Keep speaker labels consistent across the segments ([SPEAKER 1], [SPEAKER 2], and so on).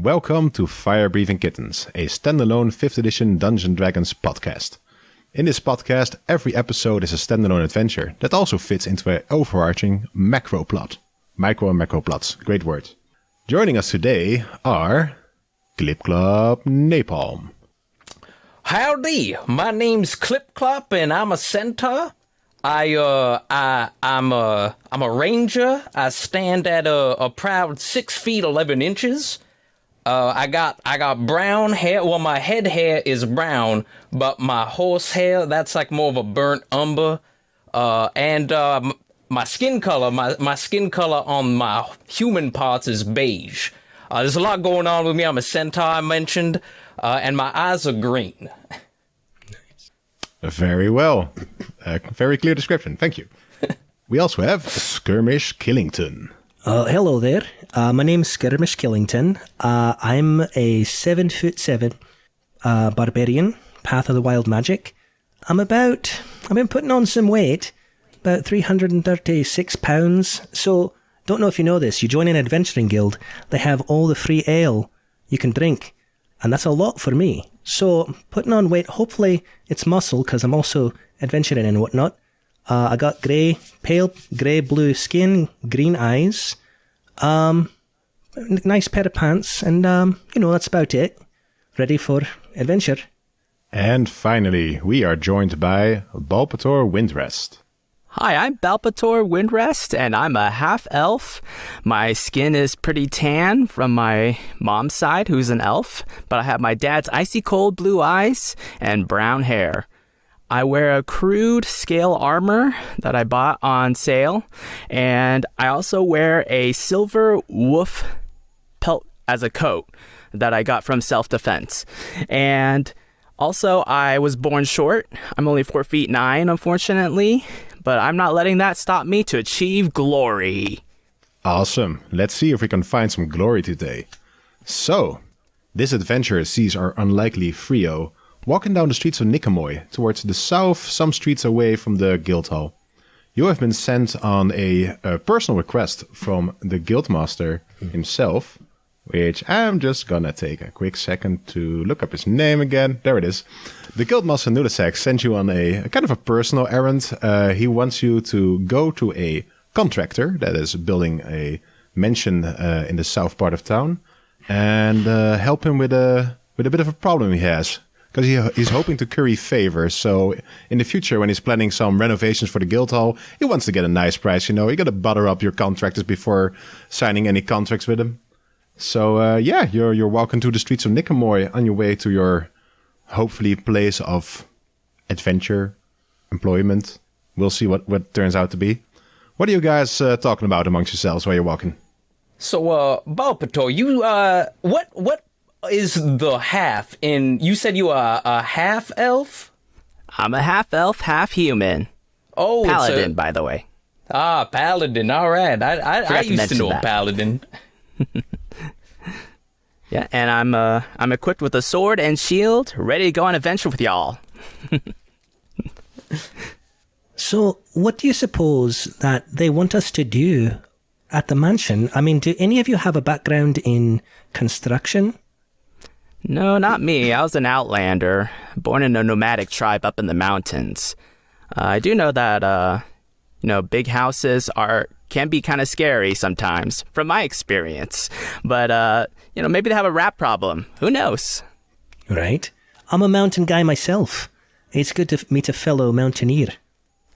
[SPEAKER 1] Welcome to Fire Breathing Kittens, a standalone 5th edition Dungeons & Dragons podcast. In this podcast, every episode is a standalone adventure that also fits into an overarching macro plot. Micro and macro plots, great word. Joining us today are Clip-Clop Napalm.
[SPEAKER 2] Howdy, my name's Clip-Clop and I'm a centaur. I'm a ranger. I stand at a proud 6 feet 11 inches. I got brown hair. Well, my head hair is brown, but my horse hair, that's like more of a burnt umber. And my skin color, my skin color on my human parts is beige. There's a lot going on with me. I'm a centaur, I mentioned, and my eyes are green.
[SPEAKER 1] Very well. Very clear description. Thank you. We also have Skirmish Killington.
[SPEAKER 3] Hello there. My name's Skirmish Killington. I'm a 7'7" barbarian, Path of the Wild Magic. I've been putting on some weight, about 336 pounds. So, don't know if you know this, you join an adventuring guild, they have all the free ale you can drink. And that's a lot for me. So, putting on weight, hopefully it's muscle, because I'm also adventuring and whatnot. I got pale grey-blue skin, green eyes, nice pair of pants, and, that's about it. Ready for adventure.
[SPEAKER 1] And finally, we are joined by Balpetor Windrest.
[SPEAKER 4] Hi, I'm Balpetor Windrest, and I'm a half-elf. My skin is pretty tan from my mom's side, who's an elf, but I have my dad's icy cold blue eyes and brown hair. I wear a crude scale armor that I bought on sale, and I also wear a silver wolf pelt as a coat that I got from self-defense. And also, I was born short. I'm only 4'9", unfortunately, but I'm not letting that stop me to achieve glory.
[SPEAKER 1] Awesome. Let's see if we can find some glory today. So, this adventure sees our unlikely trio walking down the streets of Nicomoy towards the south, some streets away from the guild hall. You have been sent on a personal request from the guildmaster himself, which I'm just gonna take a quick second to look up his name again. There it is. The guildmaster Nulasek sent you on a kind of a personal errand. He wants you to go to a contractor that is building a mansion in the south part of town and help him with a bit of a problem he has. Because he's hoping to curry favor, so in the future when he's planning some renovations for the guild hall, he wants to get a nice price, you gotta butter up your contractors before signing any contracts with them. So you're walking to the streets of Nicomoy on your way to your, hopefully, place of adventure, employment. We'll see what turns out to be. What are you guys talking about amongst yourselves while you're walking?
[SPEAKER 2] So, Balpetor, you, what is the half in, you said you are a half elf?
[SPEAKER 4] I'm a half elf, half human.
[SPEAKER 2] Oh,
[SPEAKER 4] paladin, by the way.
[SPEAKER 2] Ah, paladin. All right. I used to know a paladin.
[SPEAKER 4] Yeah, and I'm equipped with a sword and shield, ready to go on an adventure with y'all.
[SPEAKER 3] So, what do you suppose that they want us to do at the mansion? I mean, do any of you have a background in construction?
[SPEAKER 4] No, not me. I was an outlander, born in a nomadic tribe up in the mountains. I do know that, big houses can be kind of scary sometimes, from my experience. But, maybe they have a rat problem. Who knows?
[SPEAKER 3] Right. I'm a mountain guy myself. It's good to meet a fellow mountaineer.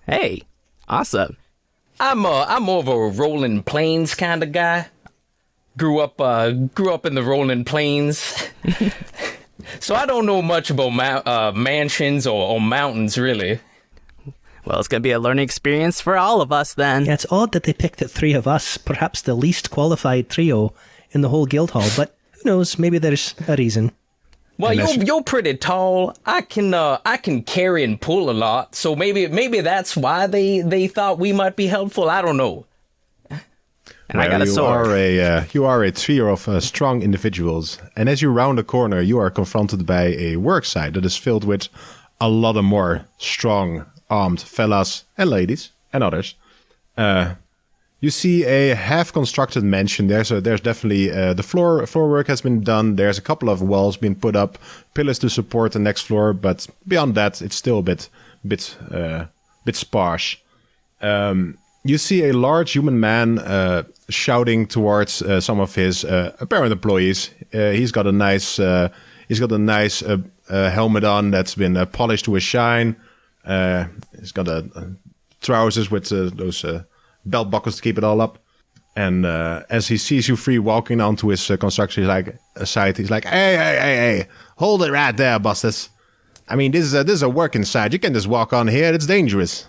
[SPEAKER 4] Hey, awesome.
[SPEAKER 2] I'm more of a rolling plains kind of guy. Grew up in the rolling plains. So I don't know much about mansions or mountains, really.
[SPEAKER 4] Well, it's going to be a learning experience for all of us, then.
[SPEAKER 3] Yeah, it's odd that they picked the three of us, perhaps the least qualified trio in the whole guild hall, but who knows, maybe there's a reason.
[SPEAKER 2] Well, you're pretty tall. I can carry and pull a lot, so maybe that's why they thought we might be helpful. I don't know.
[SPEAKER 4] And I got a sword.
[SPEAKER 1] You are a trio of strong individuals, and as you round a corner, you are confronted by a worksite that is filled with a lot of more strong, armed fellas and ladies and others. You You see a half-constructed mansion. There's definitely the floor work has been done. There's a couple of walls being put up, pillars to support the next floor. But beyond that, it's still a bit sparse. You see a large human man shouting towards some of his apparent employees. He's got a nice helmet on that's been polished to a shine. He's got trousers with those belt buckles to keep it all up. And as he sees you three walking onto his construction, he's like, hey, hold it right there, bosses. I mean, this is a working site. You can just walk on here. It's dangerous.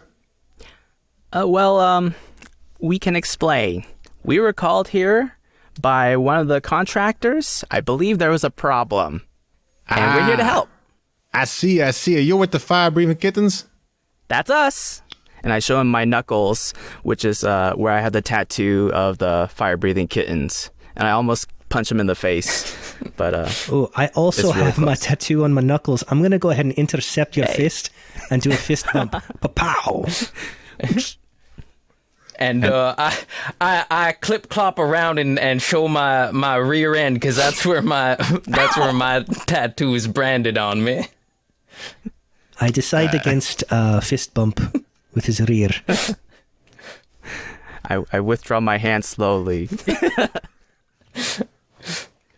[SPEAKER 4] We can explain. We were called here by one of the contractors. I believe there was a problem. And we're here to help.
[SPEAKER 1] I see. You're with the fire-breathing kittens?
[SPEAKER 4] That's us. And I show him my knuckles, which is where I have the tattoo of the fire-breathing kittens. And I almost punch him in the face. But
[SPEAKER 3] I also
[SPEAKER 4] really
[SPEAKER 3] have
[SPEAKER 4] close.
[SPEAKER 3] my tattoo on my knuckles. I'm going to go ahead and intercept your fist and do a fist bump. Pa-pow!
[SPEAKER 2] And I Clip-Clop around and show my rear end because that's where my tattoo is branded on me.
[SPEAKER 3] I decide against fist bump with his rear.
[SPEAKER 4] I withdraw my hand slowly.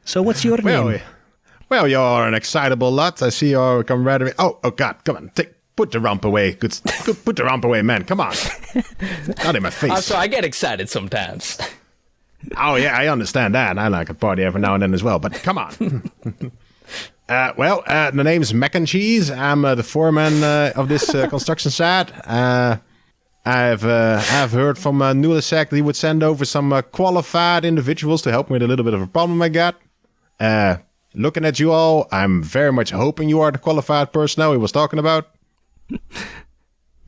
[SPEAKER 3] So what's your name?
[SPEAKER 1] Well, you're an excitable lot. I see your camaraderie. Oh God, come on, put the rump away. Good, put the rump away, man. Come on, not in my face.
[SPEAKER 2] So I get excited sometimes.
[SPEAKER 1] Oh yeah, I understand that. I like a party every now and then as well. But come on. The name's Mac and Cheese. I'm the foreman of this construction site. I've heard from Nulisek that he would send over some qualified individuals to help me with a little bit of a problem I got. Looking at you all, I'm very much hoping you are the qualified personnel he was talking about.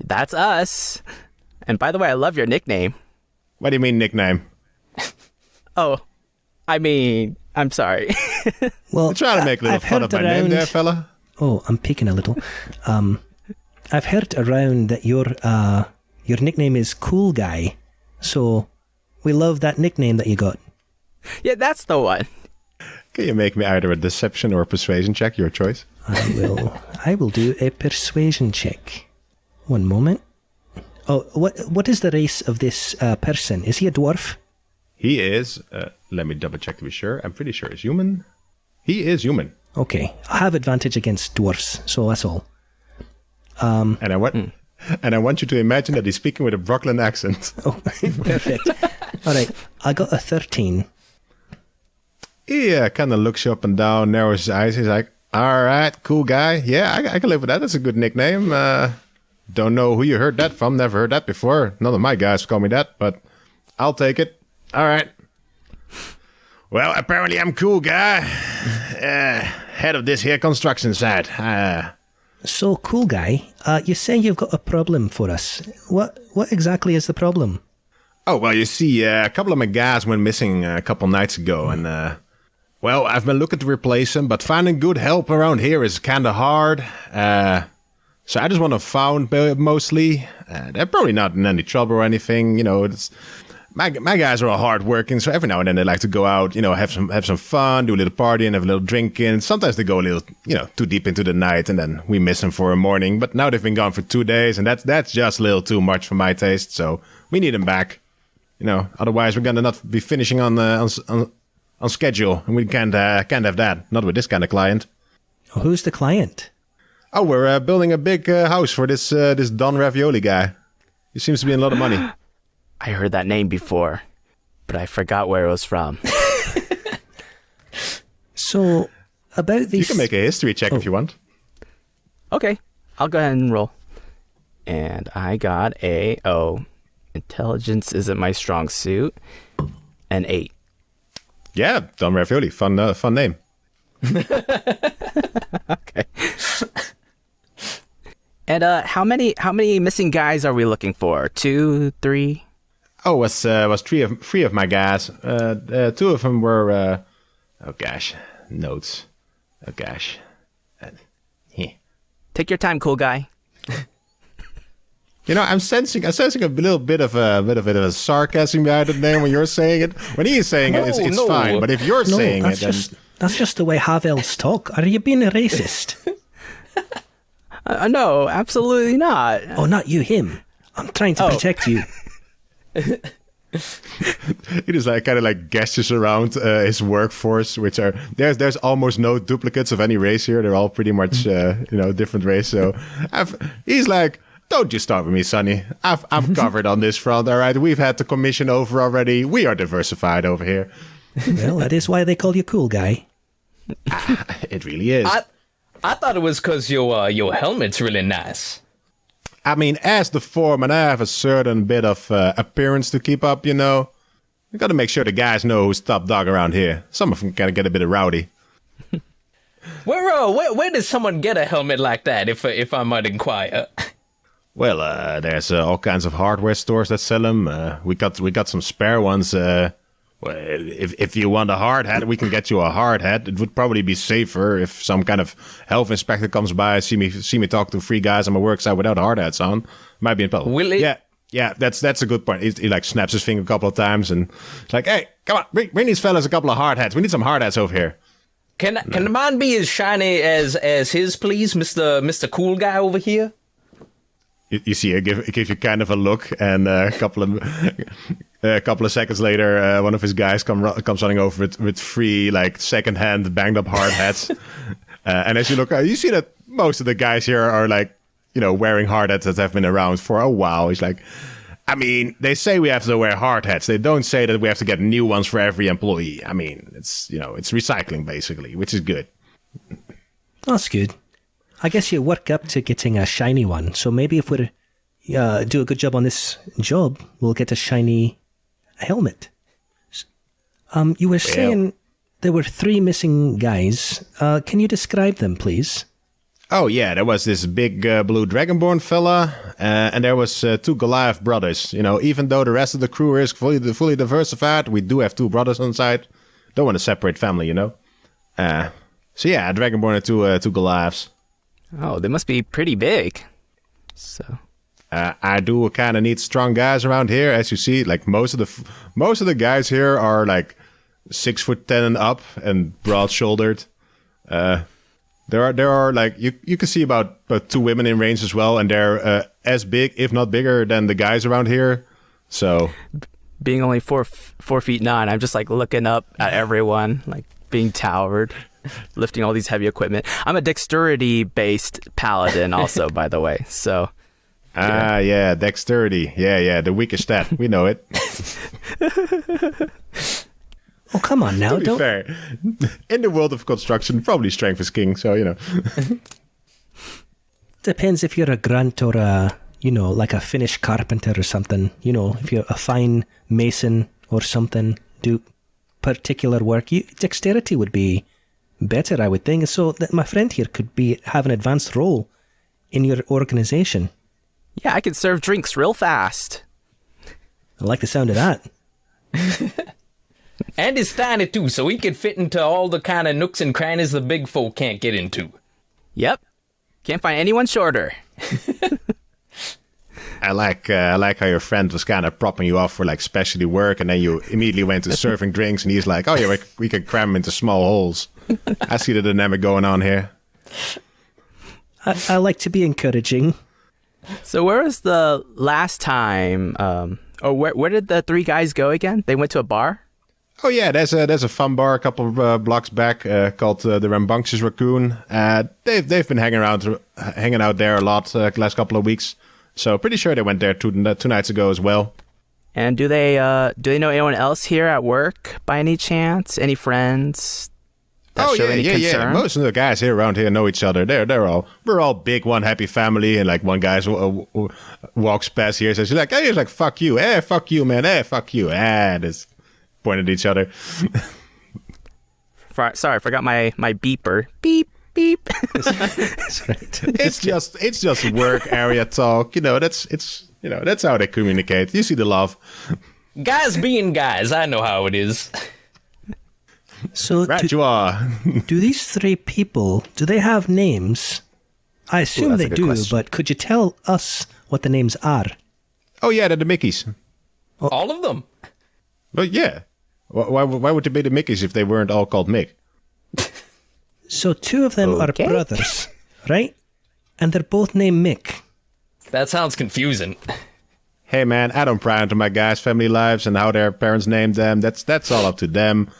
[SPEAKER 4] That's us. And by the way, I love your nickname.
[SPEAKER 1] What do you mean nickname?
[SPEAKER 4] Oh, I mean, I'm sorry.
[SPEAKER 3] Well,
[SPEAKER 1] You're trying to make a little fun of my name there, fella.
[SPEAKER 3] Oh, I'm peeking a little. I've heard around that your nickname is Cool Guy. So we love that nickname that you got.
[SPEAKER 4] Yeah, that's the one.
[SPEAKER 1] Can you make me either a deception or a persuasion check, your choice?
[SPEAKER 3] I will do a persuasion check. One moment. Oh, what is the race of this person? Is he a dwarf?
[SPEAKER 1] He is, let me double check to be sure. I'm pretty sure he's human. He is human.
[SPEAKER 3] Okay. I have advantage against dwarfs, so that's all.
[SPEAKER 1] And I want you to imagine that he's speaking with a Brooklyn accent.
[SPEAKER 3] Oh, perfect. All right. I got a 13.
[SPEAKER 1] He kind of looks you up and down, narrows his eyes. He's like, all right, cool guy. Yeah, I can live with that. That's a good nickname. Don't know who you heard that from. Never heard that before. None of my guys call me that, but I'll take it. All right. Well, apparently I'm cool guy. Head of this here construction site.
[SPEAKER 3] So, Cool Guy, you say you've got a problem for us. What exactly is the problem?
[SPEAKER 1] Oh, well, you see, a couple of my guys went missing a couple nights ago, and, well, I've been looking to replace them, but finding good help around here is kind of hard. So I just want to found mostly. They're probably not in any trouble or anything, you know. It's my guys are all hard working, so every now and then they like to go out, you know, have some fun, do a little party and have a little drinking. Sometimes they go a little, you know, too deep into the night, and then we miss them for a morning. But now they've been gone for 2 days, and that's just a little too much for my taste. So we need them back, you know. Otherwise, we're gonna not be finishing on schedule, and we can't have that. Not with this kind of client.
[SPEAKER 3] Oh, who's the client?
[SPEAKER 1] Oh, we're building a big house for this Don Ravioli guy. He seems to be in a lot of money.
[SPEAKER 4] I heard that name before, but I forgot where it was from.
[SPEAKER 3] So, about these...
[SPEAKER 1] You can make a history check if you want.
[SPEAKER 4] Okay, I'll go ahead and roll. And I got intelligence isn't my strong suit, an 8.
[SPEAKER 1] Yeah, Don Ravioli, fun name.
[SPEAKER 4] Okay. And how many missing guys are we looking for? 2, 3?
[SPEAKER 1] Oh, was three of my guys. 2 of them were notes. Oh gosh.
[SPEAKER 4] Take your time, cool guy.
[SPEAKER 1] I'm sensing a little bit of a sarcasm behind the name when you're saying it. When he's saying it, it's fine. But if you're saying it, then
[SPEAKER 3] that's just the way half-elves talk. Are you being a racist?
[SPEAKER 4] No, absolutely not.
[SPEAKER 3] Oh, not you, him. I'm trying to protect you.
[SPEAKER 1] He just kind of gestures around his workforce, which are there's almost no duplicates of any race here. They're all pretty much different race. So he's like, don't you start with me, Sonny. I'm covered on this front. All right, we've had the commission over already. We are diversified over here.
[SPEAKER 3] Well, that is why they call you cool guy.
[SPEAKER 1] It really is.
[SPEAKER 2] I thought it was because your helmet's really nice.
[SPEAKER 1] I mean, as the foreman, I have a certain bit of appearance to keep up, We got to make sure the guys know who's top dog around here. Some of them kind of get a bit rowdy.
[SPEAKER 2] Where did someone get a helmet like that, if I might inquire?
[SPEAKER 1] Well, there's all kinds of hardware stores that sell them. We got some spare ones. Well, if you want a hard hat, we can get you a hard hat. It would probably be safer if some kind of health inspector comes by, see me talk to 3 guys on my work site without hard hats on. Might be in trouble.
[SPEAKER 2] Will it?
[SPEAKER 1] Yeah, that's a good point. He snaps his finger a couple of times and it's like, hey, come on, bring these fellas a couple of hard hats. We need some hard hats over here.
[SPEAKER 2] Can mine be as shiny as his, please, Mr. Cool Guy over here?
[SPEAKER 1] You see, it gives you kind of a look, and a couple of seconds later, one of his guys comes running over with 3 second-hand banged up hard hats. And as you look, you see that most of the guys here are wearing hard hats that have been around for a while. He's like, I mean, they say we have to wear hard hats. They don't say that we have to get new ones for every employee. I mean, it's recycling basically, which is good.
[SPEAKER 3] That's good. I guess you work up to getting a shiny one. So maybe if we do a good job on this job, we'll get a shiny helmet. You were saying there were 3 missing guys. Can you describe them, please?
[SPEAKER 1] Oh, yeah, there was this big blue dragonborn fella, and there was 2 Goliath brothers. Even though the rest of the crew is fully diversified, we do have 2 brothers on site. Don't want to separate family, So yeah, dragonborn and 2 Goliaths.
[SPEAKER 4] Oh, they must be pretty big. So,
[SPEAKER 1] I do kind of need strong guys around here, as you see. Most of the guys here are 6'10" and up and broad-shouldered. There are you can see about 2 women in range as well, and they're as big, if not bigger, than the guys around here. So,
[SPEAKER 4] being only 4 feet 9, I'm just looking up at everyone, being towered. Lifting all these heavy equipment. I'm a dexterity-based paladin also, by the way, so...
[SPEAKER 1] Yeah, dexterity. Yeah, the weakest stat. We know it.
[SPEAKER 3] Oh, come on now,
[SPEAKER 1] to be fair, in the world of construction, probably strength is king, so,
[SPEAKER 3] Depends if you're a grunt or a Finnish carpenter or something. If you're a fine mason or something, do particular work, dexterity would be better, I would think, so that my friend here could have an advanced role in your organization.
[SPEAKER 4] Yeah, I can serve drinks real fast.
[SPEAKER 3] I like the sound of that.
[SPEAKER 2] And he's tiny too, so he can fit into all the kind of nooks and crannies the big folk can't get into.
[SPEAKER 4] Yep. Can't find anyone shorter.
[SPEAKER 1] I like how your friend was kind of propping you off for specialty work, and then you immediately went to serving drinks, and he's like, oh yeah, we can cram them into small holes. I see the dynamic going on here.
[SPEAKER 3] I like to be encouraging.
[SPEAKER 4] So where was the last time, where did the 3 guys go again? They went to a bar?
[SPEAKER 1] Oh yeah, there's a fun bar a couple of blocks back called the Rambunctious Raccoon. They've been hanging out there a lot the last couple of weeks. So pretty sure they went there 2 nights ago as well.
[SPEAKER 4] And do they know anyone else here at work by any chance? Any friends that show any concern?
[SPEAKER 1] Most of the guys here around here know each other. We're all big, one happy family. And one guy walks past here, says he's like fuck you, fuck you, man, fuck you, just pointed at each other.
[SPEAKER 4] Sorry, I forgot my beeper. Beep. Beep.
[SPEAKER 3] That's right.
[SPEAKER 1] It's just work area talk. That's how they communicate. You see the love.
[SPEAKER 2] Guys being guys, I know how it is.
[SPEAKER 3] So
[SPEAKER 1] you are.
[SPEAKER 3] Do these 3 people, do they have names? I assume they do,
[SPEAKER 4] question.
[SPEAKER 3] but could you tell us what the names are?
[SPEAKER 1] Oh, yeah, they're the Mickeys.
[SPEAKER 2] All of them.
[SPEAKER 1] Well, yeah. Why would they be the Mickeys if they weren't all called Mick?
[SPEAKER 3] So 2 of them are brothers, right? And they're both named Mick.
[SPEAKER 2] That sounds confusing.
[SPEAKER 1] Hey, man, I don't pry into my guys' family lives and how their parents named them. That's all up to them.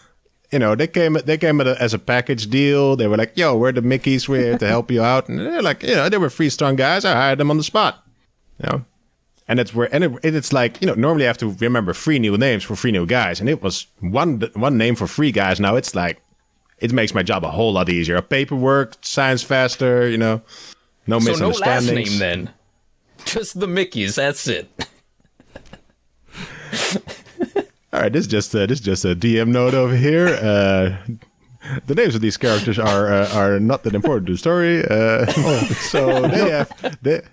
[SPEAKER 1] You know, they came as a package deal. They were like, yo, we're the Mickeys. We're here to help you out. And they're like, you know, they were 3 strong guys. I hired them on the spot. You know? And it's like, you know, normally I have to remember 3 new names for 3 new guys. And it was one name for 3 guys. Now it's like, it makes my job a whole lot easier. Paperwork, signs faster, you know. No misunderstandings.
[SPEAKER 2] So no last name then? Just the Mickeys, that's it.
[SPEAKER 1] All right, this is just a DM note over here. The names of these characters are not that important to the story. So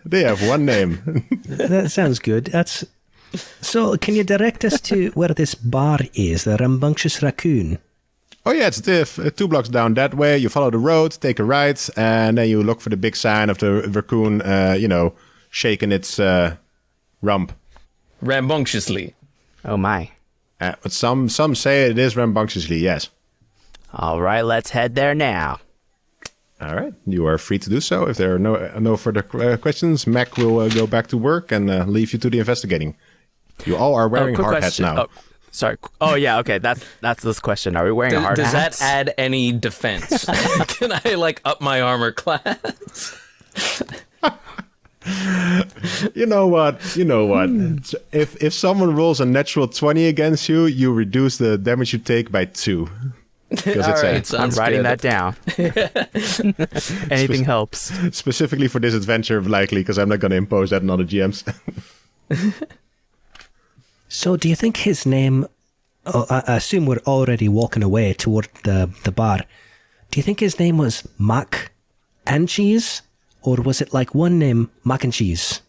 [SPEAKER 1] they have 1 name.
[SPEAKER 3] That sounds good. So can you direct us to where this bar is, the Rambunctious Raccoon?
[SPEAKER 1] Oh yeah, it's 2 blocks down that way. You follow the road, take a right, and then you look for the big sign of the raccoon, you know, shaking its rump.
[SPEAKER 2] Rambunctiously.
[SPEAKER 4] Oh my.
[SPEAKER 1] But some say it is rambunctiously, yes.
[SPEAKER 4] All right, let's head there now.
[SPEAKER 1] All right, you are free to do so. If there are no further questions, Mac will go back to work and leave you to the investigating. You all are wearing hard hats now.
[SPEAKER 4] Oh, sorry. Oh yeah, okay. That's this question. Are we wearing hard hats?
[SPEAKER 2] Does that add any defense? Can I like up my armor class?
[SPEAKER 1] You know what? If someone rolls a natural 20 against you, you reduce the damage you take by 2. Because it's
[SPEAKER 4] I'm writing that down. Anything helps.
[SPEAKER 1] Specifically for this adventure, likely, because I'm not going to impose that on other GMs.
[SPEAKER 3] So do you think his name... I assume we're already walking away toward the bar. Do you think his name was Mac and Cheese? Or was it like 1 name, Mac and Cheese?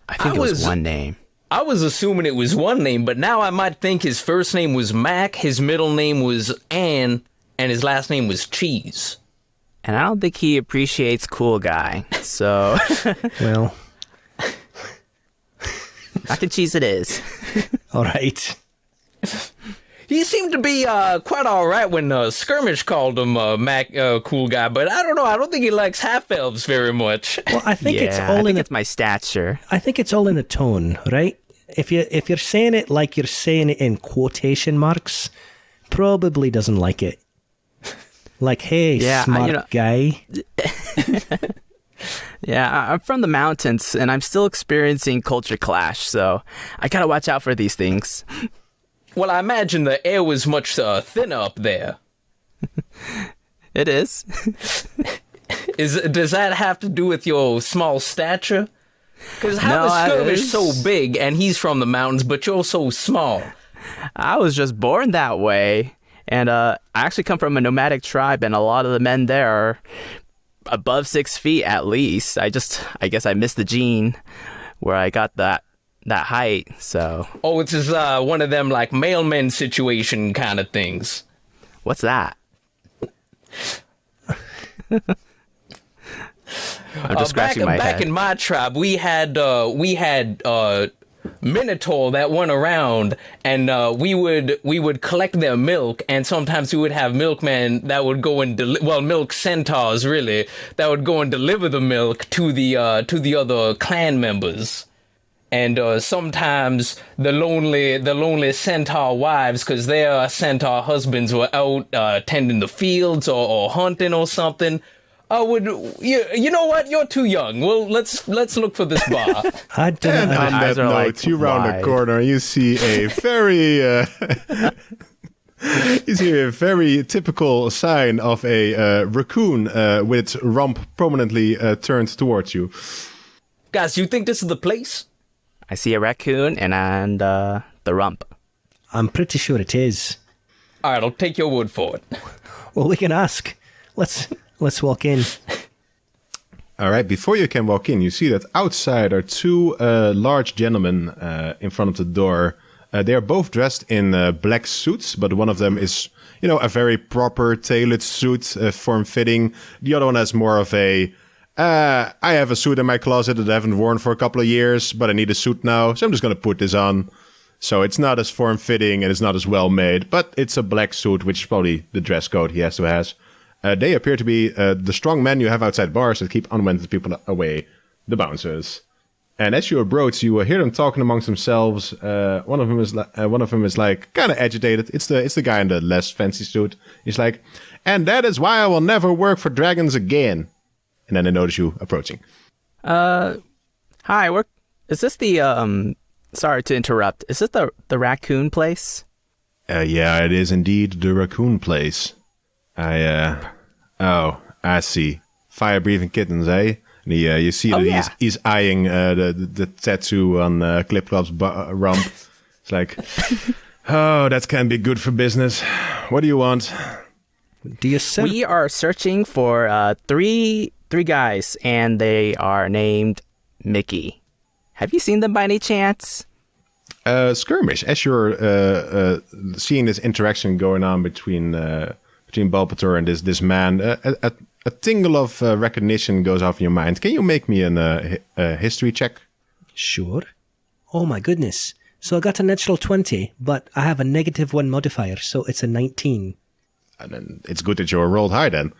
[SPEAKER 4] I think it was 1 name.
[SPEAKER 2] I was assuming it was 1 name, but now I might think his first name was Mac, his middle name was Ann, and his last name was Cheese.
[SPEAKER 4] And I don't think he appreciates cool guy, so...
[SPEAKER 3] Well...
[SPEAKER 4] Mac and Cheese it is.
[SPEAKER 3] All right.
[SPEAKER 2] He seemed to be quite all right when Skirmish called him Mac cool guy, but I don't know. I don't think he likes half elves very much.
[SPEAKER 3] Well, I think it's
[SPEAKER 4] my stature.
[SPEAKER 3] I think it's all in the tone, right? If you're saying it like you're saying it in quotation marks, probably doesn't like it. Like, hey, smart guy.
[SPEAKER 4] Yeah, I'm from the mountains, and I'm still experiencing culture clash, so I gotta watch out for these things.
[SPEAKER 2] Well, I imagine the air was much thinner up there.
[SPEAKER 4] It is.
[SPEAKER 2] Does that have to do with your small stature? Because how is Skirmish so big, and he's from the mountains, but you're so small?
[SPEAKER 4] I was just born that way, and I actually come from a nomadic tribe, and a lot of the men there are above 6 feet at least. I guess I missed the gene where I got that height, so...
[SPEAKER 2] Oh, it's just one of them, like, mailman situation kind of things.
[SPEAKER 4] What's that? I'm just scratching my head.
[SPEAKER 2] Back in my tribe, we had Minotaur that went around, and we would collect their milk, and sometimes we would have milkmen that would go and milk centaurs, really, that would go and deliver the milk to the other clan members. And sometimes the lonely centaur wives, because their centaur husbands were out tending the fields or hunting or something, you know what? You're too young. Well, let's look for this bar.
[SPEAKER 1] And on that note, you round the corner, you see a very typical sign of a raccoon with its rump prominently turned towards you.
[SPEAKER 2] Guys, you think this is the place?
[SPEAKER 4] I see a raccoon and the rump.
[SPEAKER 3] I'm pretty sure it is.
[SPEAKER 2] All right, I'll take your word for it.
[SPEAKER 3] Well, we can ask. Let's walk in.
[SPEAKER 1] All right, before you can walk in, you see that outside are 2 large gentlemen in front of the door. They are both dressed in black suits, but one of them is, a very proper tailored suit, form-fitting. The other one has more of a I have a suit in my closet that I haven't worn for a couple of years, but I need a suit now, so I'm just going to put this on. So it's not as form-fitting and it's not as well-made, but it's a black suit, which is probably the dress code he has to have. They appear to be the strong men you have outside bars that keep unwanted people away, the bouncers. And as you approach, you hear them talking amongst themselves. One of them is like kind of agitated. It's the guy in the less fancy suit. He's like, "And that is why I will never work for dragons again." And then they notice you approaching.
[SPEAKER 4] Hi, is this the, sorry to interrupt. Is this the raccoon place?
[SPEAKER 1] Yeah, it is indeed the raccoon place. I see. Fire-breathing kittens, eh? And you see that he's eyeing the tattoo on Clip-Clop's rump. It's like, oh, that can be good for business. What do you want?
[SPEAKER 3] Do you sell?
[SPEAKER 4] We are searching for three guys, and they are named Mickey. Have you seen them by any chance?
[SPEAKER 1] Skirmish, as you're seeing this interaction going on between Balpetor and this man, a tingle of recognition goes off in your mind. Can you make me a history check?
[SPEAKER 3] Sure. Oh my goodness. So I got a natural 20, but I have a -1 modifier, so it's a 19.
[SPEAKER 1] And then it's good that you rolled high then.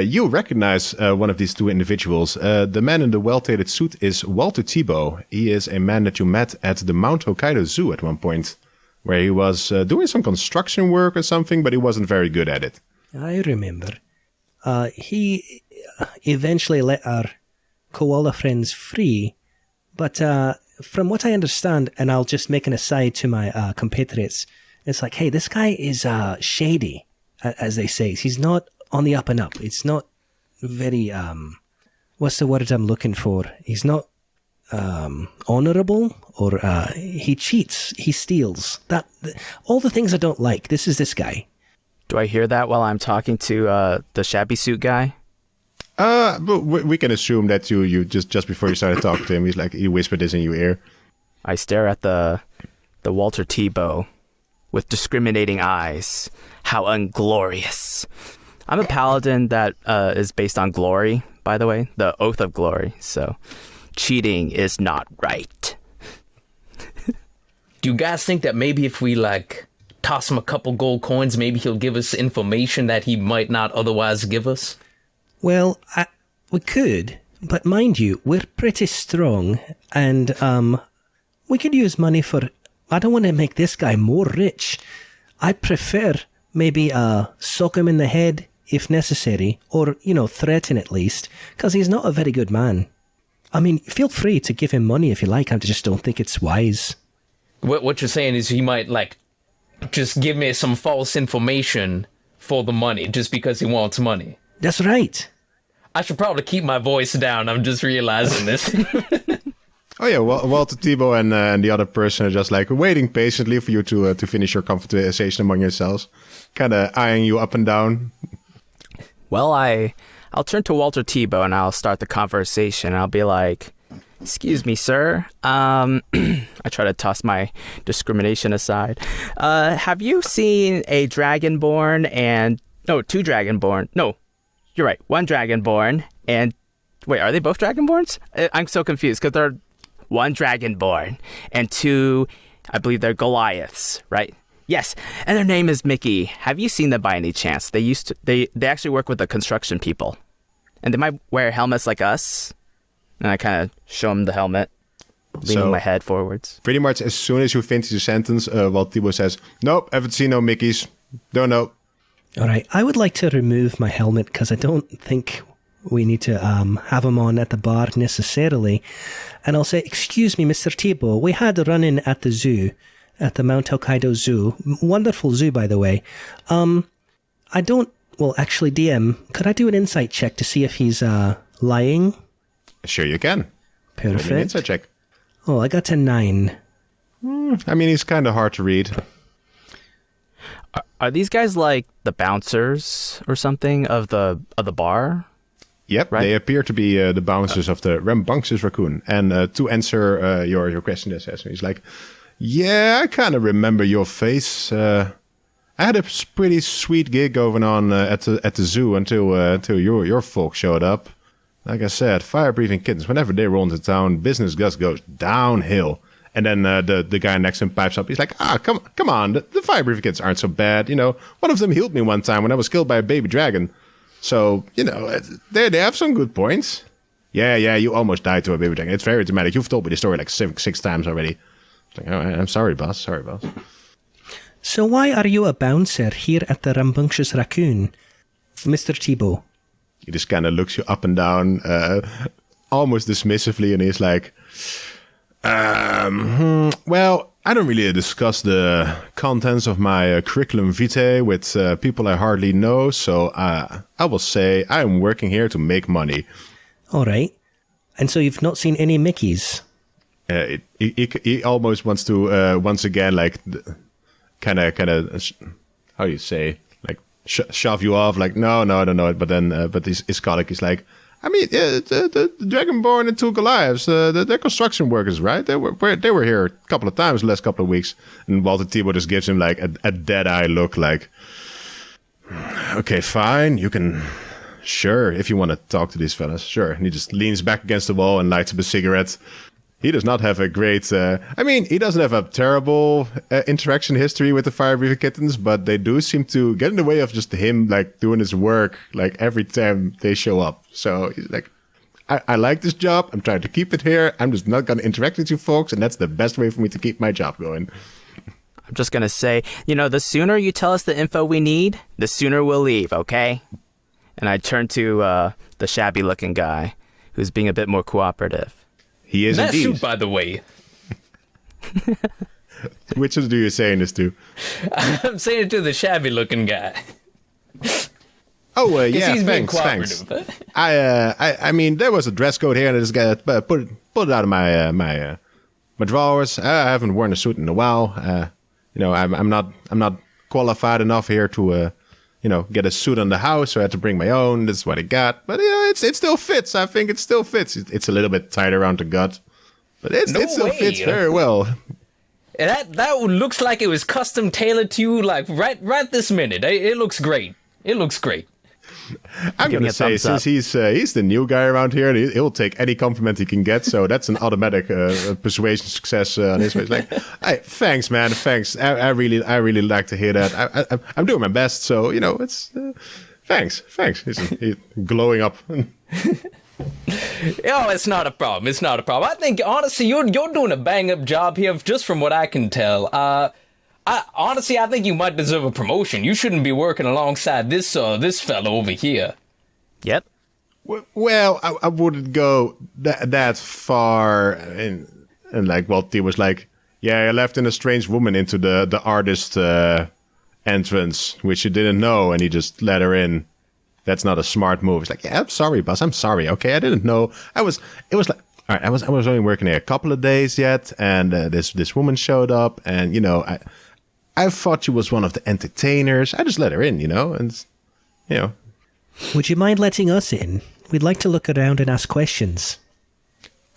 [SPEAKER 1] You recognize one of these two individuals. The man in the well-tailored suit is Walter Thibault. He is a man that you met at the Mount Hokkaido Zoo at one point, where he was doing some construction work or something, but he wasn't very good at it.
[SPEAKER 3] I remember. He eventually let our koala friends free, but from what I understand, and I'll just make an aside to my compatriots, it's like, hey, this guy is shady, as they say. He's not on the up and up. It's not very, what's the word I'm looking for? He's not honorable, or he cheats, he steals. All the things I don't like. This is this guy.
[SPEAKER 4] Do I hear that while I'm talking to the shabby suit guy?
[SPEAKER 1] But we can assume that you just before you started talking to him, he whispered this in your ear.
[SPEAKER 4] I stare at the Walter Thibault with discriminating eyes. How unglorious. I'm a paladin that is based on glory, by the way, the Oath of Glory, so cheating is not right.
[SPEAKER 2] Do you guys think that maybe if we, toss him a couple gold coins, maybe he'll give us information that he might not otherwise give us?
[SPEAKER 3] Well, we could, but mind you, we're pretty strong, and we could use money for... I don't want to make this guy more rich. I prefer maybe sock him in the head if necessary, or, threaten at least, because he's not a very good man. I mean, feel free to give him money if you like, I just don't think it's wise.
[SPEAKER 2] What you're saying is he might, just give me some false information for the money, just because he wants money.
[SPEAKER 3] That's right.
[SPEAKER 2] I should probably keep my voice down, I'm just realizing this.
[SPEAKER 1] Oh yeah, Walter Thibault and the other person are just waiting patiently for you to finish your conversation among yourselves, kind of eyeing you up and down.
[SPEAKER 4] Well, I'll turn to Walter Thibault and I'll start the conversation. I'll be like, "Excuse me, sir." I try to toss my discrimination aside. Have you seen a dragonborn and... No, two dragonborn. No, you're right. One dragonborn and... Wait, are they both dragonborns? I'm so confused because they're one dragonborn and two, I believe they're Goliaths, right? Yes, and their name is Mickey. Have you seen them by any chance? They actually work with the construction people. And they might wear helmets like us. And I kind of show them the helmet, leaning my head forwards.
[SPEAKER 1] Pretty much as soon as you finish the sentence, Walter Thibault says, "Nope, haven't seen no Mickeys. Don't know."
[SPEAKER 3] All right, I would like to remove my helmet because I don't think we need to have him on at the bar necessarily. And I'll say, "Excuse me, Mr. Thibault, we had a run-in at the zoo, at the Mount Hokkaido Zoo. Wonderful zoo, by the way. I don't... Well, actually, DM, could I do an insight check to see if he's lying?"
[SPEAKER 1] Sure you can.
[SPEAKER 3] Perfect.
[SPEAKER 1] An insight check.
[SPEAKER 3] Oh, I got a 9.
[SPEAKER 1] I mean, he's kind of hard to read.
[SPEAKER 4] Are these guys like the bouncers or something of the bar?
[SPEAKER 1] Yep, right? They appear to be the bouncers of the Rambunctious Raccoon. And to answer your question, he's like, "Yeah, I kind of remember your face. I had a pretty sweet gig going on at the zoo until your folks showed up. like I said, fire-breathing kittens, whenever they roll into town, business just goes downhill. And then the guy next to him pipes up. He's like, come on, the fire-breathing kittens aren't so bad. One of them healed me one time when I was killed by a baby dragon. So, they have some good points. Yeah, you almost died to a baby dragon. It's very dramatic. You've told me the story like six times already. It's like, oh, I'm sorry, boss.
[SPEAKER 3] So why are you a bouncer here at the Rambunctious Raccoon, Mr. Thibault?
[SPEAKER 1] He just kind of looks you up and down, almost dismissively, and he's like, well, I don't really discuss the contents of my curriculum vitae with people I hardly know, so I will say I'm working here to make money.
[SPEAKER 3] All right. And so you've not seen any Mickeys?
[SPEAKER 1] He almost wants to, once again, like, kind of, how do you say, like, shove you off, like, no, I don't know it. But then, his colleague is like, I mean, the Dragonborn and two Goliaths, they're construction workers, right? They were here a couple of times the last couple of weeks. And Walter Thibault just gives him, like, a dead-eye look, like, okay, fine, you can... Sure, if you want to talk to these fellas, sure. And he just leans back against the wall and lights up a cigarette. He does not have a great... he doesn't have a terrible interaction history with the fire-breathing kittens, but they do seem to get in the way of just him, like, doing his work, like, every time they show up. So he's like, I like this job. I'm trying to keep it here. I'm just not going to interact with you folks, and that's the best way for me to keep my job going.
[SPEAKER 4] I'm just going to say, the sooner you tell us the info we need, the sooner we'll leave, okay? And I turn to the shabby-looking guy, who's being a bit more cooperative.
[SPEAKER 1] He is
[SPEAKER 2] nice
[SPEAKER 1] indeed.
[SPEAKER 2] suit, by the way.
[SPEAKER 1] Which do you saying this to?
[SPEAKER 2] I'm saying it to the shabby-looking guy.
[SPEAKER 1] Oh, yeah,
[SPEAKER 2] he's being
[SPEAKER 1] thanks.
[SPEAKER 2] cooperative.
[SPEAKER 1] I mean, there was a dress code here, and I just got pulled it out of my drawers. I haven't worn a suit in a while. I'm not qualified enough here to get a suit on the house, so I had to bring my own. That's what I got. But, it still fits. I think it still fits. It's a little bit tight around the gut. But it still fits very well.
[SPEAKER 2] That looks like it was custom tailored to you, like, right this minute. It looks great. It looks great.
[SPEAKER 1] I'm going to say, since he's the new guy around here, and he'll take any compliment he can get, so that's an automatic persuasion success on his way. It's like, hey, thanks, man, thanks. I really like to hear that. I'm doing my best, so, it's... thanks. He's glowing up.
[SPEAKER 2] It's not a problem. I think, honestly, you're doing a bang-up job here, just from what I can tell. I think you might deserve a promotion. You shouldn't be working alongside this fellow over here.
[SPEAKER 4] Yep.
[SPEAKER 1] Well, I wouldn't go that far. And like, Walty was like, yeah, I left in a strange woman into the artist entrance, which you didn't know, and he just let her in. That's not a smart move. It's like, yeah, I'm sorry, boss. I'm sorry. Okay, I didn't know. It was like, all right, I was only working there a couple of days yet, and this woman showed up, and I thought she was one of the entertainers. I just let her in, and
[SPEAKER 3] Would you mind letting us in? We'd like to look around and ask questions.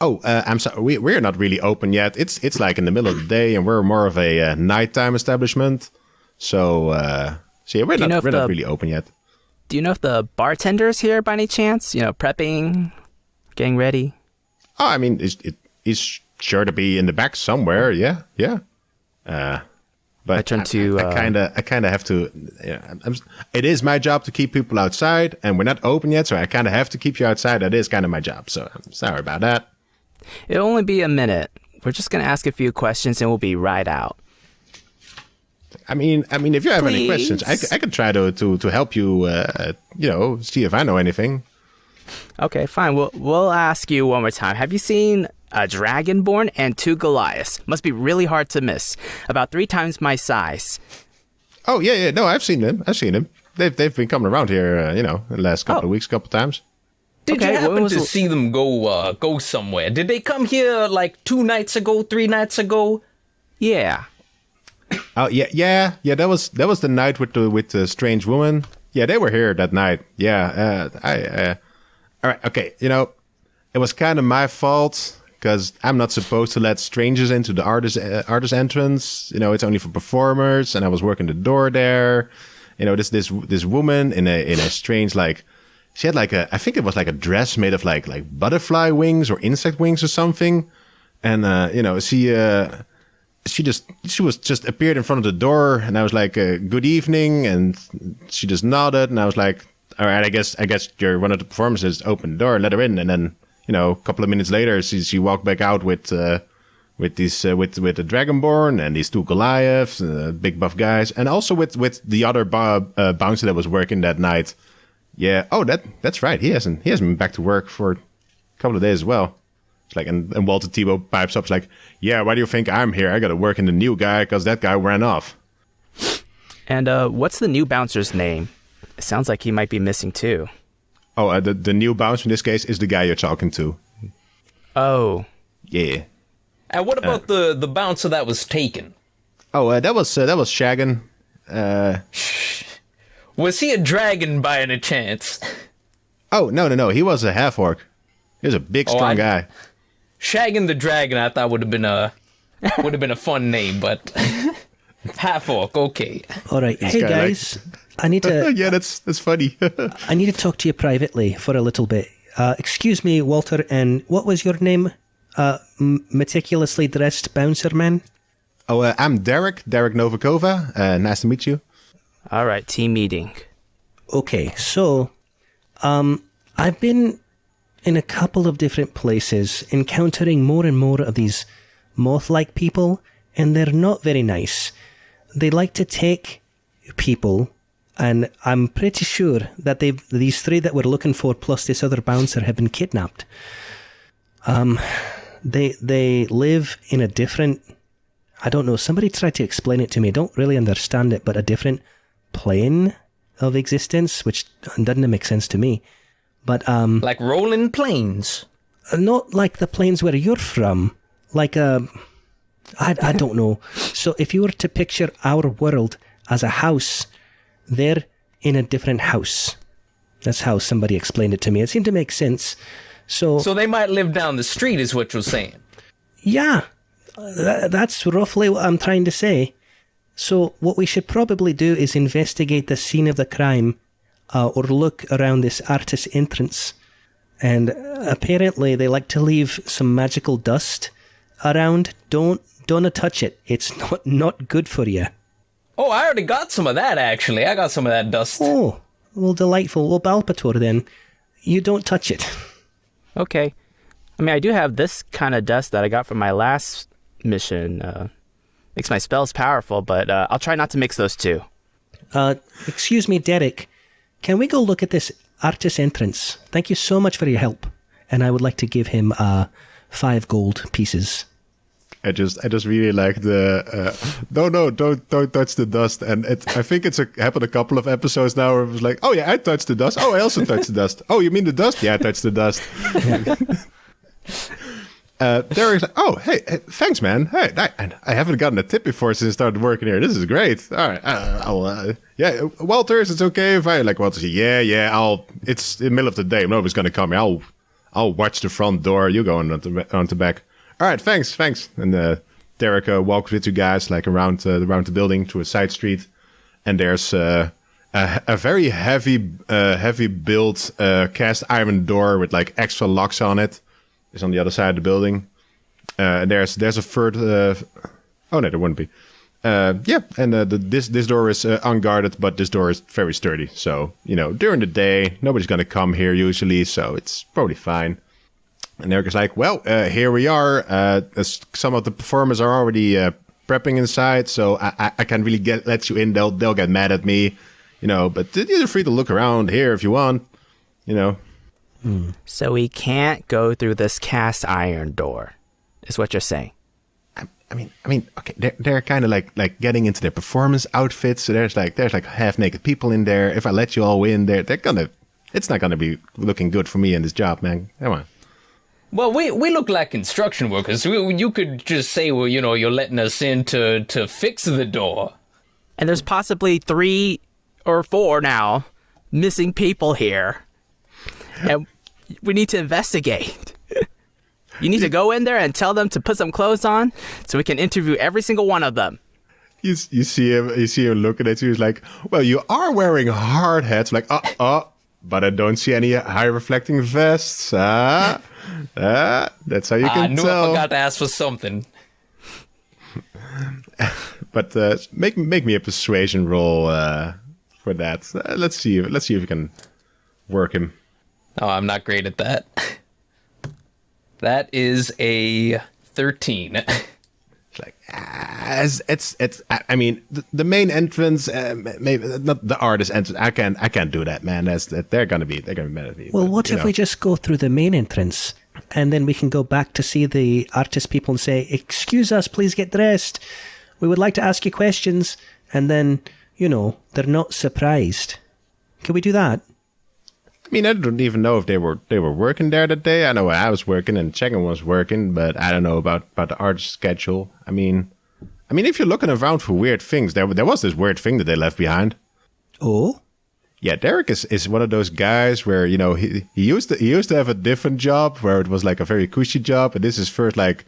[SPEAKER 1] Oh, I'm sorry. We're not really open yet. It's like in the middle of the day, and we're more of a nighttime establishment. So yeah, we're not really open yet.
[SPEAKER 4] Do you know if the bartender's here by any chance? Prepping, getting ready.
[SPEAKER 1] Oh, I mean, he's sure to be in the back somewhere. Yeah. But
[SPEAKER 4] I turn to.
[SPEAKER 1] I kind of have to. It is my job to keep people outside, and we're not open yet, so I kind of have to keep you outside. That is kind of my job. So I'm sorry about that.
[SPEAKER 4] It'll only be a minute. We're just gonna ask a few questions, and we'll be right out.
[SPEAKER 1] I mean, if you have any questions, I can try to help you. See if I know anything.
[SPEAKER 4] Okay, fine. We'll ask you one more time. Have you seen a Dragonborn and two Goliaths? Must be really hard to miss. About 3 times my size.
[SPEAKER 1] Oh yeah. No, I've seen them. They've been coming around here. The last couple of weeks, couple of times.
[SPEAKER 2] Did you happen to see them go somewhere? Did they come here like 2 nights ago, 3 nights ago?
[SPEAKER 4] Yeah.
[SPEAKER 1] Oh yeah. That was the night with the strange woman. Yeah, they were here that night. Yeah. All right. Okay. It was kind of my fault because I'm not supposed to let strangers into the artist entrance. It's only for performers, and I was working the door there. This woman in a strange, like, she had like I think it was like a dress made of like butterfly wings or insect wings or something. And, she was just appeared in front of the door, and I was like, good evening. And she just nodded, and I was like, all right, I guess you're one of the performances. Open the door, let her in. And then, a couple of minutes later, she walked back out with the Dragonborn and these 2 Goliaths, big buff guys, and also with the other bouncer that was working that night. Yeah. Oh, that's right. He hasn't been back to work for a couple of days as well. It's like, and Walter Tebow pipes up, like, yeah, why do you think I'm here? I got to work in the new guy because that guy ran off.
[SPEAKER 4] And what's the new bouncer's name? It sounds like he might be missing too.
[SPEAKER 1] Oh, the new bouncer in this case is the guy you're talking to.
[SPEAKER 4] Oh.
[SPEAKER 1] Yeah.
[SPEAKER 2] And what about the bouncer that was taken?
[SPEAKER 1] Oh, that was Shagan.
[SPEAKER 2] Was he a dragon by any chance?
[SPEAKER 1] Oh, no. He was a half-orc. He was a big, strong guy.
[SPEAKER 2] Shagan the Dragon, I thought would have been a fun name, but half-orc, okay.
[SPEAKER 3] All right. Hey, guys. I need to...
[SPEAKER 1] Yeah, that's funny.
[SPEAKER 3] I need to talk to you privately for a little bit. Excuse me, Walter, and what was your name? Meticulously dressed bouncer man?
[SPEAKER 1] Oh, I'm Derek Novakova. Nice to meet you.
[SPEAKER 4] All right, team meeting.
[SPEAKER 3] Okay, so I've been in a couple of different places encountering more and more of these moth-like people, and they're not very nice. They like to take people, and I'm pretty sure that these 3 that we're looking for plus this other bouncer have been kidnapped. They live in a different, I don't know, somebody tried to explain it to me, I don't really understand it, but a different plane of existence, which doesn't make sense to me. But
[SPEAKER 2] like rolling planes.
[SPEAKER 3] Not like the planes where you're from. Like I don't know. So if you were to picture our world as a house, they're in a different house. That's how somebody explained it to me. It seemed to make sense. So
[SPEAKER 2] they might live down the street, is what you're saying.
[SPEAKER 3] Yeah, that's roughly what I'm trying to say. So what we should probably do is investigate the scene of the crime, or look around this artist's entrance. And apparently they like to leave some magical dust around. Don't touch it. It's not good for you.
[SPEAKER 2] Oh, I already got some of that, actually. I got some of that dust.
[SPEAKER 3] Oh, well, delightful. Well, Balpetor, then, you don't touch it.
[SPEAKER 4] Okay. I mean, I do have this kind of dust that I got from my last mission. Makes my spells powerful, but I'll try not to mix those 2.
[SPEAKER 3] Excuse me, Derek. Can we go look at this artist's entrance? Thank you so much for your help. And I would like to give him 5 gold pieces.
[SPEAKER 1] I just really like the no, don't touch the dust. And I think it's happened a couple of episodes now where it was like, oh yeah, I touched the dust. Oh, I also touched the dust. Oh, you mean the dust? Yeah, I touched the dust. Derek's like, oh, hey, thanks, man. Hey, I haven't gotten a tip before since I started working here. This is great. All right, yeah, Walters, it's okay if I like Walters. Yeah, it's in the middle of the day. Nobody's gonna come here. I'll watch the front door. You go on the back. All right, thanks. And Derek walks with you guys like around the building to a side street, and there's a very heavy built cast iron door with like extra locks on it. It's on the other side of the building. There's a third. Oh no, there wouldn't be. This door is unguarded, but this door is very sturdy. So during the day, nobody's gonna come here usually, so it's probably fine. And Eric is like, well, here we are. Some of the performers are already prepping inside, so I can't really let you in. They'll get mad at me, But you're free to look around here if you want,
[SPEAKER 4] So we can't go through this cast iron door, is what you're saying.
[SPEAKER 1] I mean, okay, they're kind of like getting into their performance outfits. So there's like half naked people in there. If I let you all in there, it's not gonna be looking good for me in this job, man. Come on.
[SPEAKER 2] Well, we look like construction workers. You could just say, well, you're letting us in to fix the door.
[SPEAKER 4] And there's possibly 3 or 4 now missing people here. And we need to investigate. You need to go in there and tell them to put some clothes on so we can interview every single one of them.
[SPEAKER 1] You see him looking at you. He's like, well, you are wearing hard hats. Like, But I don't see any high reflecting vests. That's how you can
[SPEAKER 2] I knew
[SPEAKER 1] tell.
[SPEAKER 2] I forgot to ask for something.
[SPEAKER 1] But make me a persuasion roll for that. Let's see if we can work him.
[SPEAKER 2] Oh, I'm not great at that. That is a 13.
[SPEAKER 1] It's like it's. I mean, the main entrance, maybe not the artist entrance. I can't do that, man. They're gonna be mad at me.
[SPEAKER 3] Well,
[SPEAKER 1] but,
[SPEAKER 3] what if we just go through the main entrance and then we can go back to see the artist people and say, "Excuse us, please get dressed. We would like to ask you questions." And then, they're not surprised. Can we do that?
[SPEAKER 1] I mean, I don't even know if they were working there that day. I know I was working and Chegan was working, but I don't know about the artist schedule. I mean, if you're looking around for weird things, there was this weird thing that they left behind.
[SPEAKER 3] Oh?
[SPEAKER 1] Yeah, Derek is one of those guys where, he used to have a different job where it was like a very cushy job, and this is first like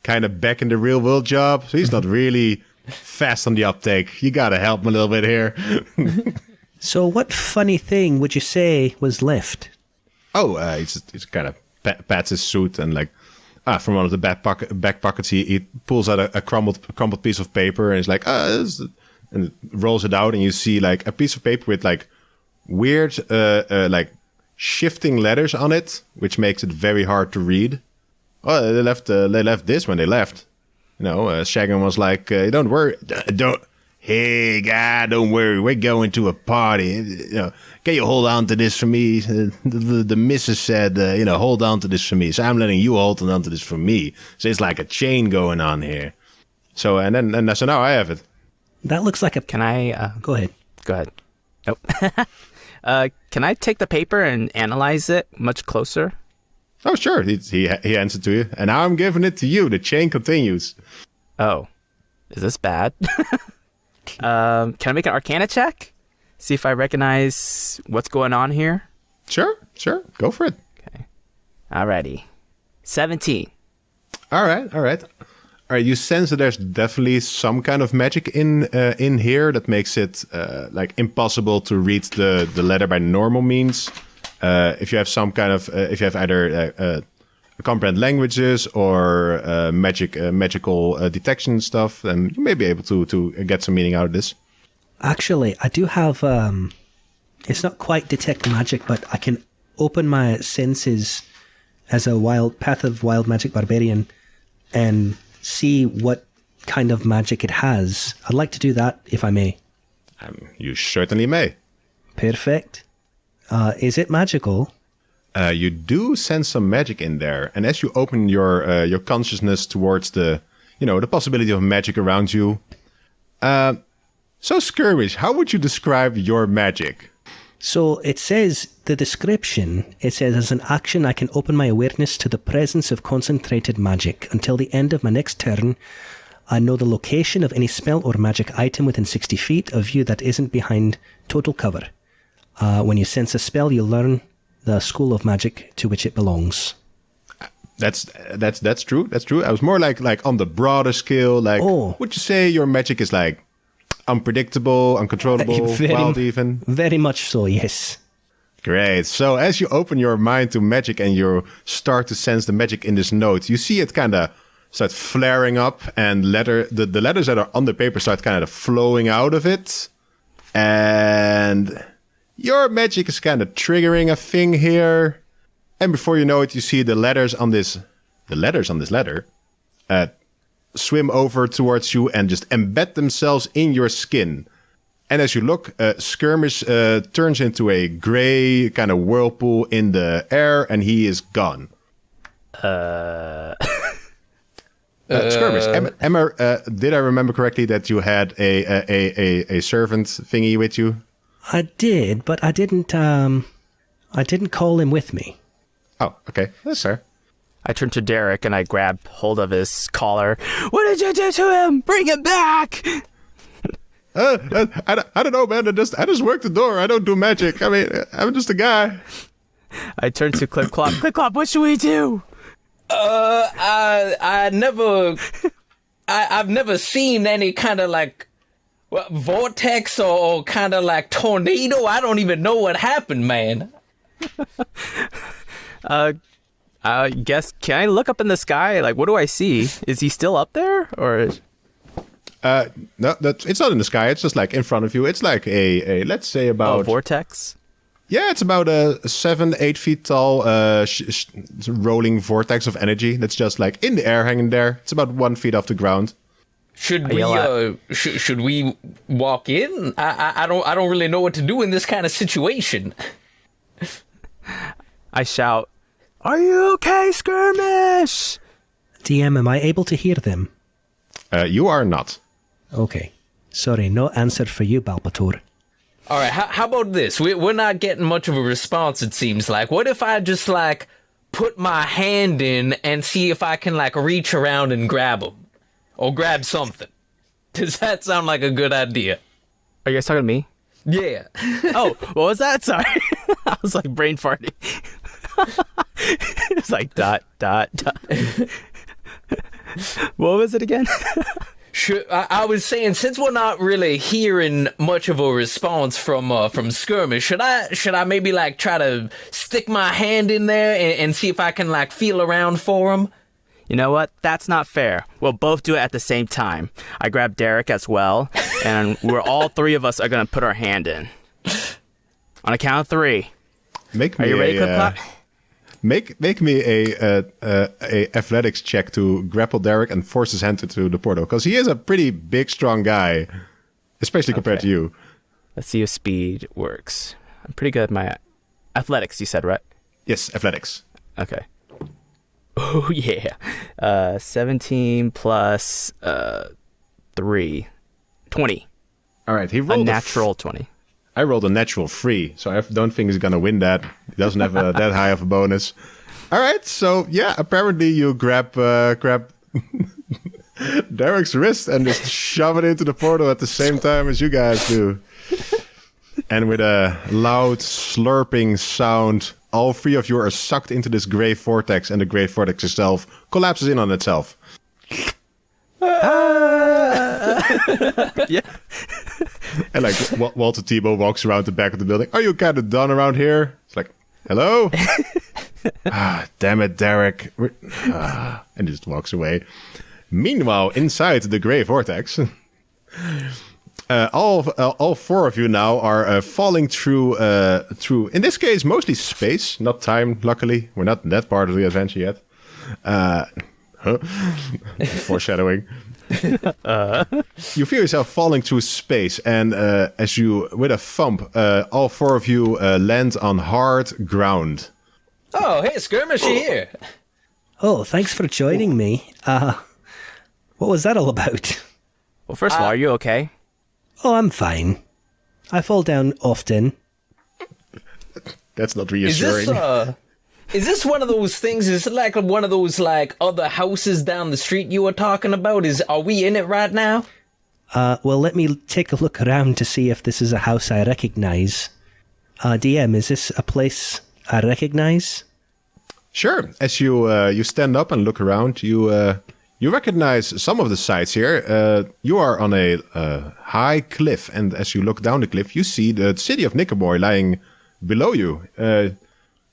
[SPEAKER 1] kind of back in the real world job. So he's not really fast on the uptake. You gotta help him a little bit here.
[SPEAKER 3] So what funny thing would you say was left?
[SPEAKER 1] Oh, he's kind of pats his suit and like from one of the back pockets he pulls out a crumpled piece of paper and he's like, and rolls it out and you see like a piece of paper with like weird like shifting letters on it, which makes it very hard to read. Oh, they left this when they left. Shagan was like, "Don't worry, Hey, guy, don't worry. We're going to a party. Can you hold on to this for me?" The missus said, hold on to this for me. So I'm letting you hold on to this for me. So it's like a chain going on here. So so now I have it.
[SPEAKER 3] That looks like a...
[SPEAKER 4] Can I...
[SPEAKER 3] Go ahead.
[SPEAKER 4] Go ahead. Nope. Can I take the paper and analyze it much closer?
[SPEAKER 1] Oh, sure. He hands it to you. And now I'm giving it to you. The chain continues.
[SPEAKER 4] Oh. Is this bad? Can I make an Arcana check? See if I recognize what's going on here?
[SPEAKER 1] Sure. Go for it.
[SPEAKER 4] Okay. Alrighty. 17.
[SPEAKER 1] All right. You sense that there's definitely some kind of magic in here that makes it like impossible to read the letter by normal means. If you have some kind of if you have either comprehend languages or magical detection stuff, then you may be able to get some meaning out of this.
[SPEAKER 3] Actually, I do have... it's not quite detect magic, but I can open my senses as a Path of Wild Magic Barbarian and see what kind of magic it has. I'd like to do that, if I may.
[SPEAKER 1] You certainly may.
[SPEAKER 3] Perfect. Is it magical?
[SPEAKER 1] You do sense some magic in there, and as you open your consciousness towards the possibility of magic around you. So Skirmish, how would you describe your magic?
[SPEAKER 3] So it says, the description, it says, as an action I can open my awareness to the presence of concentrated magic. Until the end of my next turn, I know the location of any spell or magic item within 60 feet of you that isn't behind total cover. When you sense a spell, you'll learn the school of magic to which it belongs.
[SPEAKER 1] That's true. That's true. I was more like on the broader scale. Like, would you say your magic is like unpredictable, uncontrollable, wild even?
[SPEAKER 3] Very much so, yes.
[SPEAKER 1] Great. So as you open your mind to magic and you start to sense the magic in this note, you see it kind of start flaring up, and the letters that are on the paper start kind of flowing out of it. And your magic is kind of triggering a thing here. And before you know it, you see the letters on this letter swim over towards you and just embed themselves in your skin. And as you look, Skirmish turns into a gray kind of whirlpool in the air, and he is gone. Skirmish, did I remember correctly that you had a servant thingy with you?
[SPEAKER 3] I did, but I didn't call him with me.
[SPEAKER 1] Oh, okay. That's fair.
[SPEAKER 4] I turn to Derek and I grab hold of his collar. What did you do to him? Bring him back!
[SPEAKER 1] I don't know, man. I just work the door. I don't do magic. I mean, I'm just a guy.
[SPEAKER 4] I turn to Clip-Clop. Clip-Clop, what should we do?
[SPEAKER 2] I've never seen any kind of like Well, vortex or kind of like tornado? I don't even know what happened, man.
[SPEAKER 4] I guess, can I look up in the sky? Like, what do I see? Is he still up there? Or...
[SPEAKER 1] No, it's not in the sky. It's just like in front of you. It's like a let's say about...
[SPEAKER 4] Oh, vortex?
[SPEAKER 1] Yeah, it's about a 7-8 feet tall rolling vortex of energy that's just like in the air hanging there. It's about 1 foot off the ground.
[SPEAKER 2] Should we walk in? I don't really know what to do in this kind of situation.
[SPEAKER 4] I shout, "Are you okay, Skirmish?"
[SPEAKER 3] DM, am I able to hear them?
[SPEAKER 1] You are not.
[SPEAKER 3] Okay. Sorry, no answer for you, Balpetor.
[SPEAKER 2] All right, how about this? We're not getting much of a response, it seems like. What if I just, like, put my hand in and see if I can, like, reach around and grab him? Or grab something? Does that sound like a good idea?
[SPEAKER 4] Are you guys talking to me?
[SPEAKER 2] Yeah.
[SPEAKER 4] Oh, what was that? Sorry. I was like brain farting. It's like ... What was it again?
[SPEAKER 2] Sure, I was saying, since we're not really hearing much of a response from Skirmish, should I maybe like try to stick my hand in there and see if I can like feel around for him?
[SPEAKER 4] You know what? That's not fair. We'll both do it at the same time. I grab Derek as well, and we're all three of us are gonna put our hand in. On a count of 3.
[SPEAKER 1] Are
[SPEAKER 4] you ready, Clip-Clop?
[SPEAKER 1] Make me a athletics check to grapple Derek and force his hand into the portal, because he is a pretty big, strong guy, especially compared to you.
[SPEAKER 4] Let's see if speed works. I'm pretty good at my athletics. You said, right?
[SPEAKER 1] Yes, athletics.
[SPEAKER 4] Okay. Oh yeah. 17 plus 3, 20.
[SPEAKER 1] All right, he rolled
[SPEAKER 4] a natural 20.
[SPEAKER 1] I rolled a natural 3, so I don't think he's gonna win that. He doesn't have that high of a bonus. All right, so yeah, apparently you grab Derek's wrist and just shove it into the portal at the same time as you guys do. And with a loud slurping sound, all 3 of you are sucked into this gray vortex, and the gray vortex itself collapses in on itself.
[SPEAKER 4] Yeah.
[SPEAKER 1] And like Walter Tebow walks around the back of the building. Are you kind of done around here? It's like, hello? Damn it, Derek. And just walks away. Meanwhile, inside the gray vortex, all 4 of you now are falling through, in this case, mostly space, not time, luckily. We're not in that part of the adventure yet. Foreshadowing. You feel yourself falling through space, and as you, with a thump, all 4 of you land on hard ground.
[SPEAKER 2] Oh, hey, Skirmish, you here.
[SPEAKER 3] Oh, thanks for joining me. What was that all about?
[SPEAKER 4] Well, first of all, are you okay?
[SPEAKER 3] Oh, I'm fine. I fall down often.
[SPEAKER 1] That's not reassuring.
[SPEAKER 2] Is this one of those things? Is it like one of those like other houses down the street you were talking about? Are we in it right now?
[SPEAKER 3] Well, let me take a look around to see if this is a house I recognize. DM, is this a place I recognize?
[SPEAKER 1] Sure. As you stand up and look around, you recognize some of the sights here. You are on a high cliff, and as you look down the cliff, you see the city of Nicomoy lying below you.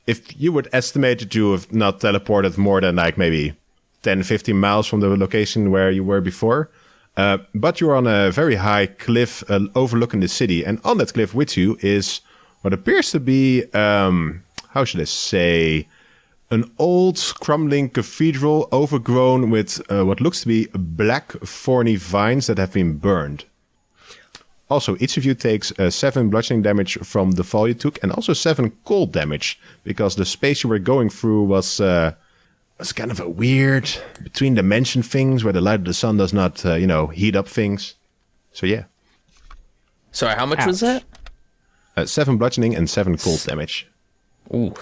[SPEAKER 1] If you would estimate that you have not teleported more than like maybe 10, 15 miles from the location where you were before, but you're on a very high cliff overlooking the city, and on that cliff with you is what appears to be, how should I say, an old crumbling cathedral overgrown with what looks to be black thorny vines that have been burned. Also, each of you takes 7 bludgeoning damage from the fall you took, and also 7 cold damage, because the space you were going through was kind of a weird between dimension things where the light of the sun does not, heat up things. So yeah.
[SPEAKER 2] Sorry, how much was that?
[SPEAKER 1] 7 bludgeoning and 7 cold damage.
[SPEAKER 2] Ooh.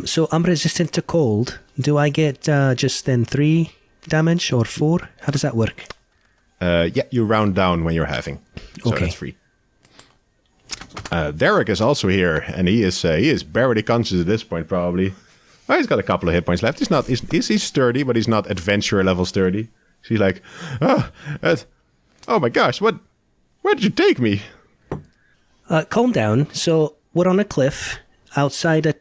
[SPEAKER 3] So I'm resistant to cold. Do I get just then 3 damage or 4? How does that work?
[SPEAKER 1] Yeah, you round down when you're having. So
[SPEAKER 3] okay.
[SPEAKER 1] That's free. Derek is also here, and he is barely conscious at this point, probably. Well, he's got a couple of hit points left. He's sturdy, but he's not adventurer level sturdy. So he's like, Oh my gosh, where did you take me?
[SPEAKER 3] Calm down. So we're on a cliff outside a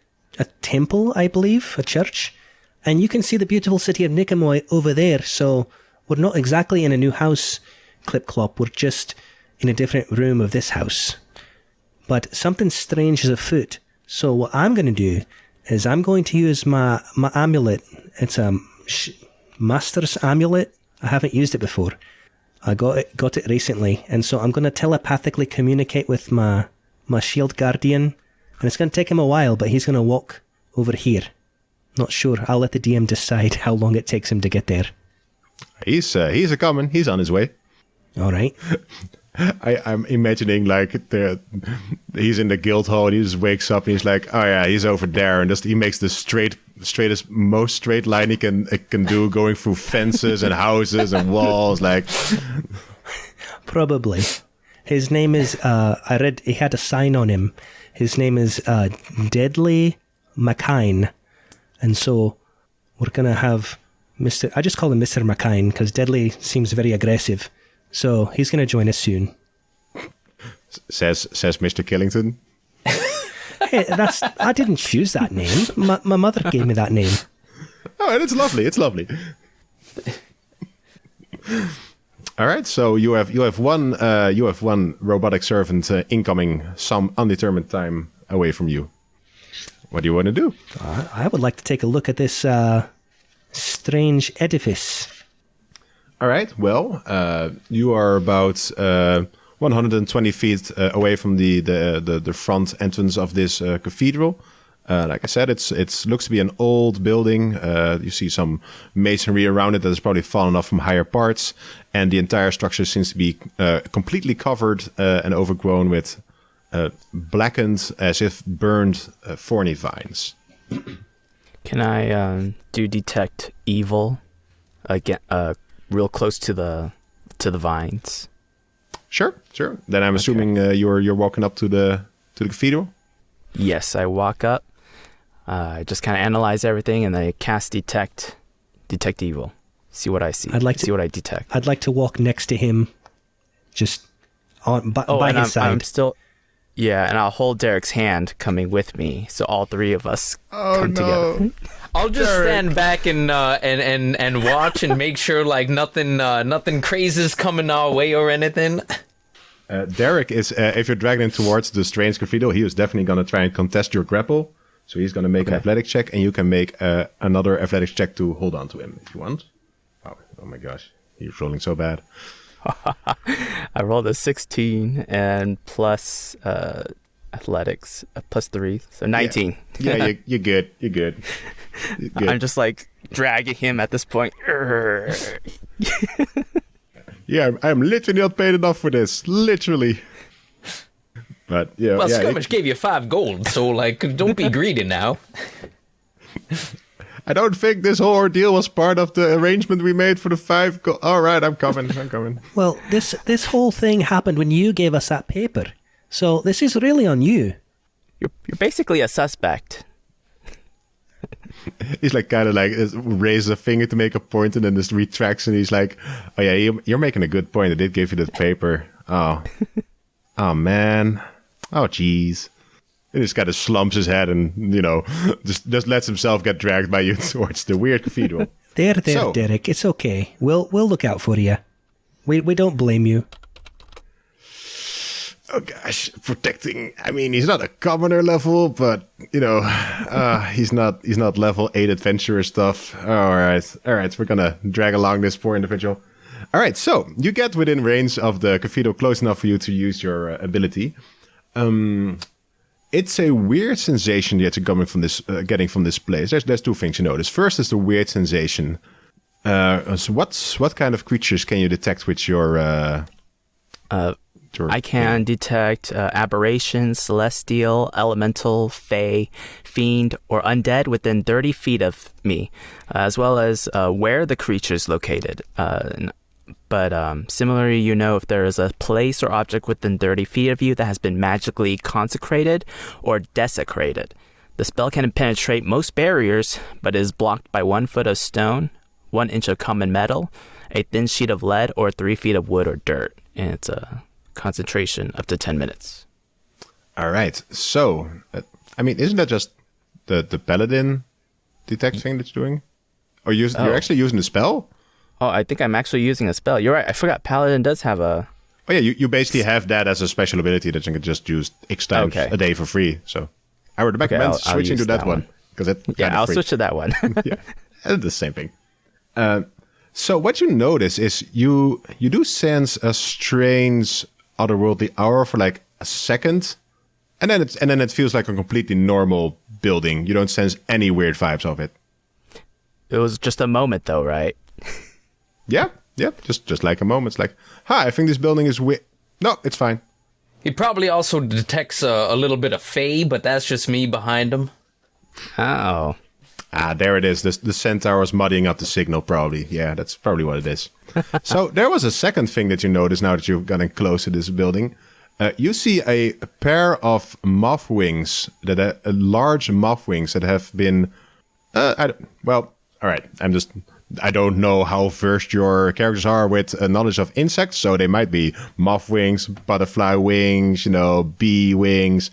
[SPEAKER 3] temple, I believe, a church. And you can see the beautiful city of Nicomoy over there. So we're not exactly in a new house, Clip-Clop. We're just in a different room of this house. But something strange is afoot. So what I'm going to do is I'm going to use my amulet. It's a master's amulet. I haven't used it before. I got it recently. And so I'm going to telepathically communicate with my shield guardian. And it's going to take him a while, but he's going to walk over here. Not sure. I'll let the DM decide how long it takes him to get there.
[SPEAKER 1] He's a coming. He's on his way.
[SPEAKER 3] All right.
[SPEAKER 1] I'm imagining like he's in the guild hall and he just wakes up and he's like, oh yeah, he's over there, and he makes the straightest, most straight line he can do, going through fences and houses and walls, like.
[SPEAKER 3] Probably. His name is. I read he had a sign on him. His name is Deadly McKine, and so we're gonna have Mr. I just call him Mr. McKine because Deadly seems very aggressive. So he's going to join us soon.
[SPEAKER 1] Says Mr. Killington.
[SPEAKER 3] Hey, I didn't choose that name. My mother gave me that name.
[SPEAKER 1] Oh, and it's lovely. It's lovely. All right, so you have one robotic servant incoming some undetermined time away from you. What do you want to do?
[SPEAKER 3] I would like to take a look at this strange edifice.
[SPEAKER 1] All right. Well, you are about 120 feet away from the front entrance of this cathedral. Like I said, it looks to be an old building. You see some masonry around it that has probably fallen off from higher parts, and the entire structure seems to be completely covered and overgrown with blackened, as if burned, thorny vines.
[SPEAKER 4] Can I do detect evil again? Real close to the vines.
[SPEAKER 1] Sure. Then I'm assuming you're walking up to the cathedral.
[SPEAKER 4] Yes, I walk up. I just kind of analyze everything, and I cast detect evil. See what I see. See what I detect.
[SPEAKER 3] I'd like to walk next to him, just by his side.
[SPEAKER 4] I'm still. Yeah, and I'll hold Derek's hand coming with me, so all three of us come together.
[SPEAKER 2] I'll just stand back and watch and make sure like nothing crazy is coming our way or anything.
[SPEAKER 1] Derek is if you're dragging him towards the strange cathedral, he is definitely going to try and contest your grapple. So he's going to make an athletic check, and you can make another athletics check to hold on to him if you want. Oh my gosh, he's rolling so bad.
[SPEAKER 4] I rolled a 16 and plus athletics plus 3, so 19.
[SPEAKER 1] Yeah, you're good. You're good.
[SPEAKER 4] I'm just like dragging him at this point.
[SPEAKER 1] Yeah, I'm literally not paid enough for this. Literally. But yeah.
[SPEAKER 2] Well,
[SPEAKER 1] yeah,
[SPEAKER 2] Skirmish gave you 5 gold, so like, don't be greedy now.
[SPEAKER 1] I don't think this whole ordeal was part of the arrangement we made for the 5 gold. All right, I'm coming.
[SPEAKER 3] Well, this whole thing happened when you gave us that paper. So this is really on you.
[SPEAKER 4] You're basically a suspect.
[SPEAKER 1] He's like kind of like raises a finger to make a point and then just retracts, and he's like, "Oh yeah, you're making a good point. I did give you the paper. Oh, oh man. Oh jeez." He just kind of slumps his head and just lets himself get dragged by you towards the weird cathedral.
[SPEAKER 3] There, so, Derek. It's okay. We'll look out for you. We don't blame you.
[SPEAKER 1] Oh gosh, protecting. I mean, he's not a commoner level, but he's not level 8 adventurer stuff. All right. We're gonna drag along this poor individual. All right, so you get within range of the cathedral, close enough for you to use your ability. It's a weird sensation that you're coming from this, getting from this place. There's 2 things you notice. First is the weird sensation. So what kind of creatures can you detect with your?
[SPEAKER 4] I can detect aberration, celestial, elemental, fey, fiend, or undead within 30 feet of me, as well as where the creature is located. But similarly, if there is a place or object within 30 feet of you that has been magically consecrated or desecrated. The spell can penetrate most barriers, but is blocked by 1 foot of stone, 1 inch of common metal, a thin sheet of lead, or 3 feet of wood or dirt. And it's a concentration up to 10 minutes.
[SPEAKER 1] All right. So, isn't that just the paladin detect thing that you're doing? Or you're actually using the spell?
[SPEAKER 4] Oh, I think I'm actually using a spell. You're right. I forgot Paladin does have a...
[SPEAKER 1] Oh, yeah. You basically have that as a special ability that you can just use X times a day for free. So, I would recommend switching to that one.
[SPEAKER 4] I'll switch to that one.
[SPEAKER 1] Yeah, it's the same thing. So what you notice is you do sense a strange otherworldly aura for like a second, and then it feels like a completely normal building. You don't sense any weird vibes of it.
[SPEAKER 4] It was just a moment, though, right?
[SPEAKER 1] Yeah, just like a moment. It's like, hi, I think this building is weird. No, it's fine.
[SPEAKER 2] He probably also detects a little bit of Fae, but that's just me behind him.
[SPEAKER 4] Oh.
[SPEAKER 1] There it is. The centaur was muddying up the signal, probably. Yeah, that's probably what it is. So there was a second thing that you notice now that you've gotten close to this building. You see a pair of moth wings, large moth wings that have been... all right. I don't know how versed your characters are with knowledge of insects, so they might be moth wings, butterfly wings, bee wings.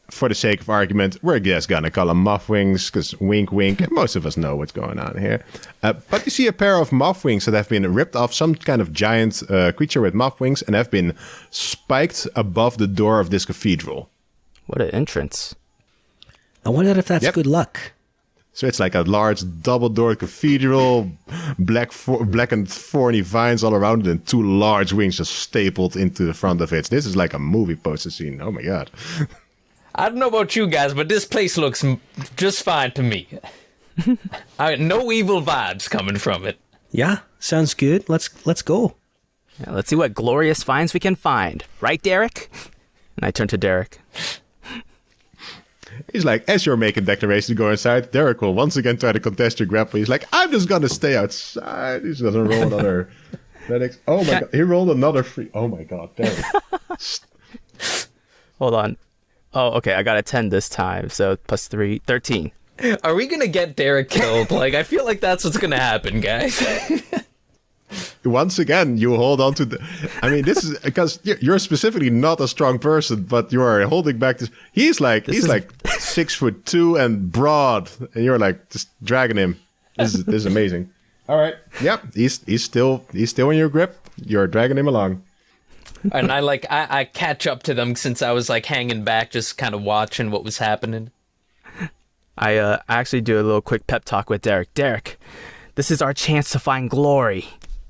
[SPEAKER 1] For the sake of argument, we're just gonna call them moth wings, because wink, wink, most of us know what's going on here. But you see a pair of moth wings that have been ripped off some kind of giant creature with moth wings and have been spiked above the door of this cathedral.
[SPEAKER 4] What an entrance.
[SPEAKER 3] I wonder if that's good luck.
[SPEAKER 1] So it's like a large double-doored cathedral, blackened thorny vines all around it, and 2 large wings just stapled into the front of it. This is like a movie poster scene. Oh my god.
[SPEAKER 2] I don't know about you guys, but this place looks just fine to me. No evil vibes coming from it.
[SPEAKER 3] Yeah, sounds good. Let's go.
[SPEAKER 4] Yeah, let's see what glorious finds we can find. Right, Derek? And I turn to Derek.
[SPEAKER 1] He's like, as you're making declarations to go inside, Derek will once again try to contest your grapple. He's like, I'm just going to stay outside. He doesn't roll another athletics. Oh my god, he rolled another free. Oh my god, Derek.
[SPEAKER 4] Hold on. Oh, okay, I got a 10 this time, so plus 3, 13.
[SPEAKER 2] Are we gonna get Derek killed? I feel like that's what's gonna happen, guys.
[SPEAKER 1] Once again, you hold on to this is because you're specifically not a strong person, but you are holding back this. He's like 6'2" and broad, and you're like just dragging him. This is amazing. All right. Yep. He's still in your grip. You're dragging him along.
[SPEAKER 2] And I catch up to them since I was hanging back, just kind of watching what was happening.
[SPEAKER 4] I actually do a little quick pep talk with Derek. Derek, this is our chance to find glory.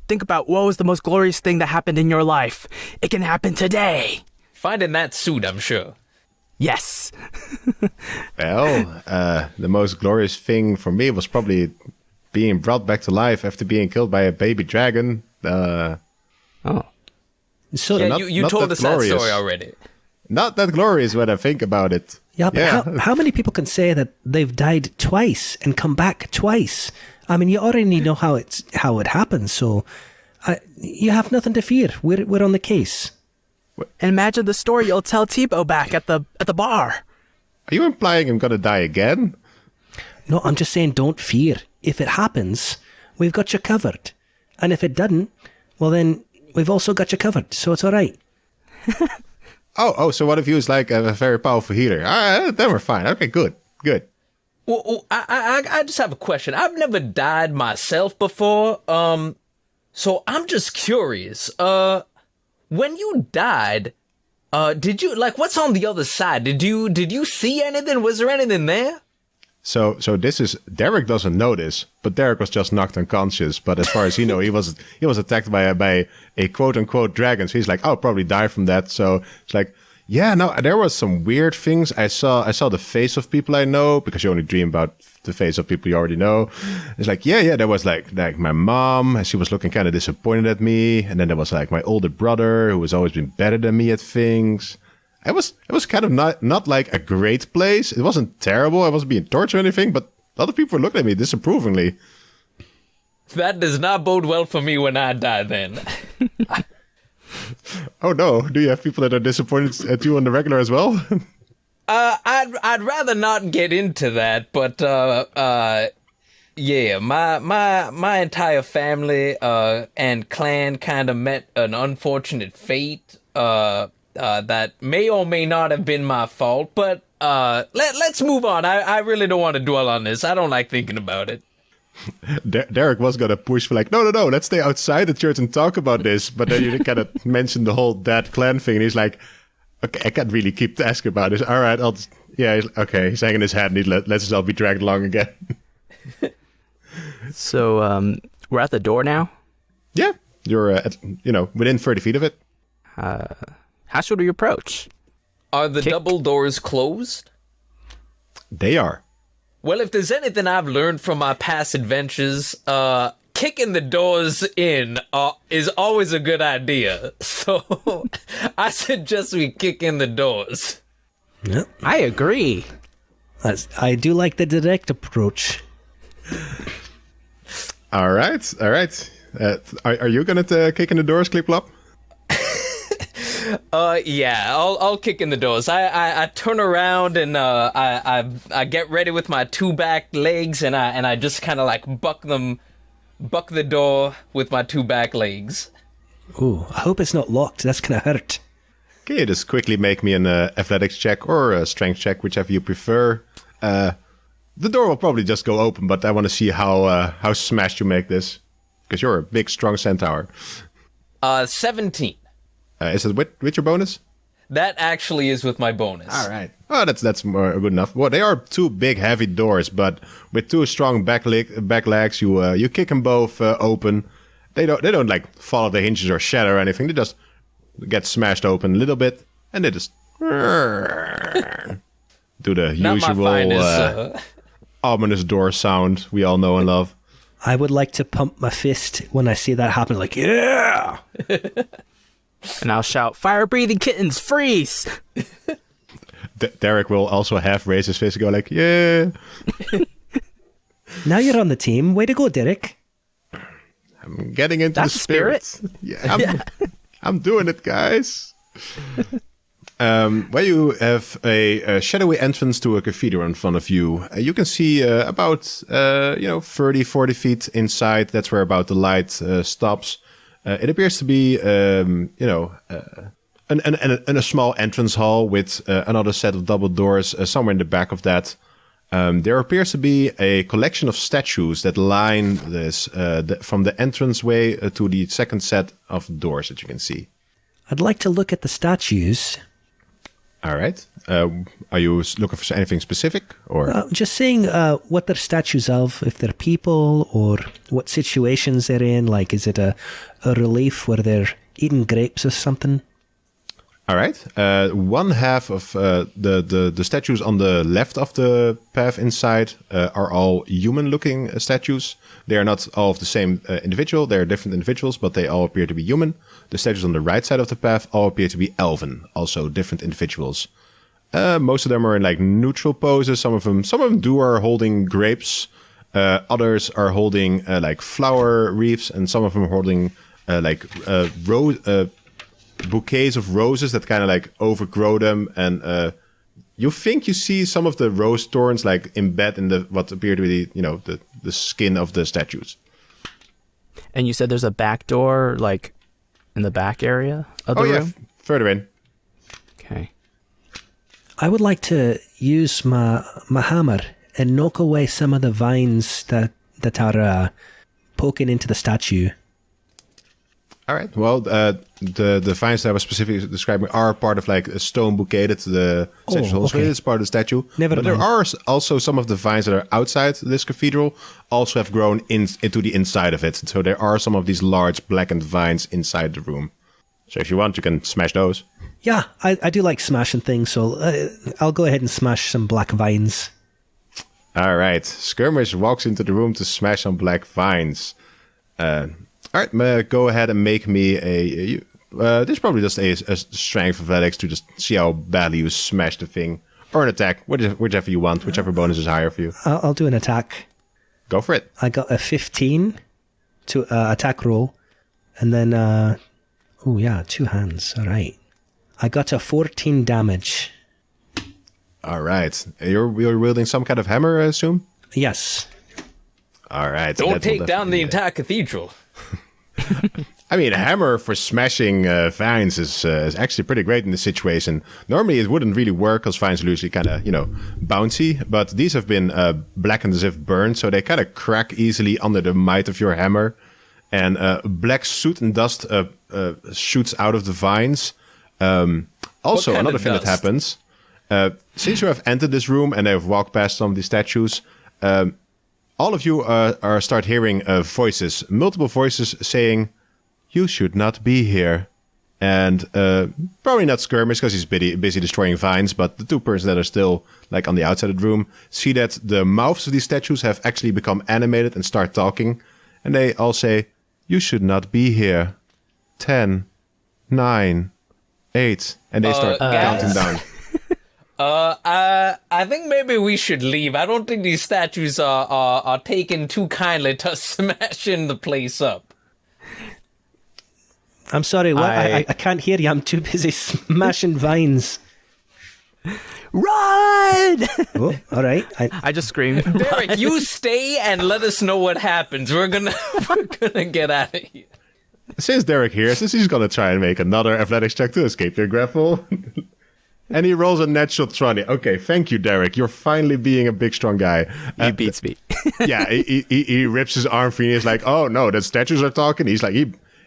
[SPEAKER 4] Think about what was the most glorious thing that happened in your life. It can happen today.
[SPEAKER 2] Finding that suit, I'm sure.
[SPEAKER 4] Yes.
[SPEAKER 1] Well, the most glorious thing for me was probably being brought back to life after being killed by a baby dragon.
[SPEAKER 4] Oh.
[SPEAKER 3] So
[SPEAKER 2] yeah, you told us that story already.
[SPEAKER 1] Not that glorious when I think about it.
[SPEAKER 3] Yeah, but how many people can say that they've died twice and come back twice? I mean, you already know how it happens, so you have nothing to fear. We're on the case.
[SPEAKER 4] And imagine the story you'll tell Tebow back at the bar.
[SPEAKER 1] Are you implying I'm gonna die again?
[SPEAKER 3] No, I'm just saying don't fear. If it happens, we've got you covered. And if it doesn't, well then, we've also got you covered, so it's all right.
[SPEAKER 1] Oh, so one of you is like a very powerful healer. All right, then we're fine. Okay, good.
[SPEAKER 2] Well, I just have a question. I've never died myself before, so I'm just curious. When you died, did you what's on the other side? Did you see anything? Was there anything there?
[SPEAKER 1] So this is Derek doesn't know this, but Derek was just knocked unconscious. But as far as he was attacked by a quote unquote dragon. So he's like, I'll probably die from that. So it's like, yeah, no, there was some weird things. I saw the face of people I know, because you only dream about the face of people you already know. It's like, yeah, there was like my mom, and she was looking kind of disappointed at me. And then there was like my older brother, who has always been better than me at things. It was kind of not like a great place. It wasn't terrible. I wasn't being tortured or anything, but other people were looking at me disapprovingly.
[SPEAKER 2] That does not bode well for me when I die then.
[SPEAKER 1] Oh no, do you have people that are disappointed at you on the regular as well?
[SPEAKER 2] I'd rather not get into that, but Yeah, my entire family and clan kind of met an unfortunate fate that may or may not have been my fault, but let's move on. I really don't want to dwell on this. I don't like thinking about it.
[SPEAKER 1] Derek was gonna push for like, no, let's stay outside the church and talk about this. But then you kind of mentioned the whole dead clan thing, and he's like, okay, I can't really keep asking about this. All right, okay. He's hanging his head, and let's us all be dragged along again.
[SPEAKER 4] So we're at the door now.
[SPEAKER 1] Yeah, you're within 30 feet of it.
[SPEAKER 4] How should we approach?
[SPEAKER 2] Are the double doors closed?
[SPEAKER 1] They are.
[SPEAKER 2] Well, if there's anything I've learned from my past adventures, kicking the doors in is always a good idea. So I suggest we kick in the doors.
[SPEAKER 3] Yep.
[SPEAKER 4] I agree.
[SPEAKER 3] I do like the direct approach.
[SPEAKER 1] All right. Are you gonna kick in the doors, Clip-Clop?
[SPEAKER 2] Yeah, I'll kick in the doors. I turn around and I get ready with my two back legs and I just kind of like buck the door with my two back legs.
[SPEAKER 3] Ooh, I hope it's not locked. That's gonna hurt.
[SPEAKER 1] Okay, just quickly make me an athletics check or a strength check, whichever you prefer. The door will probably just go open, but I want to see how smashed you make this, because you're a big, strong centaur.
[SPEAKER 2] 17.
[SPEAKER 1] Is it with your bonus?
[SPEAKER 2] That actually is with my bonus.
[SPEAKER 1] All right. Oh, that's more good enough. Well, they are two big, heavy doors, but with two strong back legs, you kick them both open. They don't like fall off the hinges or shatter or anything. They just get smashed open a little bit, and they just do the usual ominous door sound we all know and love.
[SPEAKER 3] I would like to pump my fist when I see that happen, like, yeah!
[SPEAKER 4] And I'll shout, fire-breathing kittens, freeze!
[SPEAKER 1] Derek will also half raise his fist and go like, yeah!
[SPEAKER 3] Now you're on the team. Way to go, Derek.
[SPEAKER 1] I'm getting into
[SPEAKER 4] That's
[SPEAKER 1] the spirit. Yeah, I'm doing it, guys. Where you have a shadowy entrance to a cathedral in front of you. You can see about 30, 40 feet inside. That's where about the light stops. It appears to be a small entrance hall with another set of double doors somewhere in the back of that. There appears to be a collection of statues that line this from the entranceway to the second set of doors that you can see.
[SPEAKER 3] I'd like to look at the statues.
[SPEAKER 1] All right. Are you looking for anything specific, or
[SPEAKER 3] just seeing what they're statues of, if they're people or what situations they're in? Like, is it a relief where they're eating grapes or something?
[SPEAKER 1] All right. One half of the statues on the left of the path inside are all human-looking statues. They are not all of the same individual. They are different individuals, but they all appear to be human. The statues on the right side of the path all appear to be elven, also different individuals. Most of them are in like neutral poses. Some of them are holding grapes. Others are holding like flower wreaths, and some of them are holding bouquets of roses that kind of like overgrow them, and you think you see some of the rose thorns like embed in what appear to be the skin of the statues.
[SPEAKER 4] And you said there's a back door like in the back area of the room?
[SPEAKER 1] Further in.
[SPEAKER 4] Okay.
[SPEAKER 3] I would like to use my hammer and knock away some of the vines that are poking into the statue.
[SPEAKER 1] All right. Well, the vines that I was specifically describing are part of like a stone bouquet that the statue holds.
[SPEAKER 3] Okay.
[SPEAKER 1] It's part of the statue.
[SPEAKER 3] Never
[SPEAKER 1] but
[SPEAKER 3] mind.
[SPEAKER 1] there are also some of the vines that are outside this cathedral also have grown into the inside of it. So there are some of these large blackened vines inside the room. So if you want, you can smash those.
[SPEAKER 3] Yeah, I do like smashing things, so I'll go ahead and smash some black vines.
[SPEAKER 1] All right. Skirmish walks into the room to smash some black vines. All right, go ahead and make me this is probably just a strength athletics to just see how badly you smash the thing. Or an attack, whichever you want, whichever bonus is higher for you.
[SPEAKER 3] I'll do an attack.
[SPEAKER 1] Go for it.
[SPEAKER 3] I got a 15 to attack roll. And then, two hands. All right. I got a 14 damage.
[SPEAKER 1] All right. You're wielding some kind of hammer, I assume?
[SPEAKER 3] Yes.
[SPEAKER 1] All right. So
[SPEAKER 2] Don't
[SPEAKER 1] that will
[SPEAKER 2] take down the
[SPEAKER 1] definitely,
[SPEAKER 2] entire cathedral.
[SPEAKER 1] I mean, a hammer for smashing vines is actually pretty great in this situation. Normally, it wouldn't really work because vines are usually kind of, bouncy. But these have been blackened as if burned, so they kind of crack easily under the might of your hammer. And black soot and dust shoots out of the vines. Also,
[SPEAKER 2] What kind
[SPEAKER 1] another
[SPEAKER 2] of
[SPEAKER 1] thing that
[SPEAKER 2] dust?
[SPEAKER 1] happens, since you have entered this room and have walked past some of the statues, all of you start hearing voices, multiple voices saying, "You should not be here." And probably not Skirmish because he's busy destroying vines, but the two persons that are still like on the outside of the room see that the mouths of these statues have actually become animated and start talking. And they all say, "You should not be here. 10, 9, 8." And they start counting
[SPEAKER 2] guys?
[SPEAKER 1] down.
[SPEAKER 2] I think maybe we should leave. I don't think these statues are taken too kindly to smashing the place up.
[SPEAKER 3] I'm sorry, what? I can't hear you. I'm too busy smashing vines.
[SPEAKER 4] Run!
[SPEAKER 3] Oh, all right.
[SPEAKER 4] I just screamed.
[SPEAKER 2] Derek, you stay and let us know what happens. We're gonna get out of here.
[SPEAKER 1] Since Derek here, since he's going to try and make another athletics check to escape your grapple. And he rolls a natural 20. Okay, thank you, Derek. You're finally being a big, strong guy.
[SPEAKER 4] He beats me.
[SPEAKER 1] Yeah, he rips his arm free and he's like, "Oh, no, the statues are talking." He's like,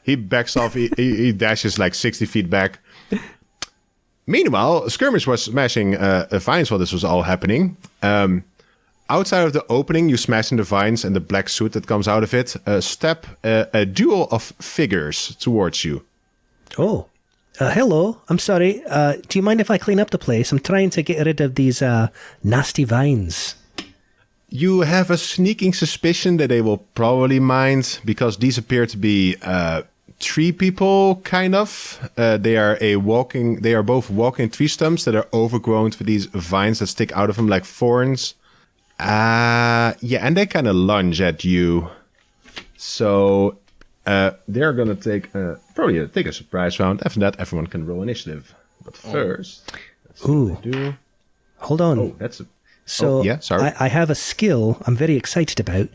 [SPEAKER 1] he backs off. He dashes like 60 feet back. Meanwhile, Skirmish was smashing vines while this was all happening. Outside of the opening, you smash in the vines and the black soot that comes out of it. Step a duo of figures towards you.
[SPEAKER 3] Oh, hello. I'm sorry. Do you mind if I clean up the place? I'm trying to get rid of these nasty vines.
[SPEAKER 1] You have a sneaking suspicion that they will probably mind because these appear to be tree people, kind of. They are both walking tree stumps that are overgrown with these vines that stick out of them like thorns. Yeah, and they kind of lunge at you. So they're gonna probably take a surprise round. After that, everyone can roll initiative. But first, let's see what they do.
[SPEAKER 3] Hold on.
[SPEAKER 1] Oh, that's a.
[SPEAKER 3] So
[SPEAKER 1] yeah, sorry.
[SPEAKER 3] I have a skill I'm very excited about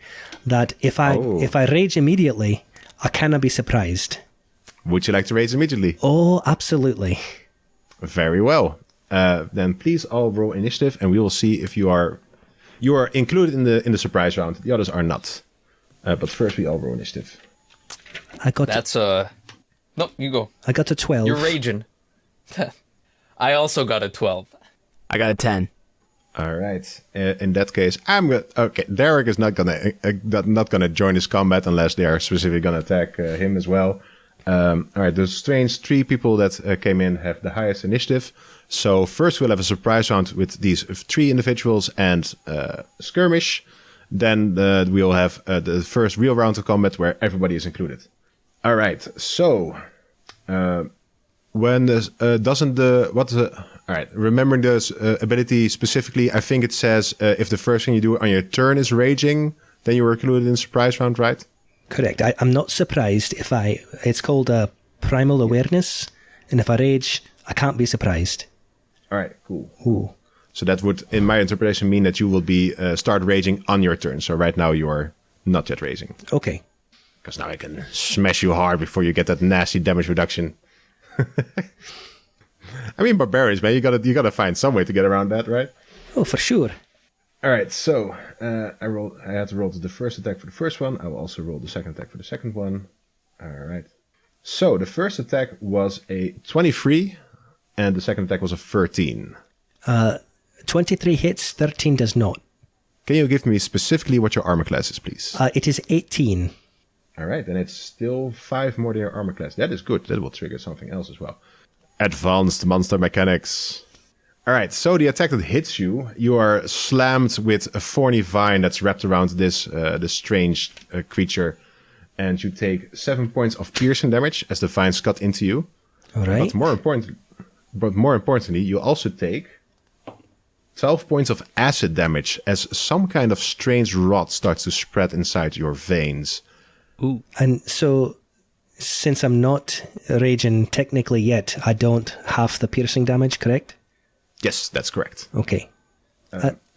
[SPEAKER 3] that if I rage immediately, I cannot be surprised.
[SPEAKER 1] Would you like to raise immediately?
[SPEAKER 3] Oh, absolutely.
[SPEAKER 1] Very well. Then please all roll initiative, and we will see if you are included in the surprise round. The others are not. But first, we all roll initiative.
[SPEAKER 2] No, you go.
[SPEAKER 3] I got a 12.
[SPEAKER 2] You're raging. I also got a 12.
[SPEAKER 4] I got a 10.
[SPEAKER 1] All right. In that case, I'm gonna. Okay, Derek is not gonna join this combat unless they are specifically gonna attack him as well. All right. The strange three people that came in have the highest initiative. So first we'll have a surprise round with these three individuals and Skirmish. Then we'll have the first real round of combat where everybody is included. All right. So when all right, remembering this ability specifically, I think it says if the first thing you do on your turn is raging, then you were included in surprise round, right?
[SPEAKER 3] Correct. I'm not surprised if it's called primal awareness, and if I rage, I can't be surprised.
[SPEAKER 1] All right, cool.
[SPEAKER 3] Ooh.
[SPEAKER 1] So that would, in my interpretation, mean that you will be start raging on your turn. So right now you are not yet raging.
[SPEAKER 3] Okay.
[SPEAKER 1] Because now I can smash you hard before you get that nasty damage reduction. I mean, barbarians, man, you gotta find some way to get around that, right?
[SPEAKER 3] Oh, for sure.
[SPEAKER 1] All right, so I had to roll the first attack for the first one. I will also roll the second attack for the second one. All right. So the first attack was a 23, and the second attack was a 13.
[SPEAKER 3] 23 hits, 13 does not.
[SPEAKER 1] Can you give me specifically what your armor class is, please?
[SPEAKER 3] It is 18.
[SPEAKER 1] All right, and it's still 5 more than your armor class. That is good. That will trigger something else as well. Advanced monster mechanics. All right, so the attack that hits you, you are slammed with a thorny vine that's wrapped around this strange creature, and you take 7 points of piercing damage as the vines cut into you.
[SPEAKER 3] All right.
[SPEAKER 1] But more importantly, you also take 12 points of acid damage as some kind of strange rot starts to spread inside your veins.
[SPEAKER 4] Ooh.
[SPEAKER 3] And so, since I'm not raging technically yet, I don't have the piercing damage, correct?
[SPEAKER 1] Yes, that's correct.
[SPEAKER 3] Okay.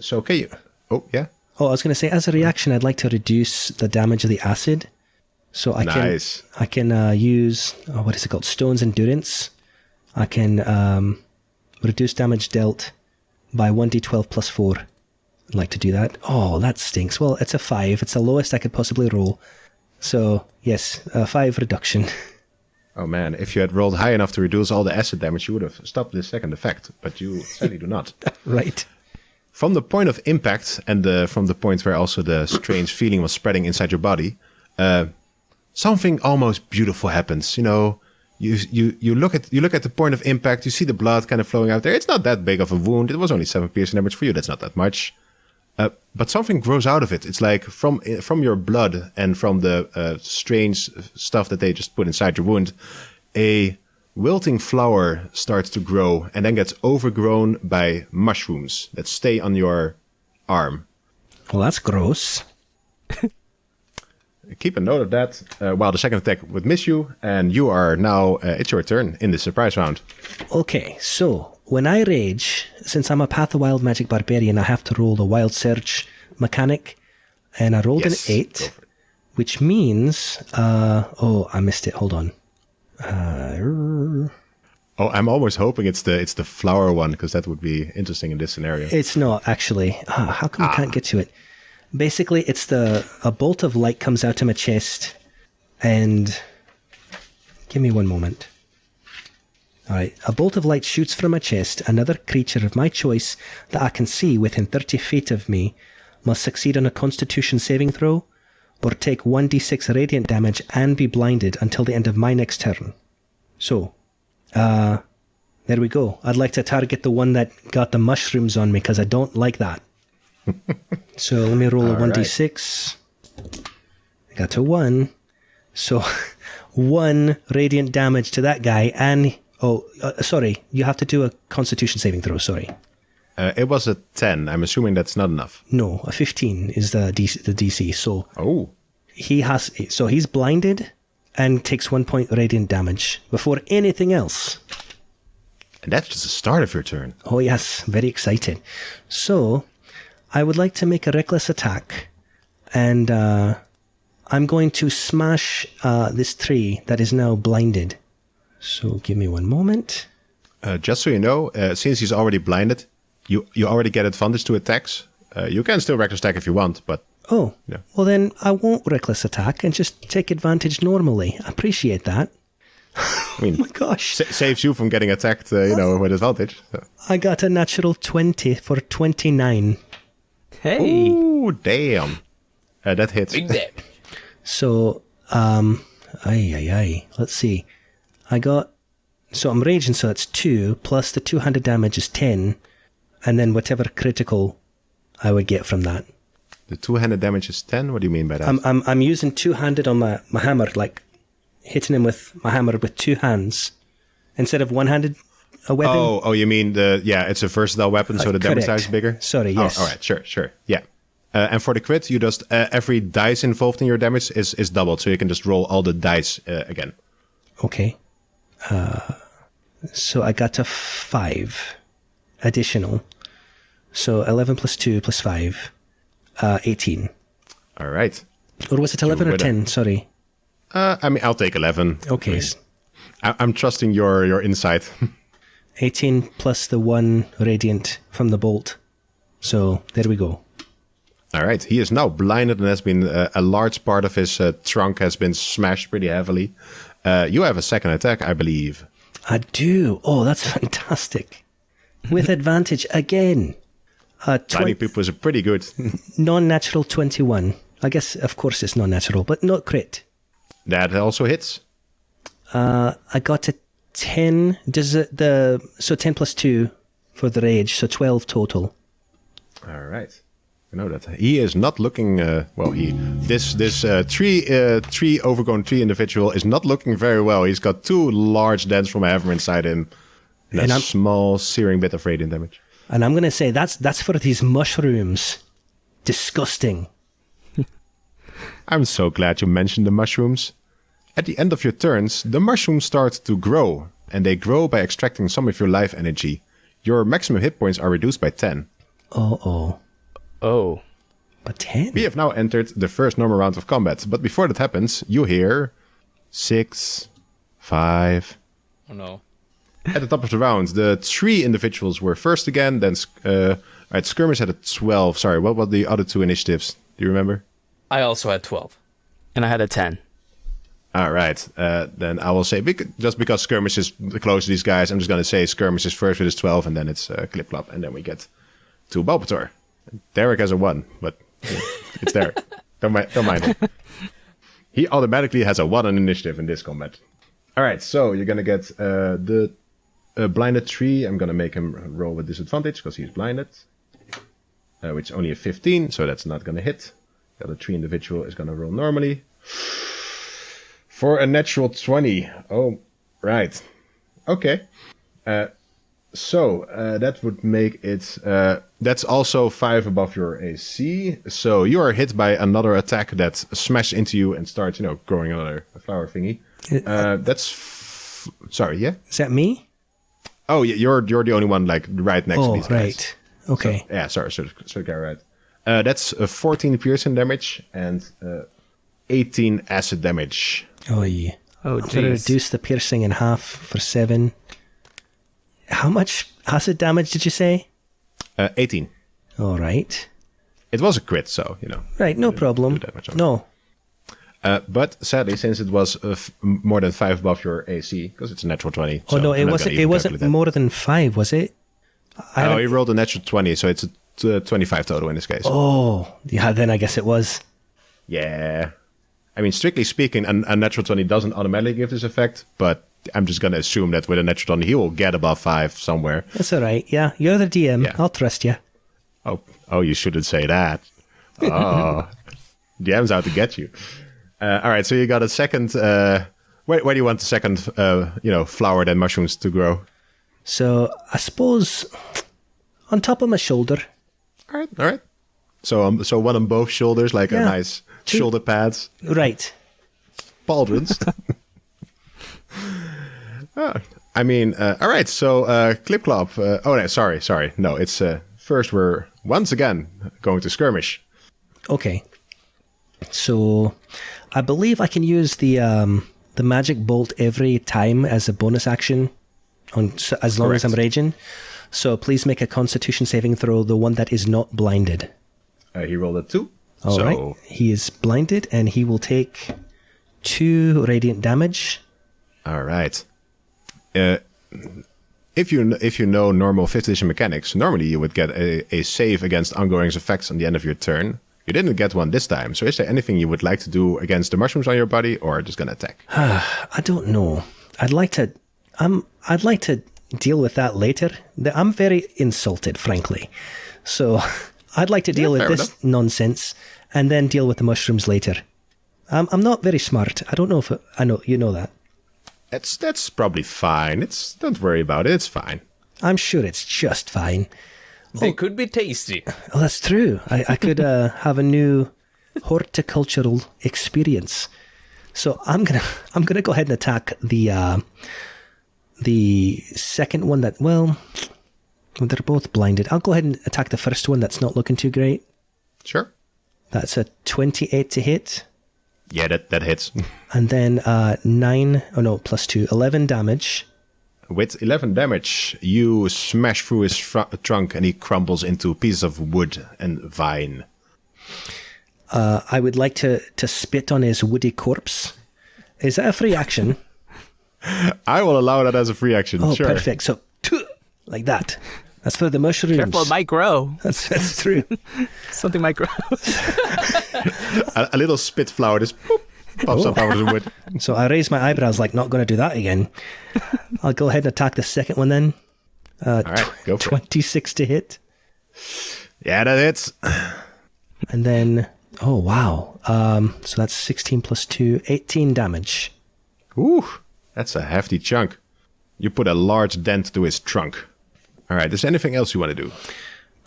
[SPEAKER 1] So can you... Oh, yeah?
[SPEAKER 3] Oh, I was going to say, as a reaction, I'd like to reduce the damage of the acid. So I can use, what is it called? Stone's Endurance. I can reduce damage dealt by 1d12 plus 4. I'd like to do that. Oh, that stinks. Well, it's a 5. It's the lowest I could possibly roll. So, yes, a 5 reduction.
[SPEAKER 1] Oh man, if you had rolled high enough to reduce all the acid damage, you would have stopped this second effect, but you sadly do not.
[SPEAKER 3] Right.
[SPEAKER 1] From the point of impact, and from the point where also the strange feeling was spreading inside your body, something almost beautiful happens. You know, you look at the point of impact, you see the blood kind of flowing out there. It's not that big of a wound. It was only 7 piercing damage for you. That's not that much. But something grows out of it. It's like from your blood and from the strange stuff that they just put inside your wound, a wilting flower starts to grow and then gets overgrown by mushrooms that stay on your arm.
[SPEAKER 3] Well, that's gross.
[SPEAKER 1] Keep a note of that while the second attack would miss you, and you are now, it's your turn in the surprise round.
[SPEAKER 3] Okay, so when I rage, since I'm a Path of Wild Magic Barbarian, I have to roll the Wild Surge mechanic, and I rolled an 8, which means, I missed it, hold on.
[SPEAKER 1] I'm almost hoping it's the flower one, because that would be interesting in this scenario.
[SPEAKER 3] It's not, actually. How come I can't get to it? Basically, it's a bolt of light comes out of my chest, and give me one moment. All right, a bolt of light shoots from my chest. Another creature of my choice that I can see within 30 feet of me must succeed on a Constitution saving throw, or take 1d6 radiant damage and be blinded until the end of my next turn. So, there we go. I'd like to target the one that got the mushrooms on me, because I don't like that. So let me roll a 1d6. I got a 1. So 1 radiant damage to that guy, and sorry, you have to do a Constitution saving throw. Sorry.
[SPEAKER 1] It was a 10. I'm assuming that's not enough.
[SPEAKER 3] No, a 15 is the DC. So he's blinded and takes 1 point radiant damage before anything else.
[SPEAKER 1] And that's just the start of your turn.
[SPEAKER 3] Oh yes, very excited. So I would like to make a reckless attack, and I'm going to smash this tree that is now blinded. So give me one moment.
[SPEAKER 1] Just so you know, since he's already blinded, you already get advantage to attacks. You can still reckless attack if you want, but...
[SPEAKER 3] Oh, yeah. Well then I won't reckless attack and just take advantage normally. I appreciate that.
[SPEAKER 1] I mean,
[SPEAKER 3] oh my gosh.
[SPEAKER 1] Saves you from getting attacked, with advantage. So.
[SPEAKER 3] I got a natural 20 for 29.
[SPEAKER 4] Hey.
[SPEAKER 1] Ooh, damn. That hits.
[SPEAKER 2] Big damn.
[SPEAKER 3] So, let's see. So I'm raging, so that's 2, plus the 200 damage is 10, and then whatever critical I would get from that.
[SPEAKER 1] The 200 damage is 10? What do you mean by that?
[SPEAKER 3] I'm using 200 on my hammer, like hitting him with my hammer with 2 hands instead of one-handed a weapon.
[SPEAKER 1] Oh, you mean it's a versatile weapon, so the damage size is bigger?
[SPEAKER 3] Sorry, yes.
[SPEAKER 1] Oh, all right, sure, yeah. And for the crit, you just every dice involved in your damage is doubled, so you can just roll all the dice again.
[SPEAKER 3] Okay. So I got a 5 additional. So 11 plus 2 plus 5, 18.
[SPEAKER 1] All right.
[SPEAKER 3] Or was it 11 or 10? Sorry.
[SPEAKER 1] I'll take 11.
[SPEAKER 3] Okay.
[SPEAKER 1] I'm trusting your insight.
[SPEAKER 3] 18 plus the 1 radiant from the bolt. So there we go.
[SPEAKER 1] All right. He is now blinded and has been a large part of his trunk has been smashed pretty heavily. You have a second attack, I believe.
[SPEAKER 3] I do. Oh, that's fantastic. With advantage again.
[SPEAKER 1] Blinding people is pretty good.
[SPEAKER 3] Non-natural 21. I guess, of course, it's non-natural, but not crit.
[SPEAKER 1] That also hits.
[SPEAKER 3] I got a 10. So 10 plus 2 for the rage, so 12 total.
[SPEAKER 1] All right. You know that he is not looking this tree overgrown tree individual is not looking very well. He's got 2 large dents from a hammer inside him, and a small searing bit of radiant damage.
[SPEAKER 3] And I'm gonna say that's for these mushrooms. Disgusting.
[SPEAKER 1] I'm so glad you mentioned the mushrooms. At the end of your turns, the mushrooms start to grow, and they grow by extracting some of your life energy. Your maximum hit points are reduced by 10.
[SPEAKER 3] Oh.
[SPEAKER 4] Oh.
[SPEAKER 3] But 10?
[SPEAKER 1] We have now entered the first normal round of combat. But before that happens, you hear 6, 5.
[SPEAKER 2] Oh no.
[SPEAKER 1] At the top of the round, the 3 individuals were first again. Then, right, Skirmish had a 12. Sorry, what were the other 2 initiatives? Do you remember?
[SPEAKER 2] I also had 12.
[SPEAKER 4] And I had a 10.
[SPEAKER 1] All right. Then I will say, just because Skirmish is close to these guys, I'm just going to say Skirmish is first with his 12, and then it's Clip-Clop, and then we get to Balpetor. Derek has a 1, but it's there. Don't mind it. He automatically has a 1 on initiative in this combat. All right, so you're going to get the blinded 3. I'm going to make him roll with disadvantage because he's blinded, which is only a 15, so that's not going to hit. The other 3 individual is going to roll normally. For a natural 20. Oh, right. Okay. So that would make it... that's also 5 above your AC. So you are hit by another attack that smashes into you and starts, growing another flower thingy. Sorry, yeah?
[SPEAKER 3] Is that me?
[SPEAKER 1] Oh, yeah, you're the only one, right next to these guys.
[SPEAKER 3] Right. Okay.
[SPEAKER 1] So, yeah, sorry, so right. That's 14 piercing damage and 18 acid damage.
[SPEAKER 3] Oh, yeah.
[SPEAKER 4] Oh,
[SPEAKER 3] I'm going to reduce the piercing in half for 7. How much acid damage did you say?
[SPEAKER 1] 18.
[SPEAKER 3] All right.
[SPEAKER 1] It was a crit, so,
[SPEAKER 3] Right, no problem. No.
[SPEAKER 1] But sadly, since it was more than 5 above your AC, because it's a natural 20.
[SPEAKER 3] Oh, no, it wasn't more than 5, was it?
[SPEAKER 1] He rolled a natural 20, so it's a 25 total in this case.
[SPEAKER 3] Oh, yeah, then I guess it was.
[SPEAKER 1] Yeah. I mean, strictly speaking, a natural 20 doesn't automatically give this effect, but I'm just going to assume that with a natural 20, he will get above 5 somewhere.
[SPEAKER 3] That's all right. Yeah, you're the DM. Yeah. I'll trust you.
[SPEAKER 1] Oh, you shouldn't say that. Oh, DM's out to get you. All right, so you got a second... where do you want the second, flower then mushrooms to grow?
[SPEAKER 3] So, I suppose on top of my shoulder.
[SPEAKER 1] All right. So one on both shoulders, a nice shoulder pads.
[SPEAKER 3] Right.
[SPEAKER 1] Pauldrons. I mean, all right, so Clip-Clop. Sorry. No, it's first we're once again going to Skirmish.
[SPEAKER 3] Okay. So I believe I can use the magic bolt every time as a bonus action as long as I'm raging. So please make a Constitution saving throw, the one that is not blinded.
[SPEAKER 1] He rolled a 2.
[SPEAKER 3] All right. He is blinded, and he will take 2 radiant damage.
[SPEAKER 1] All right. If you know normal 5th edition mechanics, normally you would get a save against ongoing effects on the end of your turn. You didn't get one this time, so is there anything you would like to do against the mushrooms on your body, or just gonna attack?
[SPEAKER 3] I don't know. I'd like to deal with that later. I'm very insulted, frankly. So I'd like to deal with this nonsense and then deal with the mushrooms later. I'm not very smart. I don't know if I know you know that.
[SPEAKER 1] That's probably fine. Don't worry about it. It's fine.
[SPEAKER 3] I'm sure it's just fine.
[SPEAKER 2] They could be tasty.
[SPEAKER 3] Oh, that's true. I could have a new horticultural experience. So I'm gonna go ahead and attack the second one that, well, they're both blinded. I'll go ahead and attack the first one that's not looking too great.
[SPEAKER 1] Sure.
[SPEAKER 3] That's a 28 to hit.
[SPEAKER 1] Yeah, that hits.
[SPEAKER 3] And then 11 damage.
[SPEAKER 1] With 11 damage, you smash through his trunk and he crumbles into pieces of wood and vine.
[SPEAKER 3] I would like to spit on his woody corpse. Is that a free action?
[SPEAKER 1] I will allow that as a free action,
[SPEAKER 3] oh,
[SPEAKER 1] sure.
[SPEAKER 3] Perfect. So, like that. That's for the mushrooms.
[SPEAKER 4] Careful, it might grow.
[SPEAKER 3] That's true.
[SPEAKER 4] Something might grow.
[SPEAKER 1] a little spit flower just pops up out of the wood.
[SPEAKER 3] So I raise my eyebrows like, not going to do that again. I'll go ahead and attack the second one then.
[SPEAKER 1] All right, go for
[SPEAKER 3] 26 to hit.
[SPEAKER 1] Yeah, that hits.
[SPEAKER 3] And then, oh, wow. So that's 16 plus 2, 18 damage.
[SPEAKER 1] Ooh, that's a hefty chunk. You put a large dent to his trunk. All right, is there anything else you want to do?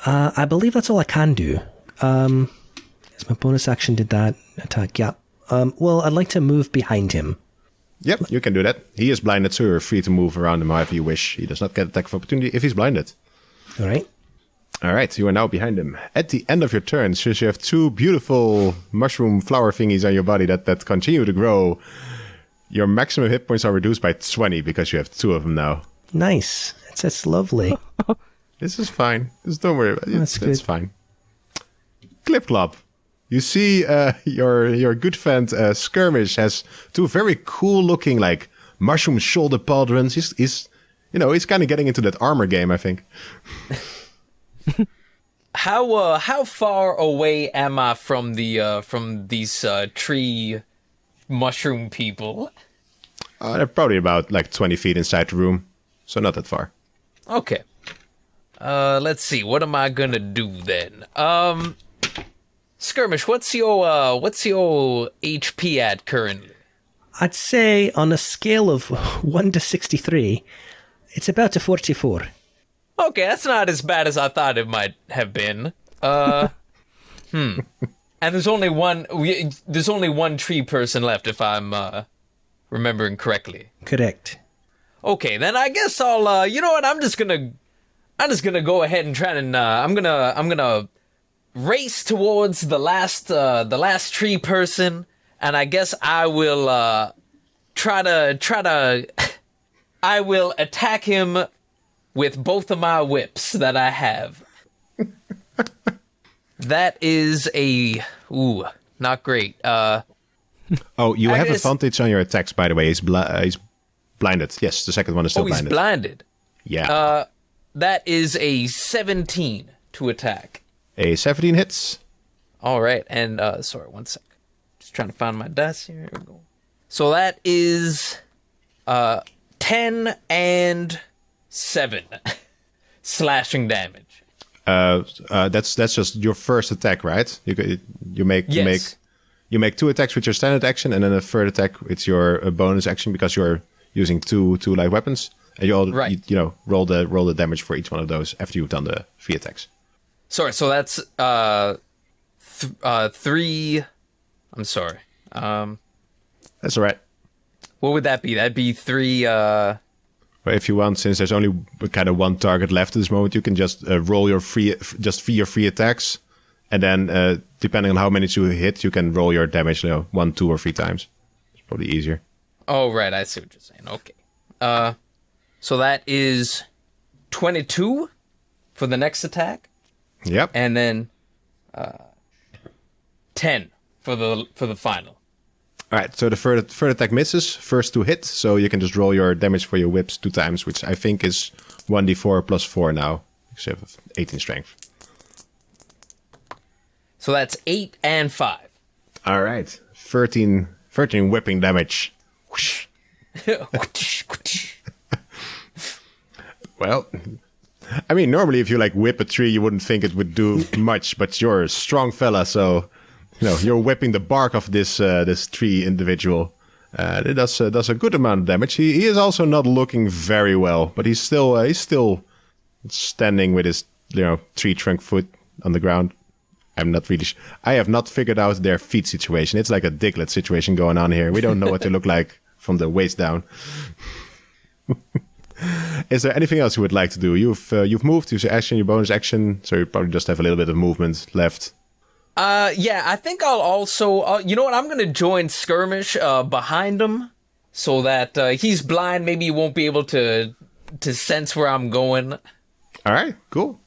[SPEAKER 3] I believe that's all I can do. Yes, my bonus action did that. Attack, yeah. Well, I'd like to move behind him.
[SPEAKER 1] Yep, you can do that. He is blinded, so you're free to move around him however you wish. He does not get attack of opportunity if he's blinded.
[SPEAKER 3] All right.
[SPEAKER 1] All right, you are now behind him. At the end of your turn, since you have 2 beautiful mushroom flower thingies on your body that continue to grow, your maximum hit points are reduced by 20 because you have 2 of them now.
[SPEAKER 3] Nice. That's lovely.
[SPEAKER 1] This is fine. Just don't worry about it.
[SPEAKER 3] That's good.
[SPEAKER 1] It's fine. Clip-Clop. You see your good friend Skirmish has 2 very cool looking like mushroom shoulder pauldrons. He's kind of getting into that armor game, I think.
[SPEAKER 2] How far away am I from these tree mushroom people?
[SPEAKER 1] They're probably about like 20 feet inside the room, so not that far.
[SPEAKER 2] Okay. Let's see. What am I gonna do then? Skirmish, what's your HP at currently?
[SPEAKER 3] I'd say on a scale of 1 to 63, it's about a 44.
[SPEAKER 2] Okay, that's not as bad as I thought it might have been. And there's only one tree person left, if I'm remembering correctly.
[SPEAKER 3] Correct.
[SPEAKER 2] Okay, then I guess I'll. You know what? I'm just gonna go ahead and try and. I'm gonna race towards the last tree person, and I guess I will try to. I will attack him with both of my whips that I have. That is not great.
[SPEAKER 1] Oh, you have advantage on your attacks, by the way. He's blinded. Yes, the second one is still blinded.
[SPEAKER 2] He's blinded.
[SPEAKER 1] Yeah.
[SPEAKER 2] That is a 17 to attack.
[SPEAKER 1] A 17 hits.
[SPEAKER 2] All right, and sorry, 1 sec. Just trying to find my dice here. Here we go. So that is 10 and 7 slashing damage.
[SPEAKER 1] That's just your first attack, right? You make 2 attacks with your standard action, and then a third attack with your bonus action because you're using two light weapons, and you roll the damage for each one of those after you've done the 3 attacks.
[SPEAKER 2] Sorry, so that's 3. I'm sorry.
[SPEAKER 1] That's all right.
[SPEAKER 2] What would that be? That'd be 3.
[SPEAKER 1] But if you want, since there's only kind of 1 target left at this moment, you can just roll your free attacks, and then depending on how many you hit, you can roll your damage 1, 2, or 3 times. It's probably easier.
[SPEAKER 2] Oh, right, I see what you're saying. Okay. So that is 22 for the next attack.
[SPEAKER 1] Yep.
[SPEAKER 2] And then 10 for the final.
[SPEAKER 1] All right, so the third attack misses. First 2 hit, so you can just roll your damage for your whips 2 times, which I think is 1d4 plus 4 now, except of 18 strength.
[SPEAKER 2] So that's 8 and 5.
[SPEAKER 1] All right, 13 whipping damage. Whoosh. Well, I mean, normally if you whip a tree, you wouldn't think it would do much, but you're a strong fella, so you're whipping the bark of this tree individual. It does a good amount of damage. He is also not looking very well, but he's still standing with his tree trunk foot on the ground. I'm not really I have not figured out their feet situation. It's like a Diglett situation going on here. We don't know what they look like from the waist down. Is there anything else you would like to do? You've moved, use your action, your bonus action, so you probably just have a little bit of movement left.
[SPEAKER 2] Yeah, I think I'll also, you know what, I'm gonna join Skirmish behind him, so that he's blind, maybe he won't be able to sense where I'm going.
[SPEAKER 1] Alright, cool.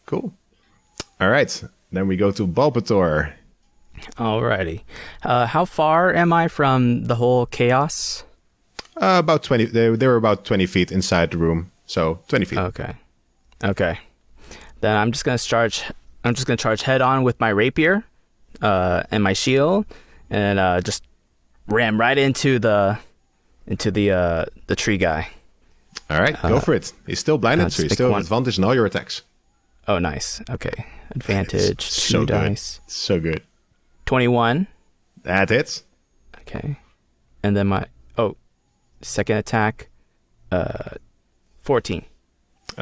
[SPEAKER 1] Alright, then we go to Balpetor.
[SPEAKER 4] Alrighty. How far am I from the whole chaos?
[SPEAKER 1] About 20, they were about 20 feet inside the room, so 20 feet.
[SPEAKER 4] Okay. Then I'm just gonna charge head on with my rapier. And my shield, and just ram right into the tree guy.
[SPEAKER 1] All right, go for it. He's still blinded, so you still have advantage in all your attacks.
[SPEAKER 4] Oh, nice. Okay, advantage.
[SPEAKER 1] So
[SPEAKER 4] 2
[SPEAKER 1] good.
[SPEAKER 4] dice.
[SPEAKER 1] So good.
[SPEAKER 4] 21.
[SPEAKER 1] That hits.
[SPEAKER 4] Okay, and then my second attack. 14.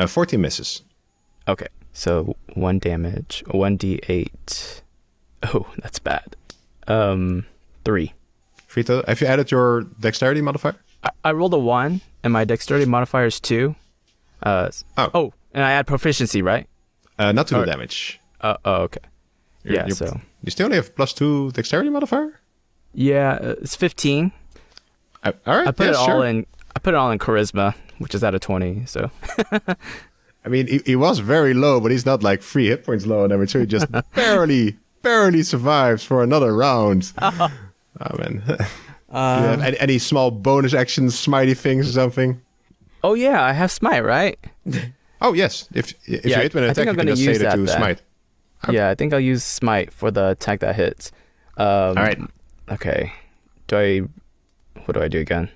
[SPEAKER 1] 14 misses.
[SPEAKER 4] Okay, so 1 damage. 1d8. Oh, that's bad. 3.
[SPEAKER 1] 3 total. Have you added your dexterity modifier?
[SPEAKER 4] I rolled a 1, and my dexterity modifier is 2. And I add proficiency, right?
[SPEAKER 1] Not to the damage.
[SPEAKER 4] Okay. Yeah,
[SPEAKER 1] You
[SPEAKER 4] so...
[SPEAKER 1] You still only have +2 dexterity modifier?
[SPEAKER 4] Yeah, it's 15.
[SPEAKER 1] All right,
[SPEAKER 4] I put it
[SPEAKER 1] sure.
[SPEAKER 4] all in. I put it all in charisma, which is at a 20. So
[SPEAKER 1] I mean, he was very low, but he's not like 3 hit points low on damage, so he just barely survives for another round. Oh man. Do you have any small bonus actions, smitey things or something?
[SPEAKER 4] oh yeah, I have smite, right?
[SPEAKER 1] Oh yes, if you
[SPEAKER 4] Yeah,
[SPEAKER 1] hit with an
[SPEAKER 4] I think
[SPEAKER 1] attack,
[SPEAKER 4] I'm
[SPEAKER 1] you can
[SPEAKER 4] gonna
[SPEAKER 1] just say
[SPEAKER 4] use
[SPEAKER 1] that to
[SPEAKER 4] that then.
[SPEAKER 1] smite.
[SPEAKER 4] Yeah, I think I'll use smite for the attack that hits.
[SPEAKER 1] All right.
[SPEAKER 4] Okay. What do I do again?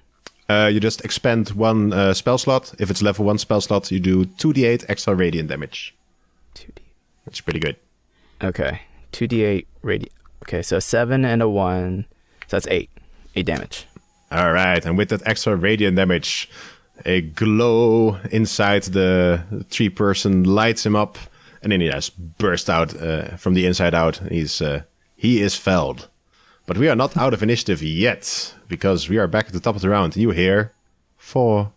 [SPEAKER 1] You just expend 1 spell slot. If it's level 1 spell slot, you do 2d8 extra radiant damage.
[SPEAKER 4] 2d.
[SPEAKER 1] Which is pretty good.
[SPEAKER 4] Okay. 2d8 radiant. Okay, so 7 and a 1. So that's 8. 8 damage.
[SPEAKER 1] All right, and with that extra radiant damage, a glow inside the tree person lights him up, and then he just bursts out from the inside out. He is felled. But we are not out of initiative yet, because we are back at the top of the round. You hear 4,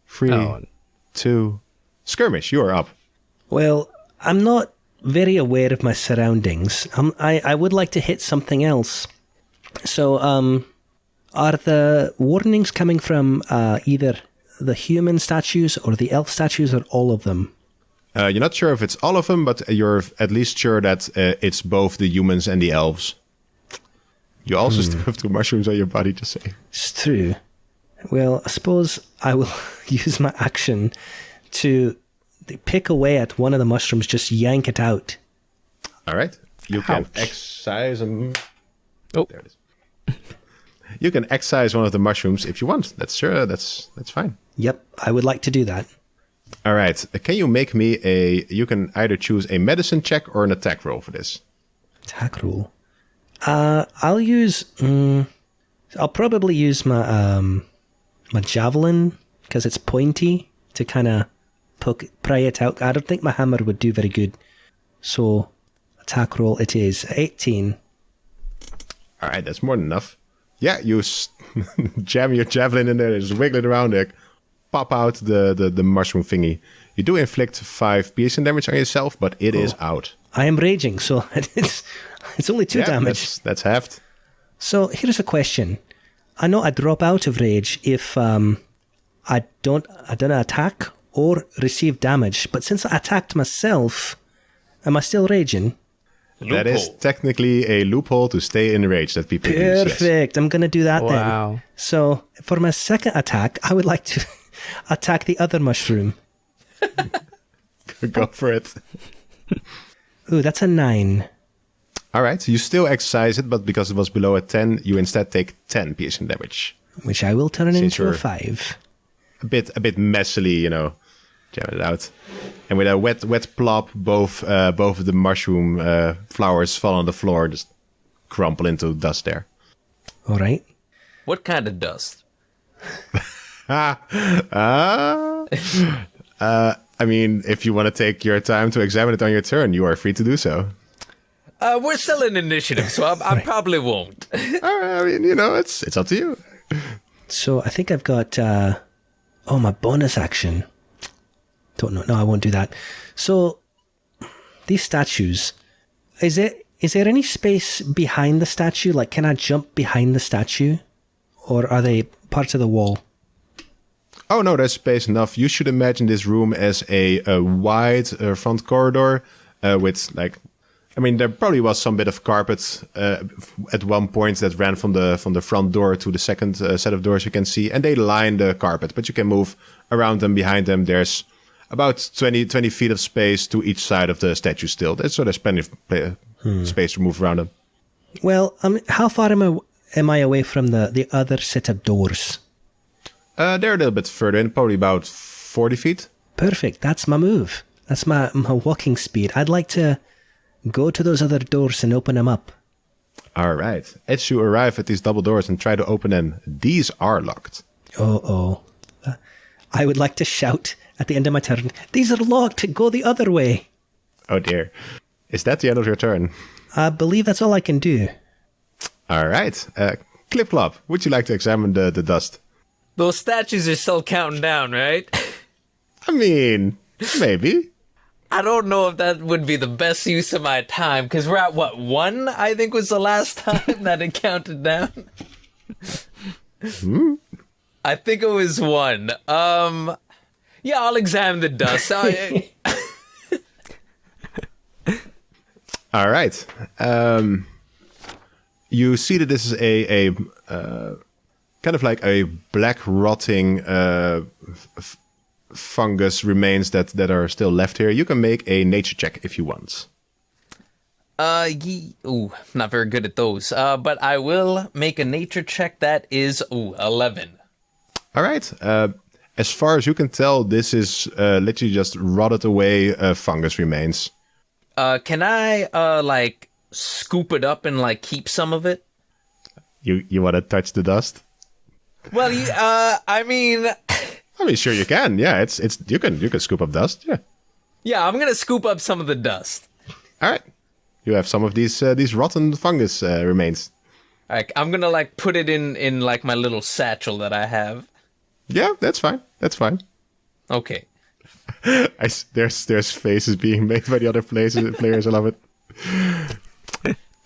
[SPEAKER 1] 3, 2. Skirmish, you are up.
[SPEAKER 3] Well, I'm not very aware of my surroundings. I would like to hit something else. So, are the warnings coming from either the human statues or the elf statues or all of them?
[SPEAKER 1] You're not sure if it's all of them, but you're at least sure that it's both the humans and the elves. You also still have 2 mushrooms on your body, just say.
[SPEAKER 3] It's true. Well, I suppose I will use my action to pick away at one of the mushrooms, just yank it out.
[SPEAKER 1] All right. You can excise them.
[SPEAKER 4] Oh.
[SPEAKER 1] There it is. You can excise one of the mushrooms if you want. That's sure. That's fine.
[SPEAKER 3] Yep, I would like to do that.
[SPEAKER 1] All right. Can you make me you can either choose a medicine check or an attack roll for this.
[SPEAKER 3] Attack roll. I'll use. I'll probably use my my javelin because it's pointy to kind of pry it out. I don't think my hammer would do very good. So attack roll it is 18.
[SPEAKER 1] All right, that's more than enough. Yeah, you jam your javelin in there, just wiggle it around there, pop out the mushroom thingy. You do inflict 5 piercing damage on yourself, but it is out.
[SPEAKER 3] I am raging, so it's only 2 damage.
[SPEAKER 1] That's halved.
[SPEAKER 3] So here's a question. I know I drop out of rage if I don't attack or receive damage, but since I attacked myself, am I still raging?
[SPEAKER 1] That is technically a loophole to stay in rage that people use.
[SPEAKER 3] Perfect. Yes. I'm going to do that then.
[SPEAKER 4] Wow.
[SPEAKER 3] So for my second attack, I would like to attack the other mushroom.
[SPEAKER 1] Go for it.
[SPEAKER 3] Ooh, that's a 9.
[SPEAKER 1] All right, so you still excise it, but because it was below a 10, you instead take 10 piercing damage.
[SPEAKER 3] Which I will turn into
[SPEAKER 1] you're
[SPEAKER 3] a 5.
[SPEAKER 1] A bit messily, jam it out. And with a wet plop, both of the mushroom flowers fall on the floor, just crumple into dust there.
[SPEAKER 3] All right.
[SPEAKER 2] What kind of dust?
[SPEAKER 1] I mean, if you want to take your time to examine it on your turn, you are free to do so.
[SPEAKER 2] We're still in initiative, so I probably won't.
[SPEAKER 1] I mean, it's up to you.
[SPEAKER 3] So I think I've got my bonus action. Don't know. No, I won't do that. So these statues, is there any space behind the statue? Like, can I jump behind the statue, or are they parts of the wall?
[SPEAKER 1] Oh no, there's space enough. You should imagine this room as a wide front corridor with there probably was some bit of carpet at one point that ran from the front door to the second set of doors you can see, and they line the carpet, but you can move around them, behind them. There's about 20 feet of space to each side of the statue still. So there's plenty of space to move around them.
[SPEAKER 3] Well, how far am I away from the other set of doors?
[SPEAKER 1] They're a little bit further in, probably about 40 feet.
[SPEAKER 3] Perfect. That's my move. That's my walking speed. I'd like to go to those other doors and open them up.
[SPEAKER 1] All right. As you arrive at these double doors and try to open them, these are locked.
[SPEAKER 3] I would like to shout at the end of my turn, "These are locked. Go the other way."
[SPEAKER 1] Oh dear. Is that the end of your turn?
[SPEAKER 3] I believe that's all I can do.
[SPEAKER 1] All right. Clip-Clop, would you like to examine the dust?
[SPEAKER 2] Those statues are still counting down, right?
[SPEAKER 1] I mean, maybe.
[SPEAKER 2] I don't know if that would be the best use of my time, because we're at, what, 1, I think was the last time that it counted down? I think it was 1. Yeah, I'll examine the dust.
[SPEAKER 1] All right. You see that this is a kind of like a black rotting fungus remains that are still left here. You can make a nature check if you want.
[SPEAKER 2] Not very good at those. But I will make a nature check. That is 11.
[SPEAKER 1] All right. As far as you can tell, this is literally just rotted away fungus remains.
[SPEAKER 2] Can I like scoop it up and like keep some of it?
[SPEAKER 1] You want to touch the dust?
[SPEAKER 2] Well, I mean,
[SPEAKER 1] sure you can. Yeah, it's you can scoop up dust. Yeah.
[SPEAKER 2] Yeah, I'm gonna scoop up some of the dust.
[SPEAKER 1] All right. You have some of these rotten fungus remains.
[SPEAKER 2] All right, I'm gonna like put it in like my little satchel that I have.
[SPEAKER 1] Yeah, that's fine. That's fine.
[SPEAKER 2] Okay.
[SPEAKER 1] There's faces being made by the other players. I love it.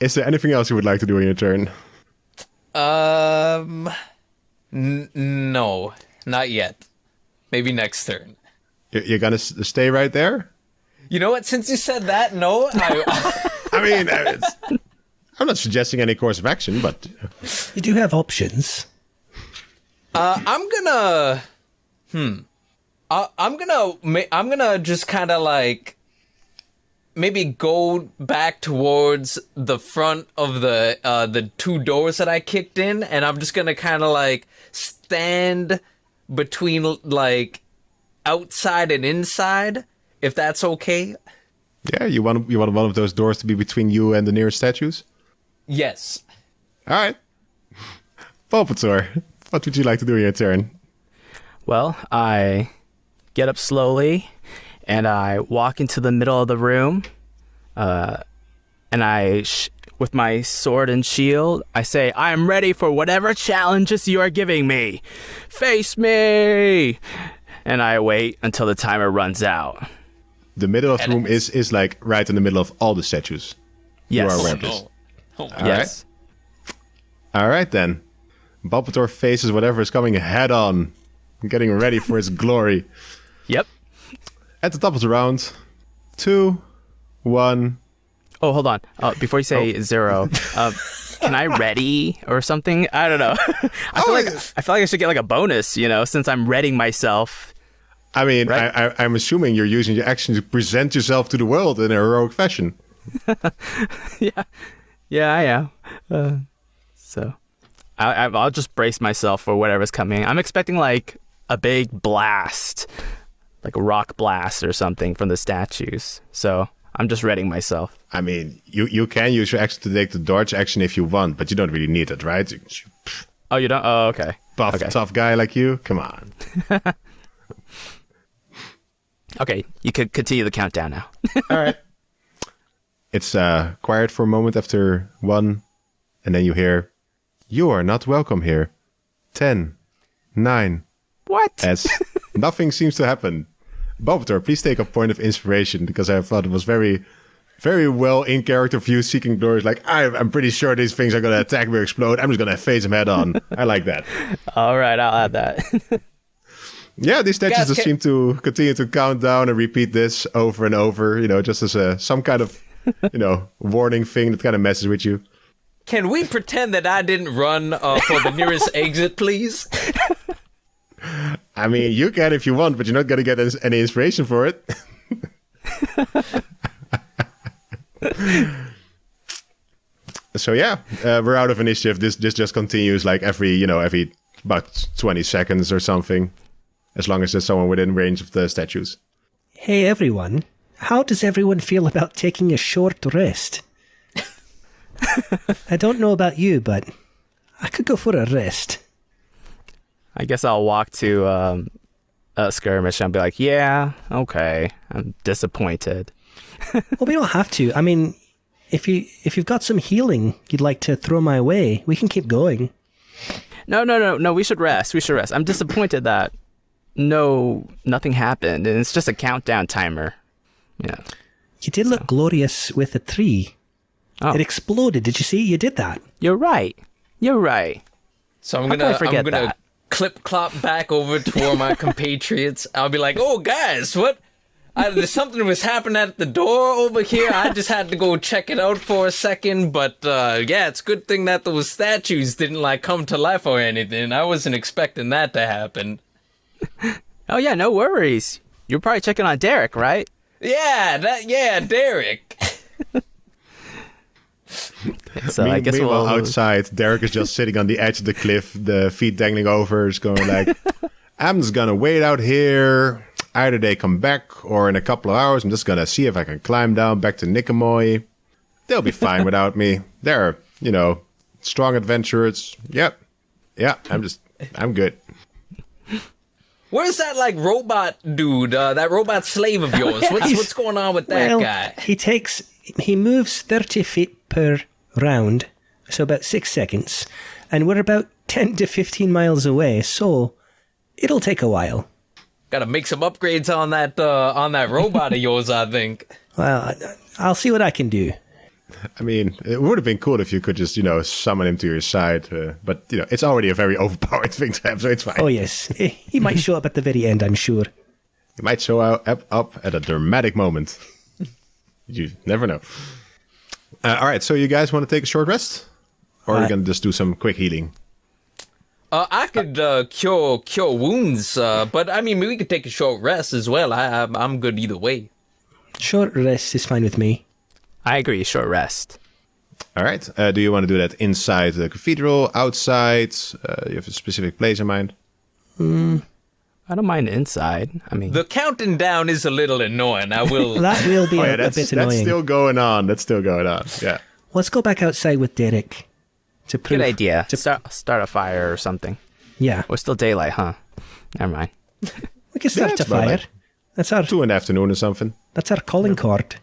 [SPEAKER 1] Is there anything else you would like to do in your turn?
[SPEAKER 2] No, not yet. Maybe next turn.
[SPEAKER 1] You're gonna stay right there?
[SPEAKER 2] You know what? Since you said that, no.
[SPEAKER 1] I mean, I'm not suggesting any course of action, but
[SPEAKER 3] You do have options.
[SPEAKER 2] I'm gonna just kind of like maybe go back towards the front of the 2 doors that I kicked in, and I'm just gonna kind of like stand between like outside and inside, if that's okay.
[SPEAKER 1] yeah, you want one of those doors to be between you and the nearest statues?
[SPEAKER 2] Yes.
[SPEAKER 1] All right. Balpetor, what would you like to do in your turn?
[SPEAKER 4] Well, I get up slowly, and I walk into the middle of the room, and with my sword and shield, I say, I am ready for whatever challenges you are giving me. Face me! And I wait until the timer runs out.
[SPEAKER 1] The middle of the room is like right in the middle of all the statues.
[SPEAKER 4] Yes.
[SPEAKER 1] You are aware of this.
[SPEAKER 4] Yes.
[SPEAKER 1] All right, then. Balpetor faces whatever is coming head on, getting ready for its glory.
[SPEAKER 4] Yep.
[SPEAKER 1] At the top of the round, 2, 1.
[SPEAKER 4] Oh, hold on. Before you say 0, can I ready or something? I don't know. I feel like I should get like a bonus, since I'm readying myself.
[SPEAKER 1] I mean,
[SPEAKER 4] right?
[SPEAKER 1] I'm assuming you're using your action to present yourself to the world in a heroic fashion.
[SPEAKER 4] Yeah, I am. So I'll just brace myself for whatever's coming. I'm expecting like a big blast, like a rock blast or something from the statues. So I'm just readying myself.
[SPEAKER 1] I mean, you can use your action to take the dodge action if you want, but you don't really need it, right?
[SPEAKER 4] Oh, you don't? Oh, okay.
[SPEAKER 1] Buff,
[SPEAKER 4] okay.
[SPEAKER 1] Tough guy like you? Come on.
[SPEAKER 4] Okay, you could continue the countdown now.
[SPEAKER 1] All right. It's quiet for a moment after 1, and then you hear, "You are not welcome here." 10, 9.
[SPEAKER 4] What?
[SPEAKER 1] As nothing seems to happen. Balpetor, please take a point of inspiration, because I thought it was very, very well in character for you, seeking glory. Like, I'm pretty sure these things are going to attack me or explode. I'm just going to face them head on. I like that.
[SPEAKER 4] All right, I'll add that.
[SPEAKER 1] Yeah, these statues just seem to continue to count down and repeat this over and over, just as some kind of, warning thing that kind of messes with you.
[SPEAKER 2] Can we pretend that I didn't run for the nearest exit, please?
[SPEAKER 1] I mean, you can if you want, but you're not going to get any inspiration for it. So yeah, we're out of initiative. This just continues like every about 20 seconds or something, as long as there's someone within range of the statues.
[SPEAKER 3] Hey everyone, how does everyone feel about taking a short rest? I don't know about you, but I could go for a rest.
[SPEAKER 4] I guess I'll walk to Skirmish and be like, yeah, okay, I'm disappointed.
[SPEAKER 3] Well, we don't have to. I mean, if you've got some healing you'd like to throw my way, we can keep going.
[SPEAKER 4] No, we should rest. I'm disappointed that nothing happened, and it's just a countdown timer. Yeah.
[SPEAKER 3] You did look glorious with a tree.
[SPEAKER 4] Oh.
[SPEAKER 3] It exploded. Did you see? You did that.
[SPEAKER 4] You're right.
[SPEAKER 2] So I'm
[SPEAKER 4] How could I
[SPEAKER 2] gonna
[SPEAKER 4] forget
[SPEAKER 2] gonna
[SPEAKER 4] that?
[SPEAKER 2] clip-clop back over to all my compatriots. I'll be like, "Oh, guys, what? There's something was happening at the door over here. I just had to go check it out for a second. But yeah, it's a good thing that those statues didn't like come to life or anything. I wasn't expecting that to happen."
[SPEAKER 4] Oh yeah, no worries. You're probably checking on Derek, right?
[SPEAKER 2] Yeah, Derek.
[SPEAKER 4] So I guess
[SPEAKER 1] Meanwhile,
[SPEAKER 4] we'll
[SPEAKER 1] outside, Derek is just sitting on the edge of the cliff, the feet dangling over, is going like, I'm just gonna wait out here. Either they come back, or in a couple of hours, I'm just gonna see if I can climb down back to Nicomoy. They'll be fine without me. They're, strong adventurers. Yep. Yeah, I'm good.
[SPEAKER 2] Where's that like robot dude? That robot slave of yours? What's going on with that guy?
[SPEAKER 3] He moves 30 feet per round, so about 6 seconds, and we're about 10 to 15 miles away, so it'll take a while.
[SPEAKER 2] Gotta make some upgrades on that robot of yours, I think.
[SPEAKER 3] Well, I'll see what I can do.
[SPEAKER 1] I mean, it would have been cool if you could just, summon him to your side. But, it's already a very overpowered thing to have, so it's fine.
[SPEAKER 3] Oh, yes. He might show up at the very end, I'm sure.
[SPEAKER 1] He might show up at a dramatic moment. You never know. All right, so you guys want to take a short rest? Or are you going to just do some quick healing?
[SPEAKER 2] I could cure wounds, but I mean, we could take a short rest as well. I'm good either way.
[SPEAKER 3] Short rest is fine with me.
[SPEAKER 4] I agree, short rest.
[SPEAKER 1] All right. Do you want to do that inside the cathedral, outside? You have a specific place in mind?
[SPEAKER 4] I don't mind inside. I mean,
[SPEAKER 2] The counting down is a little annoying. I will.
[SPEAKER 3] That will be a
[SPEAKER 1] that's
[SPEAKER 3] bit annoying.
[SPEAKER 1] That's still going on. Yeah.
[SPEAKER 3] Let's go back outside with Derek. To prove,
[SPEAKER 4] good idea. Start a fire or something.
[SPEAKER 3] Yeah.
[SPEAKER 4] Well, it's still daylight, huh? Never mind.
[SPEAKER 3] We can start
[SPEAKER 1] it's
[SPEAKER 3] a fire.
[SPEAKER 1] about
[SPEAKER 3] That's our
[SPEAKER 1] 2 in the afternoon or something.
[SPEAKER 3] That's our calling card.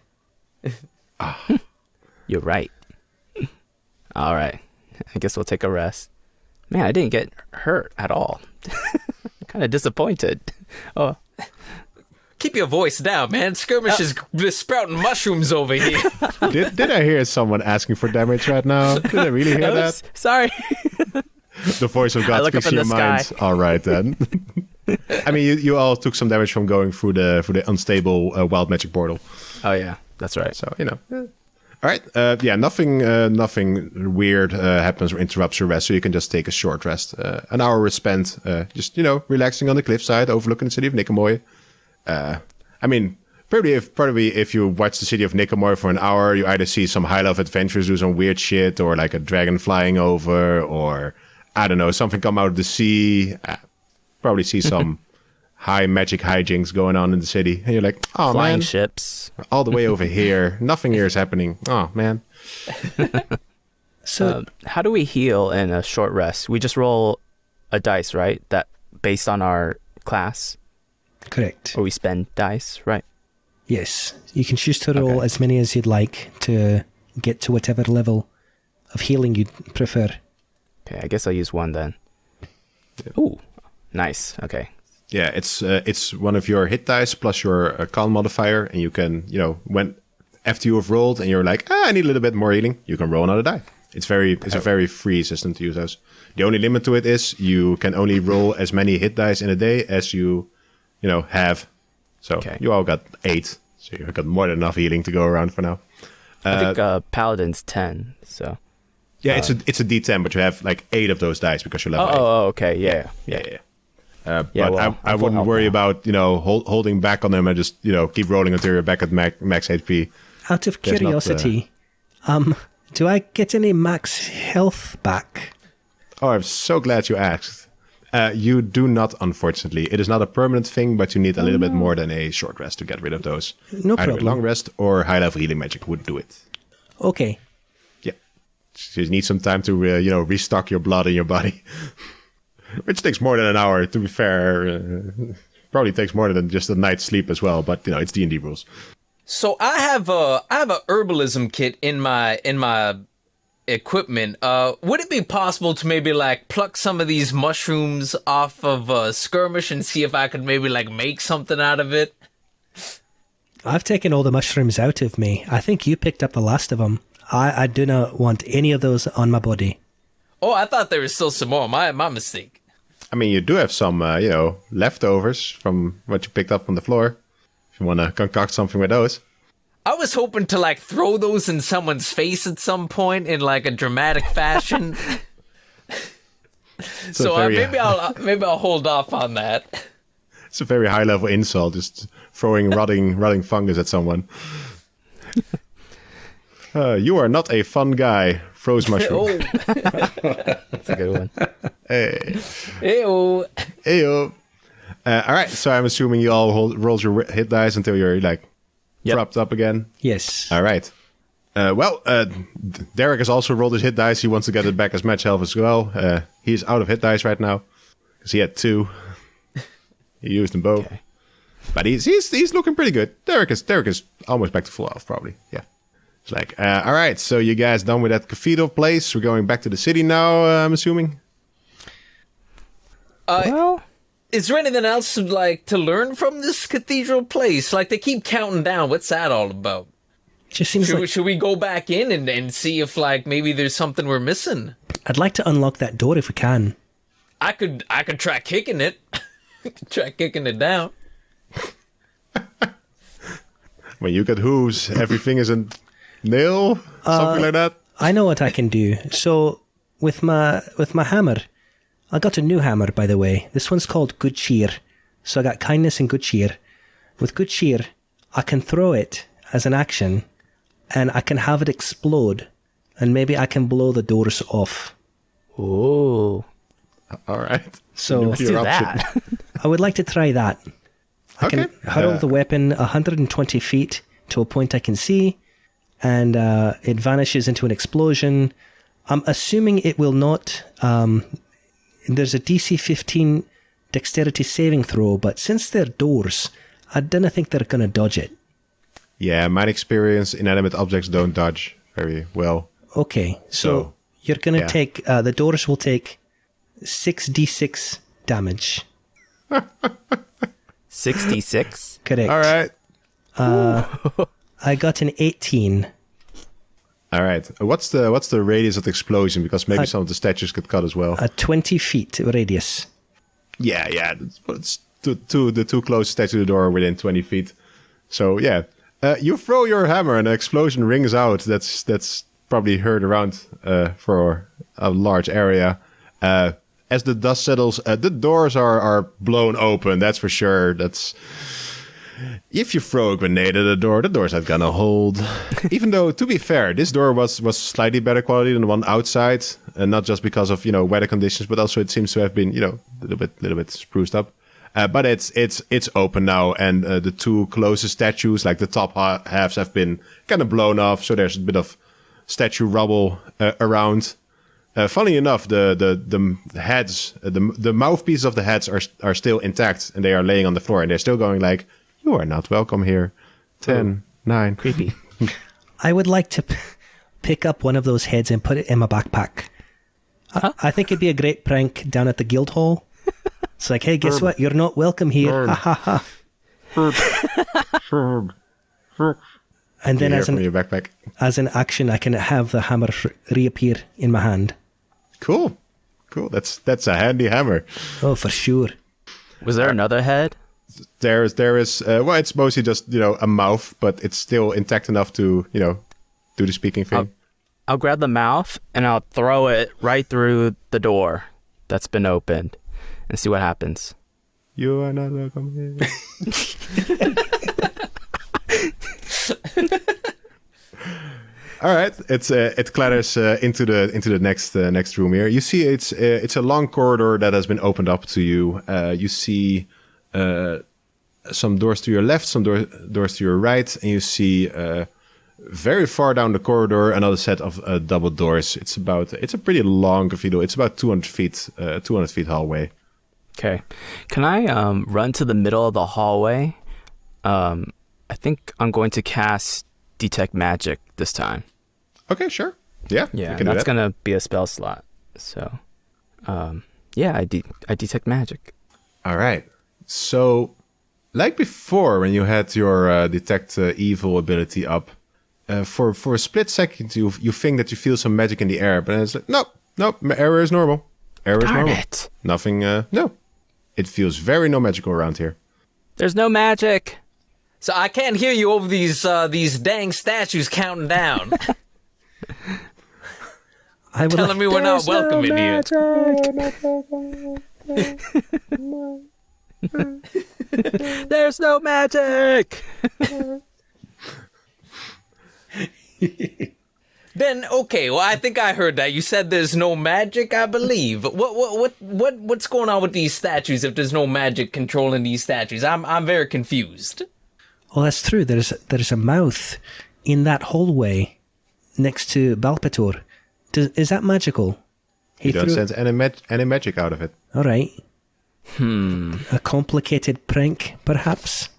[SPEAKER 4] You're right. All right. I guess we'll take a rest. Man, I didn't get hurt at all. Kind of disappointed. Oh,
[SPEAKER 2] Keep your voice down, man. Skirmish is sprouting mushrooms over here.
[SPEAKER 1] Did I hear someone asking for damage right now? Did I really hear that?
[SPEAKER 4] sorry.
[SPEAKER 1] The voice of God
[SPEAKER 4] look
[SPEAKER 1] speaks
[SPEAKER 4] up
[SPEAKER 1] to
[SPEAKER 4] in
[SPEAKER 1] your
[SPEAKER 4] the
[SPEAKER 1] mind.
[SPEAKER 4] sky.
[SPEAKER 1] All right, then. I mean, you all took some damage from going through the unstable wild magic portal.
[SPEAKER 4] Oh yeah, that's right.
[SPEAKER 1] So, All right. Nothing weird happens or interrupts your rest, so you can just take a short rest. An hour was spent just, relaxing on the cliffside overlooking the city of Nicomoy. I mean, probably if you watch the city of Nicomoy for an hour, you either see some high-level adventurers do some weird shit, or like a dragon flying over, or, I don't know, something come out of the sea. Probably see some high magic hijinks going on in the city. And you're like, oh,
[SPEAKER 4] Flying
[SPEAKER 1] man.
[SPEAKER 4] ships.
[SPEAKER 1] All the way over here. Nothing here is happening. Oh, man.
[SPEAKER 3] So
[SPEAKER 4] How do we heal in a short rest? We just roll a dice, right? That based on our class,
[SPEAKER 3] correct.
[SPEAKER 4] or we spend dice, right?
[SPEAKER 3] Yes. You can choose to roll
[SPEAKER 4] Okay.
[SPEAKER 3] as many as you'd like to get to whatever level of healing you'd prefer.
[SPEAKER 4] Okay, I guess I'll use one then. Ooh, nice. Okay.
[SPEAKER 1] Yeah, it's one of your hit dice plus your con modifier, and you can, when after you have rolled and you're like, I need a little bit more healing, you can roll another die. It's a very free system to use those. The only limit to it is you can only roll as many hit dice in a day as you have. So
[SPEAKER 4] Okay.
[SPEAKER 1] you all got 8, so you've got more than enough healing to go around for now.
[SPEAKER 4] I think Paladin's 10, so...
[SPEAKER 1] Yeah, it's a D10, but you have like 8 of those dice because you're level 8.
[SPEAKER 4] Oh, okay, yeah.
[SPEAKER 1] Yeah.
[SPEAKER 4] Yeah,
[SPEAKER 1] But
[SPEAKER 4] well,
[SPEAKER 1] I
[SPEAKER 4] I'm full
[SPEAKER 1] wouldn't
[SPEAKER 4] health
[SPEAKER 1] worry
[SPEAKER 4] now.
[SPEAKER 1] about holding back on them and just keep rolling until you're back at max HP.
[SPEAKER 3] Out of
[SPEAKER 1] There's not,
[SPEAKER 3] curiosity, do I get any max health back?
[SPEAKER 1] Oh, I'm so glad you asked. You do not, unfortunately. It is not a permanent thing, but you need a little bit more than a short rest to get rid of those.
[SPEAKER 3] No
[SPEAKER 1] Either a
[SPEAKER 3] problem.
[SPEAKER 1] long rest or high level healing magic would do it.
[SPEAKER 3] Okay.
[SPEAKER 1] Yeah, so you need some time to restock your blood in your body, which takes more than an hour. To be fair, probably takes more than just a night's sleep as well. But it's D&D rules.
[SPEAKER 2] So I have a herbalism kit in my equipment. Would it be possible to maybe like pluck some of these mushrooms off of Skirmish and see if I could maybe like make something out of it?
[SPEAKER 3] I've taken all the mushrooms out of me. I think you picked up the last of them. I do not want any of those on my body.
[SPEAKER 2] Oh, I thought there was still some more. My mistake.
[SPEAKER 1] I mean, you do have some, leftovers from what you picked up from the floor. If you want to concoct something with those.
[SPEAKER 2] I was hoping to like throw those in someone's face at some point in like a dramatic fashion. So maybe I'll hold off on that.
[SPEAKER 1] It's a very high level insult, just throwing rotting fungus at someone. You are not a fun guy, froze mushroom.
[SPEAKER 4] That's a good one.
[SPEAKER 1] Hey.
[SPEAKER 2] Ew.
[SPEAKER 1] Heyo. All right, so I'm assuming you all roll your hit dice until you're propped up again.
[SPEAKER 3] Yes.
[SPEAKER 1] All right. Derek has also rolled his hit dice. He wants to get it back as match health as well. He's out of hit dice right now because he had 2. He used them both, but he's looking pretty good. Derek is almost back to full health, probably. Yeah. It's like, all right. So you guys done with that cathedral place? We're going back to the city now. I'm assuming.
[SPEAKER 2] Well, is there anything else to learn from this cathedral place? Like they keep counting down. What's that all about?
[SPEAKER 3] It just seems
[SPEAKER 2] Should we go back in and see if maybe there's something we're missing?
[SPEAKER 3] I'd like to unlock that door if we can.
[SPEAKER 2] I could try kicking it. Try kicking it down.
[SPEAKER 1] When you get hooves, everything is a nail, something like that.
[SPEAKER 3] I know what I can do. So with my hammer, I got a new hammer, by the way. This one's called Good Cheer. So I got kindness and good cheer. With good cheer, I can throw it as an action, and I can have it explode, and maybe I can blow the doors off.
[SPEAKER 4] Ooh.
[SPEAKER 1] All right.
[SPEAKER 3] So
[SPEAKER 4] Let's do that.
[SPEAKER 3] I would like to try that. I can hurl the weapon 120 feet to a point I can see, and it vanishes into an explosion. I'm assuming it will not... there's a DC 15 dexterity saving throw, but since they're doors, I don't think they're going to dodge it.
[SPEAKER 1] Yeah, my experience, inanimate objects don't dodge very well.
[SPEAKER 3] Okay, so you're going to take... the doors will take 6d6 damage.
[SPEAKER 4] 66?
[SPEAKER 3] Correct.
[SPEAKER 1] All right.
[SPEAKER 3] I got an 18.
[SPEAKER 1] All right. What's the radius of the explosion? Because maybe some of the statues get cut as well.
[SPEAKER 3] A 20 feet radius.
[SPEAKER 1] Yeah. It's the two closest statues to the door are within 20 feet. So yeah, you throw your hammer and an explosion rings out. That's probably heard around for a large area. As the dust settles, the doors are blown open. That's for sure. That's if you throw a grenade at the door's not gonna hold. Even though, to be fair, this door was slightly better quality than the one outside, and not just because of weather conditions, but also it seems to have been a little bit spruced up. But it's open now, and the two closest statues, like the top halves, have been kind of blown off. So there's a bit of statue rubble around. Funny enough, the heads, the mouthpieces of the heads are still intact, and they are laying on the floor, and they're still going like, "You are not welcome here." 10, 9.
[SPEAKER 4] Creepy.
[SPEAKER 3] I would like to pick up one of those heads and put it in my backpack. I think it'd be a great prank down at the guild hall. It's like, hey, guess what? You're not welcome here. Ha ha ha. And then as an action, I can have the hammer reappear in my hand.
[SPEAKER 1] Cool. That's a handy hammer.
[SPEAKER 3] Oh, for sure.
[SPEAKER 4] Was there another head?
[SPEAKER 1] There is. Well, it's mostly just a mouth, but it's still intact enough to do the speaking thing.
[SPEAKER 4] I'll grab the mouth and I'll throw it right through the door that's been opened and see what happens.
[SPEAKER 1] You are not welcome here. All right, it clatters into the next room here. You see, it's a long corridor that has been opened up to you. You see some doors to your left, some doors to your right, and you see very far down the corridor another set of double doors. It's a pretty long cathedral. It's about 200 feet hallway.
[SPEAKER 4] Okay, can I run to the middle of the hallway? I think I'm going to cast Detect Magic this time.
[SPEAKER 1] Okay, sure. Yeah,
[SPEAKER 4] that's gonna be a spell slot. So, I detect magic.
[SPEAKER 1] All right. So like before when you had your detect evil ability up, for a split second you think that you feel some magic in the air, but then it's like, nope, error is normal. Error is normal.
[SPEAKER 4] It.
[SPEAKER 1] Nothing, no. It feels very no magical around here.
[SPEAKER 4] There's no magic.
[SPEAKER 2] So I can't hear you over these dang statues counting down. Telling me we're not welcome in here.
[SPEAKER 4] There's no magic.
[SPEAKER 2] Then okay, well I think I heard that. You said there's no magic, I believe. What's going on with these statues if there's no magic controlling these statues? I'm very confused.
[SPEAKER 3] Oh, that's true. There's a mouth in that hallway next to Balpetor. Is that magical?
[SPEAKER 1] You don't sense any magic out of it.
[SPEAKER 3] All right. A complicated prank, perhaps?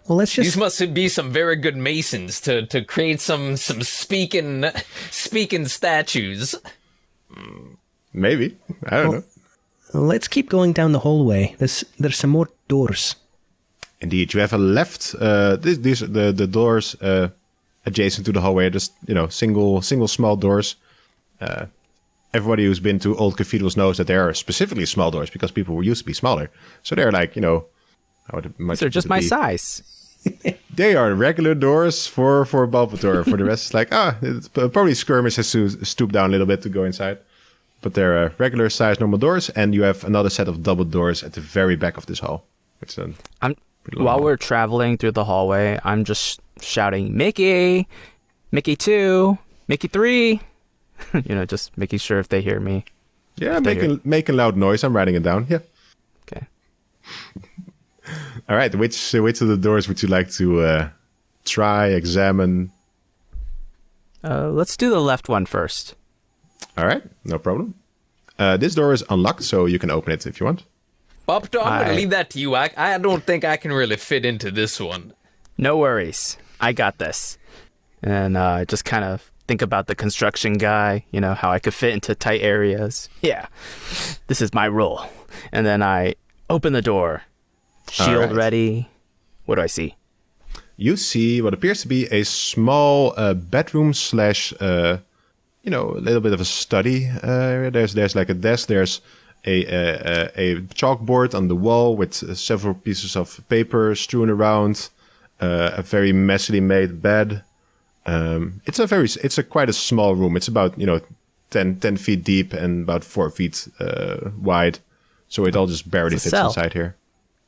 [SPEAKER 3] Well, let's just...
[SPEAKER 2] These must be some very good masons to create some speaking statues.
[SPEAKER 1] Maybe. I don't know.
[SPEAKER 3] Let's keep going down the hallway. There's some more doors.
[SPEAKER 1] Indeed, you have a left. These the doors adjacent to the hallway. Just single small doors. Everybody who's been to old cathedrals knows that there are specifically small doors because people were used to be smaller. So they're like
[SPEAKER 4] These are just my size.
[SPEAKER 1] They are regular doors for Balpetor. For the rest, it's like it's probably Skirmish has to stoop down a little bit to go inside. But they're regular size normal doors, and you have another set of double doors at the very back of this hall.
[SPEAKER 4] While we're traveling through the hallway, I'm just shouting, Mickey, Mickey 2, Mickey 3. Just making sure if they hear me.
[SPEAKER 1] Yeah, making loud noise. I'm writing it down. Yeah.
[SPEAKER 4] Okay.
[SPEAKER 1] All right. Which of the doors would you like to try, examine?
[SPEAKER 4] Let's do the left one first.
[SPEAKER 1] All right. No problem. This door is unlocked, so you can open it if you want.
[SPEAKER 2] Balpetor, I'm going to leave that to you. I don't think I can really fit into this one.
[SPEAKER 4] No worries. I got this. And just kind of think about the construction guy, how I could fit into tight areas. Yeah, this is my role. And then I open the door. Shield ready. What do I see?
[SPEAKER 1] You see what appears to be a small bedroom / a little bit of a study. There's like a desk. There's a chalkboard on the wall with several pieces of paper strewn around. A very messily made bed. It's quite a small room. It's about 10 feet deep and about 4 feet wide. So it all just barely fits inside here.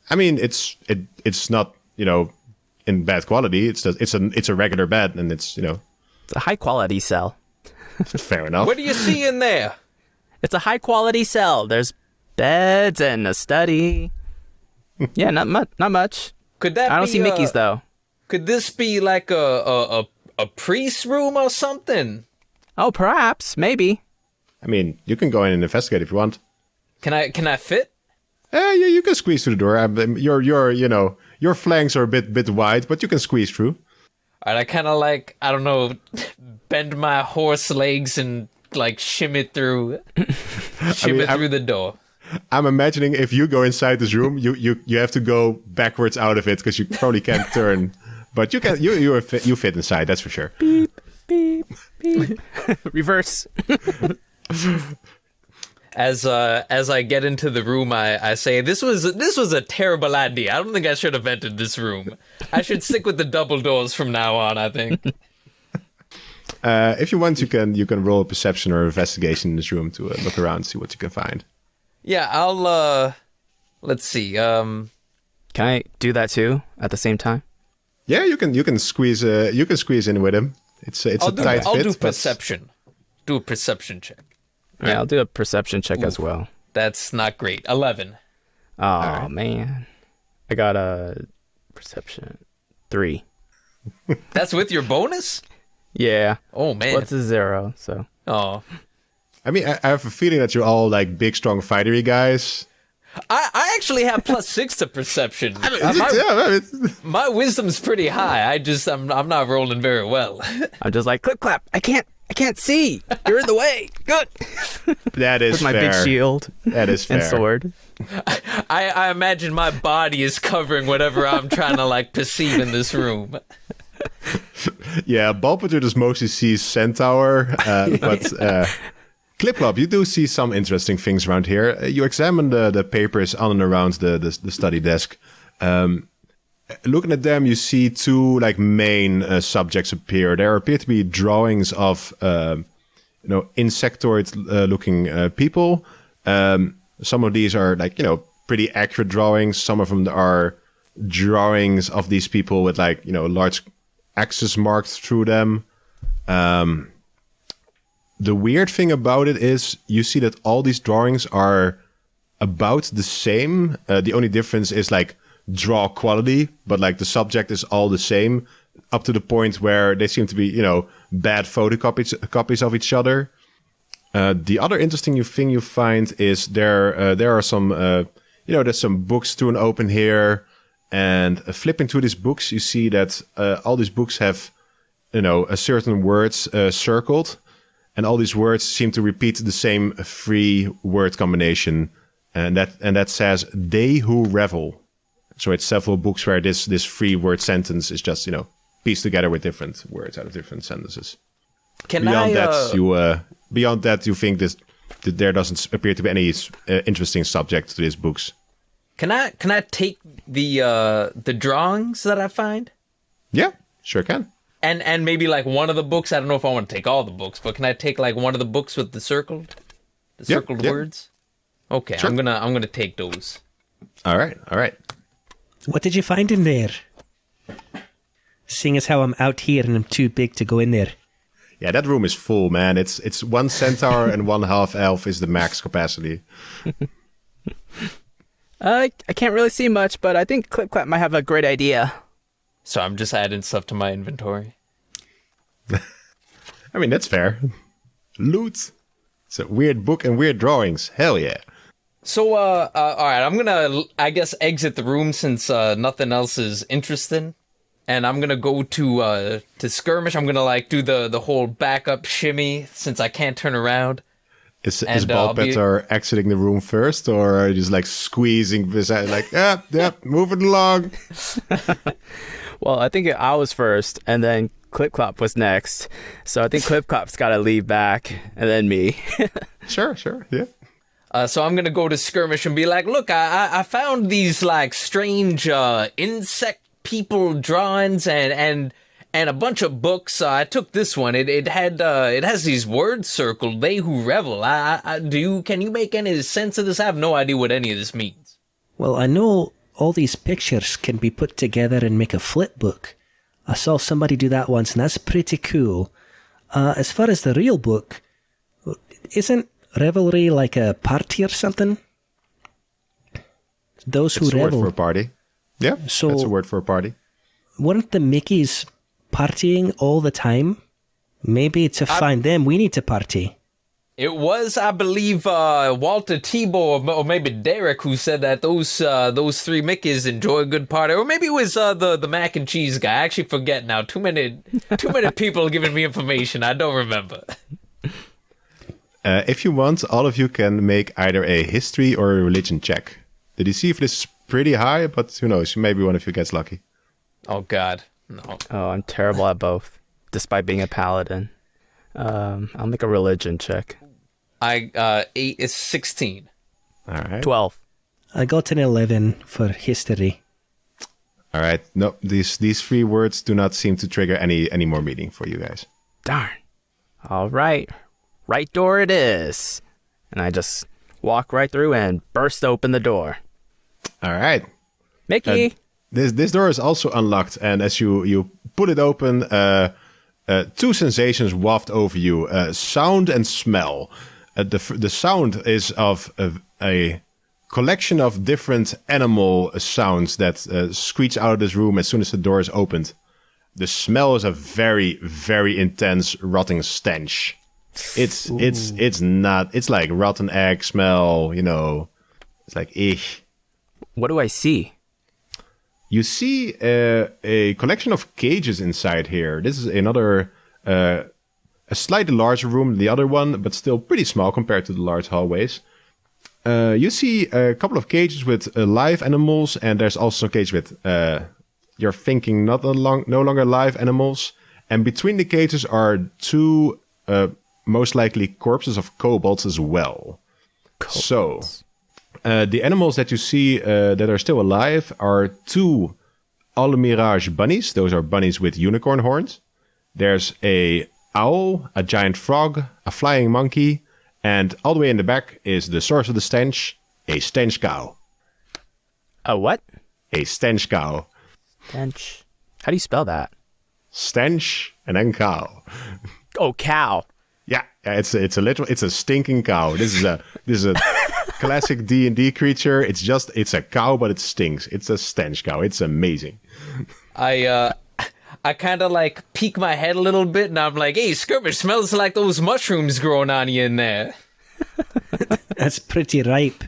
[SPEAKER 1] I mean, it's not in bad quality. It's a regular bed, and it's
[SPEAKER 4] It's a high quality cell.
[SPEAKER 1] Fair enough.
[SPEAKER 2] What do you see in there?
[SPEAKER 4] It's a high quality cell. There's beds and a study. Yeah, not much.
[SPEAKER 2] Could that?
[SPEAKER 4] I don't see Mickey's though.
[SPEAKER 2] Could this be like a priest room or something?
[SPEAKER 4] Oh, perhaps, maybe.
[SPEAKER 1] I mean, you can go in and investigate if you want.
[SPEAKER 2] Can I fit?
[SPEAKER 1] Yeah, you can squeeze through the door. Your flanks are a bit wide, but you can squeeze through.
[SPEAKER 2] All right, I kind of bend my horse legs and shimmy through through the door.
[SPEAKER 1] I'm imagining if you go inside this room, you have to go backwards out of it because you probably can't turn. But you can you fit inside, that's for sure.
[SPEAKER 4] Beep beep beep. Reverse.
[SPEAKER 2] As I get into the room, I say this was a terrible idea. I don't think I should have entered this room. I should stick with the double doors from now on, I think.
[SPEAKER 1] If you want, you can roll a perception or investigation in this room to look around, see what you can find.
[SPEAKER 2] Yeah, I'll let's see.
[SPEAKER 4] Can I do that too at the same time?
[SPEAKER 1] Yeah, you can squeeze in with him. It's a tight fit.
[SPEAKER 2] I'll do perception. Do a perception check.
[SPEAKER 4] Yeah, I'll do a perception check as well.
[SPEAKER 2] That's not great. 11.
[SPEAKER 4] Oh, right. Man. I got a perception 3.
[SPEAKER 2] That's with your bonus?
[SPEAKER 4] Yeah.
[SPEAKER 2] Oh, man.
[SPEAKER 4] What's a 0, so.
[SPEAKER 2] Oh.
[SPEAKER 1] I mean, I have a feeling that you're all like big, strong, fightery guys.
[SPEAKER 2] I actually have +6 to perception.
[SPEAKER 4] Uh-huh.
[SPEAKER 2] My wisdom's pretty high. I'm not rolling very well.
[SPEAKER 4] I'm just like, Clip-Clop, I can't I can't see. You're in the way. Good.
[SPEAKER 1] That is
[SPEAKER 4] With my
[SPEAKER 1] fair.
[SPEAKER 4] big shield
[SPEAKER 1] That is fair.
[SPEAKER 4] and sword.
[SPEAKER 2] I imagine my body is covering whatever I'm trying to like perceive in this room.
[SPEAKER 1] Yeah, Balpetor just mostly sees Centaur, but Clip-Clop, you do see some interesting things around here. You examine the papers on and around the study desk. Looking at them, you see two like main subjects appear. There appear to be drawings of insectoid looking people. Some of these are like pretty accurate drawings. Some of them are drawings of these people with like large X's marked through them. The weird thing about it is you see that all these drawings are about the same. The only difference is like draw quality, but like the subject is all the same up to the point where they seem to be, bad photocopies of each other. The other interesting thing you find is there are some, there's some books to an open here, and flipping through these books, you see that all these books have, a certain words circled, and all these words seem to repeat the same 3-word combination, and that says "they who revel." So it's several books where this 3-word sentence is just pieced together with different words out of different sentences. Beyond that, you think that there doesn't appear to be any interesting subject to these books.
[SPEAKER 2] Can I take the drawings that I find?
[SPEAKER 1] Yeah, sure can.
[SPEAKER 2] And maybe like one of the books. I don't know if I want to take all the books, but can I take like one of the books with the circled words? Okay, sure. I'm gonna take those.
[SPEAKER 1] All right.
[SPEAKER 3] What did you find in there? Seeing as how I'm out here and I'm too big to go in there.
[SPEAKER 1] Yeah, that room is full, man. It's 1 centaur and 1 half elf is the max capacity.
[SPEAKER 4] I can't really see much, but I think Clip-Clop might have a great idea.
[SPEAKER 2] So I'm just adding stuff to my inventory.
[SPEAKER 1] I mean, that's fair. Loot. It's a weird book and weird drawings. Hell yeah.
[SPEAKER 2] So, all right, I'm gonna, I guess, exit the room since nothing else is interesting. And I'm gonna go to Skirmish. I'm gonna, like, do the whole backup shimmy since I can't turn around.
[SPEAKER 1] Is Balpetor exiting the room first, or are you just, like, squeezing beside, like, moving along?
[SPEAKER 4] Well, I think I was first, and then Clip-Clop was next. So I think Clip-Clop's got to leave back, and then me.
[SPEAKER 1] Sure, yeah.
[SPEAKER 2] So I'm gonna go to Skirmish and be like, look, I found these like strange insect people drawings and a bunch of books. I took this one. It has these words circled. They who revel. Can you make any sense of this? I have no idea what any of this means.
[SPEAKER 3] Well, I know all these pictures can be put together and make a flip book. I saw somebody do that once, and that's pretty cool. As far as the real book, isn't revelry like a party or something? Those who revel.
[SPEAKER 1] It's a word for a party. Yeah,
[SPEAKER 3] so
[SPEAKER 1] that's a word for a party.
[SPEAKER 3] Weren't the Mickeys partying all the time? Maybe to find them, we need to party.
[SPEAKER 2] It was, I believe, Walter Tebow or maybe Derek who said that those 3 Mickeys enjoy a good party. Or maybe it was the mac and cheese guy. I actually forget now. Too many people giving me information. I don't remember.
[SPEAKER 1] If you want, all of you can make either a history or a religion check. The DC for this is pretty high, but who knows? Maybe one of you gets lucky.
[SPEAKER 2] Oh, God. No.
[SPEAKER 4] Oh, I'm terrible at both, despite being a paladin. I'll make a religion check.
[SPEAKER 2] 8 is 16.
[SPEAKER 1] All right.
[SPEAKER 4] 12.
[SPEAKER 3] I got an 11 for history.
[SPEAKER 1] All right. No, these 3 words do not seem to trigger any more meaning for you guys.
[SPEAKER 4] Darn. All right. Right door it is. And I just walk right through and burst open the door.
[SPEAKER 1] All right.
[SPEAKER 4] Mickey.
[SPEAKER 1] This door is also unlocked, and as you pull it open, 2 sensations waft over you: sound and smell. The sound is of a collection of different animal sounds that screech out of this room as soon as the door is opened. The smell is a very, very intense rotting stench. It's like rotten egg smell, It's like, eek.
[SPEAKER 4] What do I see?
[SPEAKER 1] You see a collection of cages inside here. This is another a slightly larger room than the other one, but still pretty small compared to the large hallways. You see a couple of cages with live animals, and there's also a cage with, you're thinking no longer live animals. And between the cages are two, most likely corpses of kobolds as well. Kobolds. So, the animals that you see that are still alive are two Almirage bunnies. Those are bunnies with unicorn horns. There's a owl, a giant frog, a flying monkey, and all the way in the back is the source of the stench, a stench cow.
[SPEAKER 4] A what?
[SPEAKER 1] A stench cow.
[SPEAKER 4] Stench. How do you spell that?
[SPEAKER 1] Stench and then cow.
[SPEAKER 4] Oh, cow.
[SPEAKER 1] Yeah, it's a stinking cow. This is a classic D&D creature. It's a cow, but it stinks. It's a stench cow. It's amazing.
[SPEAKER 2] I kind of like peek my head a little bit, and I'm like, "Hey, Skirmish, smells like those mushrooms growing on you in there."
[SPEAKER 3] That's pretty ripe.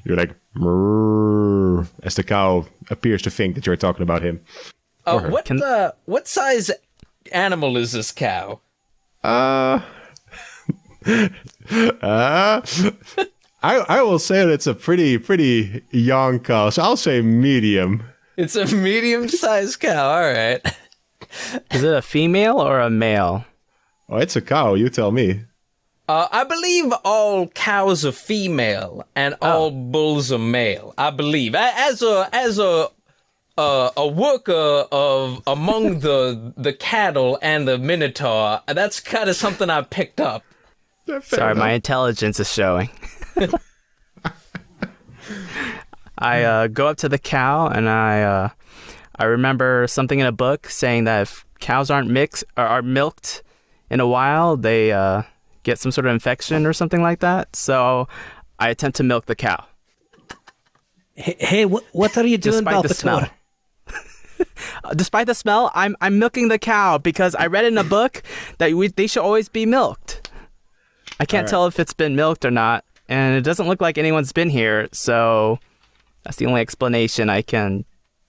[SPEAKER 1] You're like, "Mrrr," as the cow appears to think that you're talking about him.
[SPEAKER 2] What size animal is this cow?
[SPEAKER 1] I will say that it's a pretty young cow, so I'll say medium.
[SPEAKER 2] It's a medium-sized cow. All right.
[SPEAKER 4] Is it a female or a male?
[SPEAKER 1] Oh, it's a cow. You tell me.
[SPEAKER 2] I believe all cows are female and all bulls are male. I believe as a worker of among the cattle and the minotaur, that's kind of something I picked up.
[SPEAKER 4] Sorry, my intelligence is showing. I go up to the cow and I remember something in a book saying that if cows aren't milked in a while, they get some sort of infection or something like that. So I attempt to milk the cow.
[SPEAKER 3] Hey, what are you doing,
[SPEAKER 4] Despite the smell. Despite the smell, I'm milking the cow because I read in a book that they should always be milked. I can't tell if it's been milked or not, and it doesn't look like anyone's been here, so that's the only explanation I can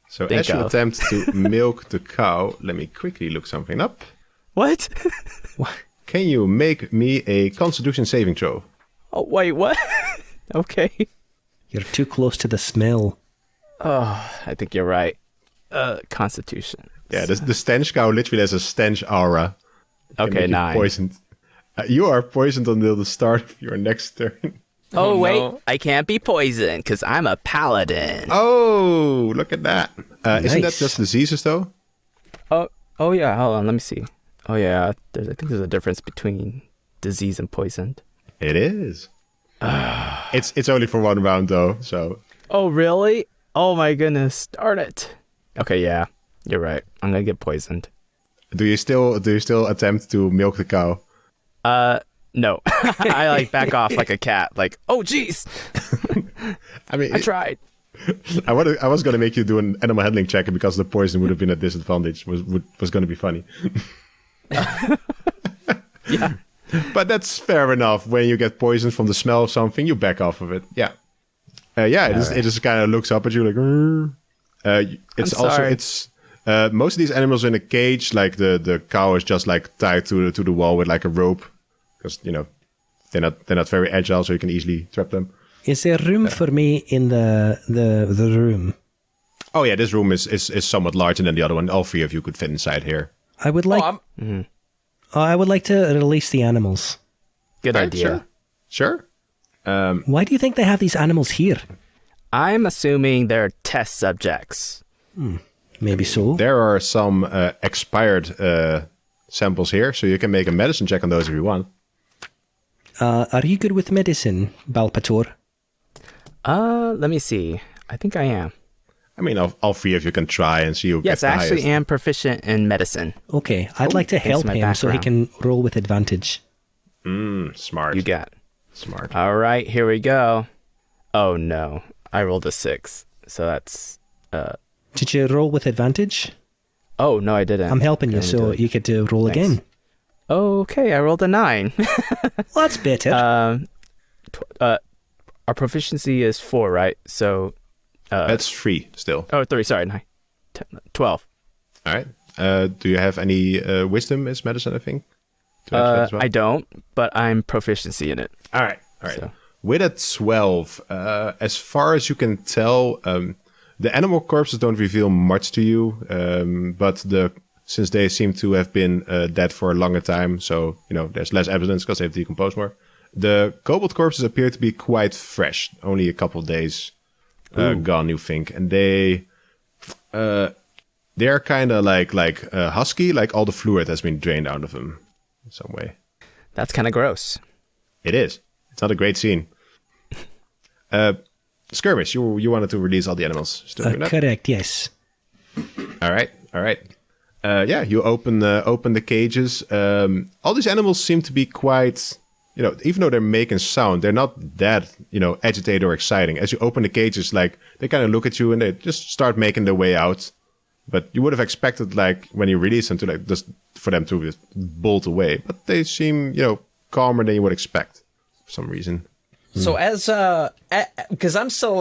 [SPEAKER 1] So
[SPEAKER 4] think
[SPEAKER 1] as you
[SPEAKER 4] of.
[SPEAKER 1] attempt to milk the cow, let me quickly look something up.
[SPEAKER 4] What?
[SPEAKER 1] Can you make me a Constitution saving throw?
[SPEAKER 4] Oh, wait, what? Okay.
[SPEAKER 3] You're too close to the smell.
[SPEAKER 4] Oh, I think you're right. Constitution.
[SPEAKER 1] Yeah, the stench cow literally has a stench aura. Can
[SPEAKER 4] Okay,
[SPEAKER 1] make you
[SPEAKER 4] 9.
[SPEAKER 1] Poisoned. You are poisoned until the start of your next turn.
[SPEAKER 4] Oh, wait.
[SPEAKER 2] no.
[SPEAKER 4] I can't be poisoned because I'm a paladin.
[SPEAKER 1] Oh, look at that. Isn't that
[SPEAKER 3] Nice.
[SPEAKER 1] just diseases, though?
[SPEAKER 4] Oh, yeah. Hold on. Let me see. Oh, yeah. I think there's a difference between disease and poisoned.
[SPEAKER 1] It is. It's only for one round, though, so...
[SPEAKER 4] Oh, really? Oh, my goodness. Darn it. Okay, yeah. You're right. I'm going to get poisoned.
[SPEAKER 1] Do you still attempt to milk the cow?
[SPEAKER 4] No. I back off like a cat. Like, oh, jeez.
[SPEAKER 1] I mean,
[SPEAKER 4] I tried.
[SPEAKER 1] I was going to make you do an animal handling check because the poison would have been a disadvantage. Was going to be funny.
[SPEAKER 4] Yeah.
[SPEAKER 1] But that's fair enough. When you get poisoned from the smell of something, you back off of it. Yeah. It just kind of looks up at you like. It's
[SPEAKER 4] I'm
[SPEAKER 1] also
[SPEAKER 4] sorry.
[SPEAKER 1] most of these animals are in a cage. Like the cow is just like tied to the wall with like a rope, because they're not very agile, so you can easily trap them.
[SPEAKER 3] Is there room for me in the room?
[SPEAKER 1] Oh yeah, this room is somewhat larger than the other one. All three of you could fit inside here.
[SPEAKER 3] I would like. I would like to release the animals.
[SPEAKER 4] Good
[SPEAKER 1] Okay,
[SPEAKER 4] idea.
[SPEAKER 1] Sure.
[SPEAKER 3] Why do you think they have these animals here?
[SPEAKER 4] I'm assuming they're test subjects.
[SPEAKER 3] Maybe so.
[SPEAKER 1] There are some expired samples here, so you can make a medicine check on those if you want.
[SPEAKER 3] Are you good with medicine, Balpetor?
[SPEAKER 4] Let me see. I think I am.
[SPEAKER 1] I mean, all three of you can try and see who
[SPEAKER 4] Yes,
[SPEAKER 1] gets the
[SPEAKER 4] I actually
[SPEAKER 1] highest.
[SPEAKER 4] am proficient in medicine.
[SPEAKER 3] Okay, I'd like to
[SPEAKER 4] thanks
[SPEAKER 3] help
[SPEAKER 4] to my
[SPEAKER 3] him so he
[SPEAKER 4] background.
[SPEAKER 3] can roll with advantage.
[SPEAKER 1] Smart.
[SPEAKER 4] You got.
[SPEAKER 1] Smart.
[SPEAKER 4] All right, here we go. Oh no, I rolled a 6. So that's.
[SPEAKER 3] Did you roll with advantage?
[SPEAKER 4] Oh no, I didn't.
[SPEAKER 3] I'm helping you,
[SPEAKER 4] I
[SPEAKER 3] so
[SPEAKER 4] did.
[SPEAKER 3] you get to roll
[SPEAKER 4] Thanks.
[SPEAKER 3] again.
[SPEAKER 4] Okay, I rolled a 9.
[SPEAKER 3] Well, that's better.
[SPEAKER 4] Our proficiency is 4, right? So.
[SPEAKER 1] That's 3 still.
[SPEAKER 4] Oh, 3. Sorry, 9. 12.
[SPEAKER 1] All right. Do you have any wisdom as medicine, I think? To add to that as well?
[SPEAKER 4] I don't, but I'm proficiency in it.
[SPEAKER 1] All right.
[SPEAKER 4] So.
[SPEAKER 1] With a 12, as far as you can tell, the animal corpses don't reveal much to you, but since they seem to have been dead for a longer time, so there's less evidence because they have decomposed more. The kobold corpses appear to be quite fresh, only a couple of days gone, you think, and they're kind of like husky, like all the fluid has been drained out of them in some way.
[SPEAKER 4] That's kind of gross.
[SPEAKER 1] It is. It's not a great scene. Skirmish, you wanted to release all the animals. Still doing that?
[SPEAKER 3] Correct, yes.
[SPEAKER 1] All right. You open the cages. All these animals seem to be quite, even though they're making sound, they're not that, agitated or exciting. As you open the cages, like, they kind of look at you and they just start making their way out. But you would have expected, like, when you release them to, like, just for them to just bolt away. But they seem, calmer than you would expect for some reason.
[SPEAKER 2] So because I'm still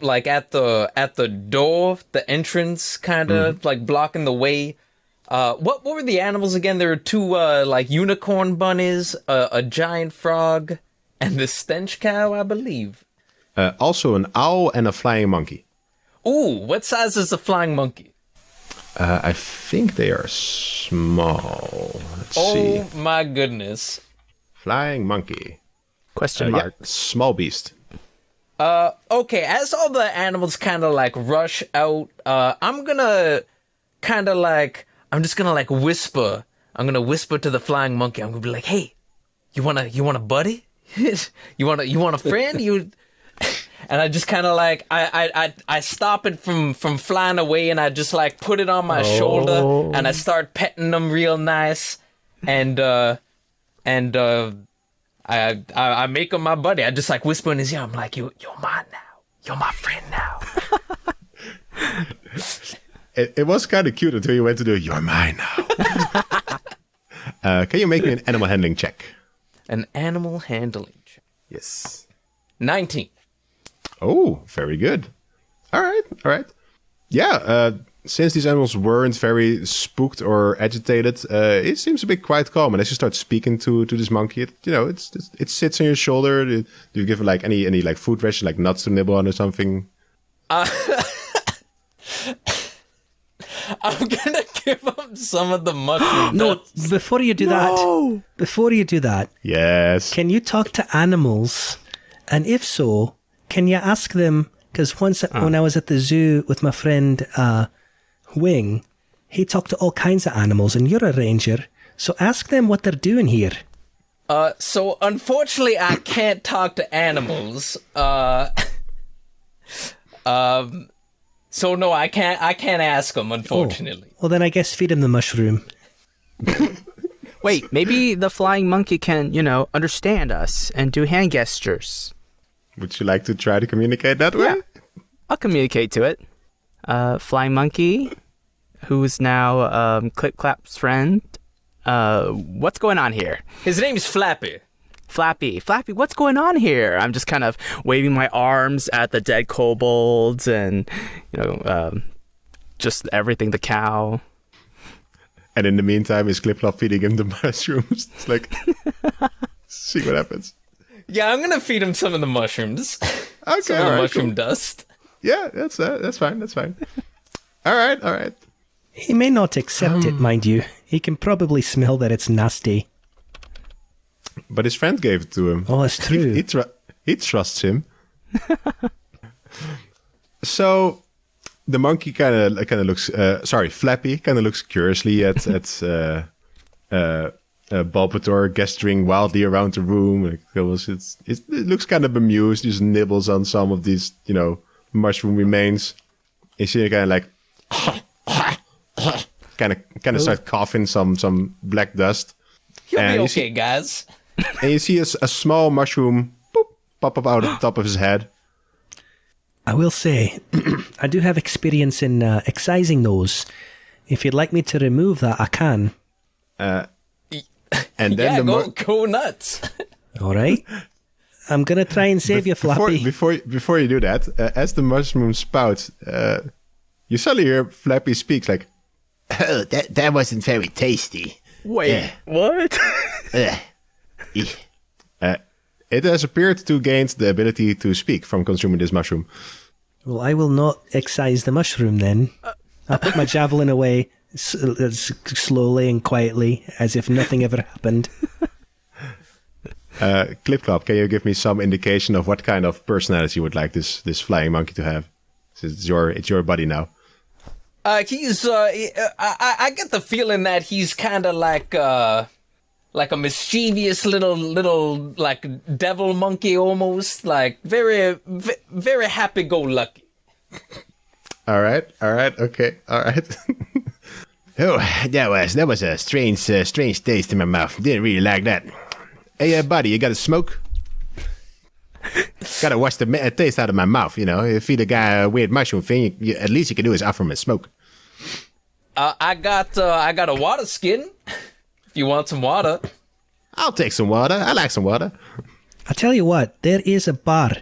[SPEAKER 2] like at the door, the entrance, kind of like blocking the way. What were the animals again? There were two like unicorn bunnies, a giant frog, and the stench cow, I believe.
[SPEAKER 1] Also an owl and a flying monkey.
[SPEAKER 2] Ooh, what size is the flying monkey?
[SPEAKER 1] I think they are small. Let's see.
[SPEAKER 2] Oh my goodness!
[SPEAKER 1] Flying monkey.
[SPEAKER 4] Question mark.
[SPEAKER 1] Yeah, small beast.
[SPEAKER 2] Okay, as all the animals kind of like rush out, I'm just gonna like whisper. I'm gonna whisper to the flying monkey. I'm gonna be like, "Hey, you want a buddy? you want a friend? And I just kind of like I stop it from flying away, and I just like put it on my shoulder, and I start petting them real nice, and I make him my buddy. I just like whisper in his ear. I'm like, you're mine now. You're my friend now.
[SPEAKER 1] It was kind of cute until you went to do "You're mine now." Can you make me an animal handling check?
[SPEAKER 2] An animal handling check.
[SPEAKER 1] Yes.
[SPEAKER 2] 19.
[SPEAKER 1] Oh, very good. All right. Yeah, since these animals weren't very spooked or agitated, it seems to be quite calm. And as you start speaking to this monkey, it sits on your shoulder. Do you give it like any like food ration, like nuts to nibble on or something?
[SPEAKER 2] I'm gonna give him some of the mushroom.
[SPEAKER 3] No, before you do that,
[SPEAKER 1] Yes.
[SPEAKER 3] can you talk to animals? And if so, can you ask them? Because once when I was at the zoo with my friend Wing, he talked to all kinds of animals, and you're a ranger, so ask them what they're doing here.
[SPEAKER 2] So unfortunately, I can't talk to animals. So no, I can't ask them, unfortunately.
[SPEAKER 3] Well, then I guess feed him the mushroom.
[SPEAKER 4] Wait, maybe the flying monkey can, understand us and do hand gestures.
[SPEAKER 1] Would you like to try to communicate that way?
[SPEAKER 4] Yeah. I'll communicate to it. Flying monkey, who's now Clip-Clop's friend. What's going on here?
[SPEAKER 2] His name's Flappy.
[SPEAKER 4] Flappy, what's going on here? I'm just kind of waving my arms at the dead kobolds and, just everything, the cow.
[SPEAKER 1] And in the meantime, is Clip-Clop feeding him the mushrooms? It's like, see what happens.
[SPEAKER 2] Yeah, I'm gonna feed him some of the mushrooms.
[SPEAKER 1] Okay,
[SPEAKER 2] some of the mushroom
[SPEAKER 1] cool.
[SPEAKER 2] dust.
[SPEAKER 1] Yeah, that's fine. All right.
[SPEAKER 3] He may not accept it, mind you. He can probably smell that it's nasty.
[SPEAKER 1] But his friend gave it to him.
[SPEAKER 3] Oh, that's true.
[SPEAKER 1] He trusts him. So the monkey kind of looks. Flappy kind of looks curiously at Balpetor gesturing wildly around the room. It looks kind of bemused. Just nibbles on some of these, mushroom remains. You see it kind of like kind of start coughing some black dust.
[SPEAKER 2] He'll
[SPEAKER 1] and
[SPEAKER 2] be okay, guys.
[SPEAKER 1] And you see a small mushroom pop up out of the top of his head.
[SPEAKER 3] I will say, I do have experience in excising those. If you'd like me to remove that, I can.
[SPEAKER 1] And then
[SPEAKER 2] go nuts.
[SPEAKER 3] All right. I'm going to try and save you, Flappy.
[SPEAKER 1] Before you do that, as the mushroom spouts, you suddenly hear Flappy speaks like,
[SPEAKER 5] Oh, that wasn't very tasty.
[SPEAKER 4] Wait, what?
[SPEAKER 1] It has appeared to gain the ability to speak from consuming this mushroom.
[SPEAKER 3] Well, I will not excise the mushroom then. I'll put my javelin away slowly and quietly, as if nothing ever happened.
[SPEAKER 1] Clip-Clop, can you give me some indication of what kind of personality you would like this flying monkey to have? It's your buddy now.
[SPEAKER 2] He's I get the feeling that he's kind of like a mischievous little like devil monkey almost, like very happy-go-lucky.
[SPEAKER 1] All right, okay, all right.
[SPEAKER 5] Oh, that was a strange taste in my mouth. Didn't really like that.
[SPEAKER 1] Hey, buddy, you got a smoke? Gotta wash the taste out of my mouth, you know. If you feed a guy a weird mushroom thing, at least you can do is offer him a smoke.
[SPEAKER 2] I got a water skin. If you want some water,
[SPEAKER 1] I'll take some water. I like some water.
[SPEAKER 3] I tell you what, there is a bar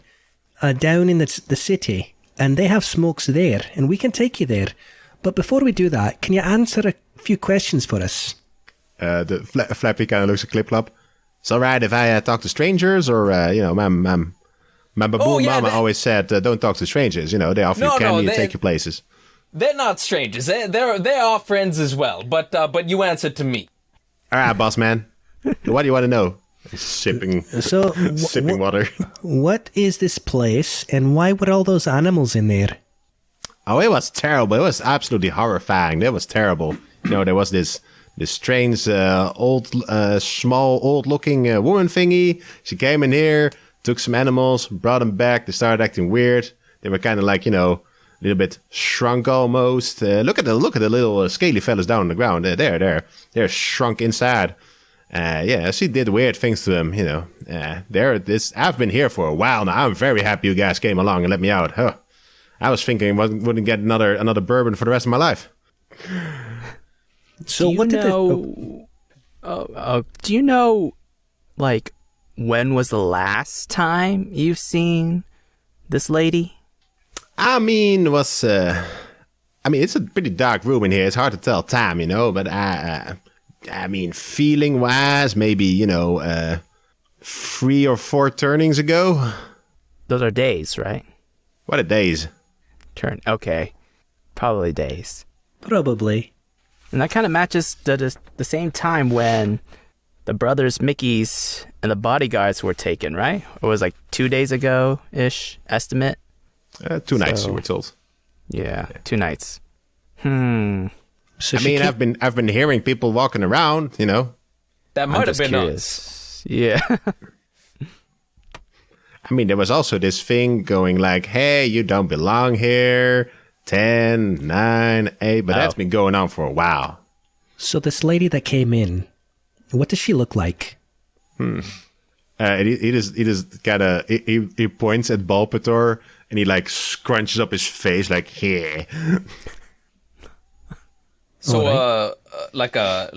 [SPEAKER 3] down in the city, and they have smokes there, and we can take you there. But before we do that, can you answer a few questions for us?
[SPEAKER 1] The Flappy kind of looks at Clip-Clop. It's all right if I talk to strangers, or my baboon mama always said, don't talk to strangers. You know, they offer you candy and take you places.
[SPEAKER 2] They're not strangers. They're our friends as well. But you answered to me.
[SPEAKER 1] All right, boss man. What do you want to know? Sipping water.
[SPEAKER 3] What is this place, and why were all those animals in there?
[SPEAKER 1] Oh, it was terrible. It was absolutely horrifying. That was terrible. You know, there was this strange, small, old-looking woman thingy. She came in here, took some animals, brought them back. They started acting weird. They were kind of like, you know, a little bit shrunk almost. Look at the little scaly fellas down on the ground. They're shrunk inside. Yeah, she did weird things to them, you know. I've been here for a while now. I'm very happy you guys came along and let me out. Huh. I was thinking I wouldn't get another bourbon for the rest of my life.
[SPEAKER 3] So
[SPEAKER 4] do you know, like, when was the last time you've seen this lady?
[SPEAKER 1] I mean, it's a pretty dark room in here. It's hard to tell time, you know, but I mean, feeling-wise, maybe, you know, 3 or 4 turnings ago.
[SPEAKER 4] Those are days, right?
[SPEAKER 1] What are days?
[SPEAKER 4] Okay. Probably days.
[SPEAKER 3] Probably.
[SPEAKER 4] And that kind of matches the same time when the brothers Mickey's and the bodyguards were taken, right? Or was like 2 days ago-ish estimate?
[SPEAKER 1] 2 nights, you were told.
[SPEAKER 4] Yeah, 2 nights.
[SPEAKER 3] So
[SPEAKER 1] I mean, I've been hearing people walking around, you know.
[SPEAKER 2] That might have been
[SPEAKER 4] curious. Yeah.
[SPEAKER 1] I mean, there was also this thing going like, hey, you don't belong here. 10, 9, 8. But that's been going on for a while.
[SPEAKER 3] So this lady that came in, what does she look like?
[SPEAKER 1] He points at Balpetor and he like scrunches up his face like, here.
[SPEAKER 2] So,
[SPEAKER 3] Alright.
[SPEAKER 2] like a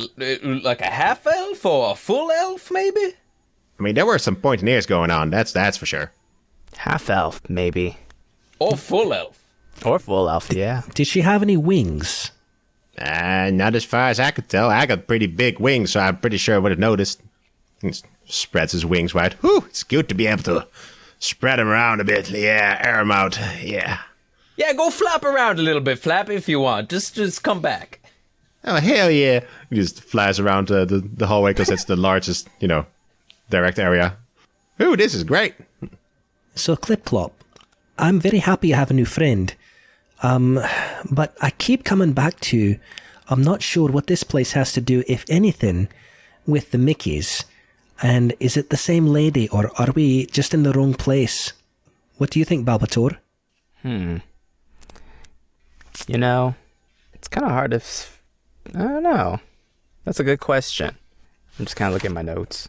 [SPEAKER 2] half elf or a full elf, maybe?
[SPEAKER 1] I mean, there were some pointing ears going on. That's for sure.
[SPEAKER 4] Half elf, maybe.
[SPEAKER 2] Or full elf.
[SPEAKER 4] Or full elf, yeah.
[SPEAKER 3] Did she have any wings?
[SPEAKER 1] Not as far as I could tell. I got pretty big wings, so I'm pretty sure I would have noticed. He spreads his wings wide. Whew, it's good to be able to spread them around a bit. Yeah, air them out. Yeah.
[SPEAKER 2] Yeah, go flap around a little bit, Flappy, if you want. Just come back.
[SPEAKER 1] Oh, hell yeah. He just flies around the hallway because it's the largest, you know, direct area. Ooh, this is great.
[SPEAKER 3] So Clip-Clop, I'm very happy I have a new friend. But I keep coming back to, I'm not sure what this place has to do, if anything, with the Mickeys. And is it the same lady, or are we just in the wrong place? What do you think, Balpetor?
[SPEAKER 4] You know, it's kind of hard to... I don't know. That's a good question. I'm just kind of looking at my notes.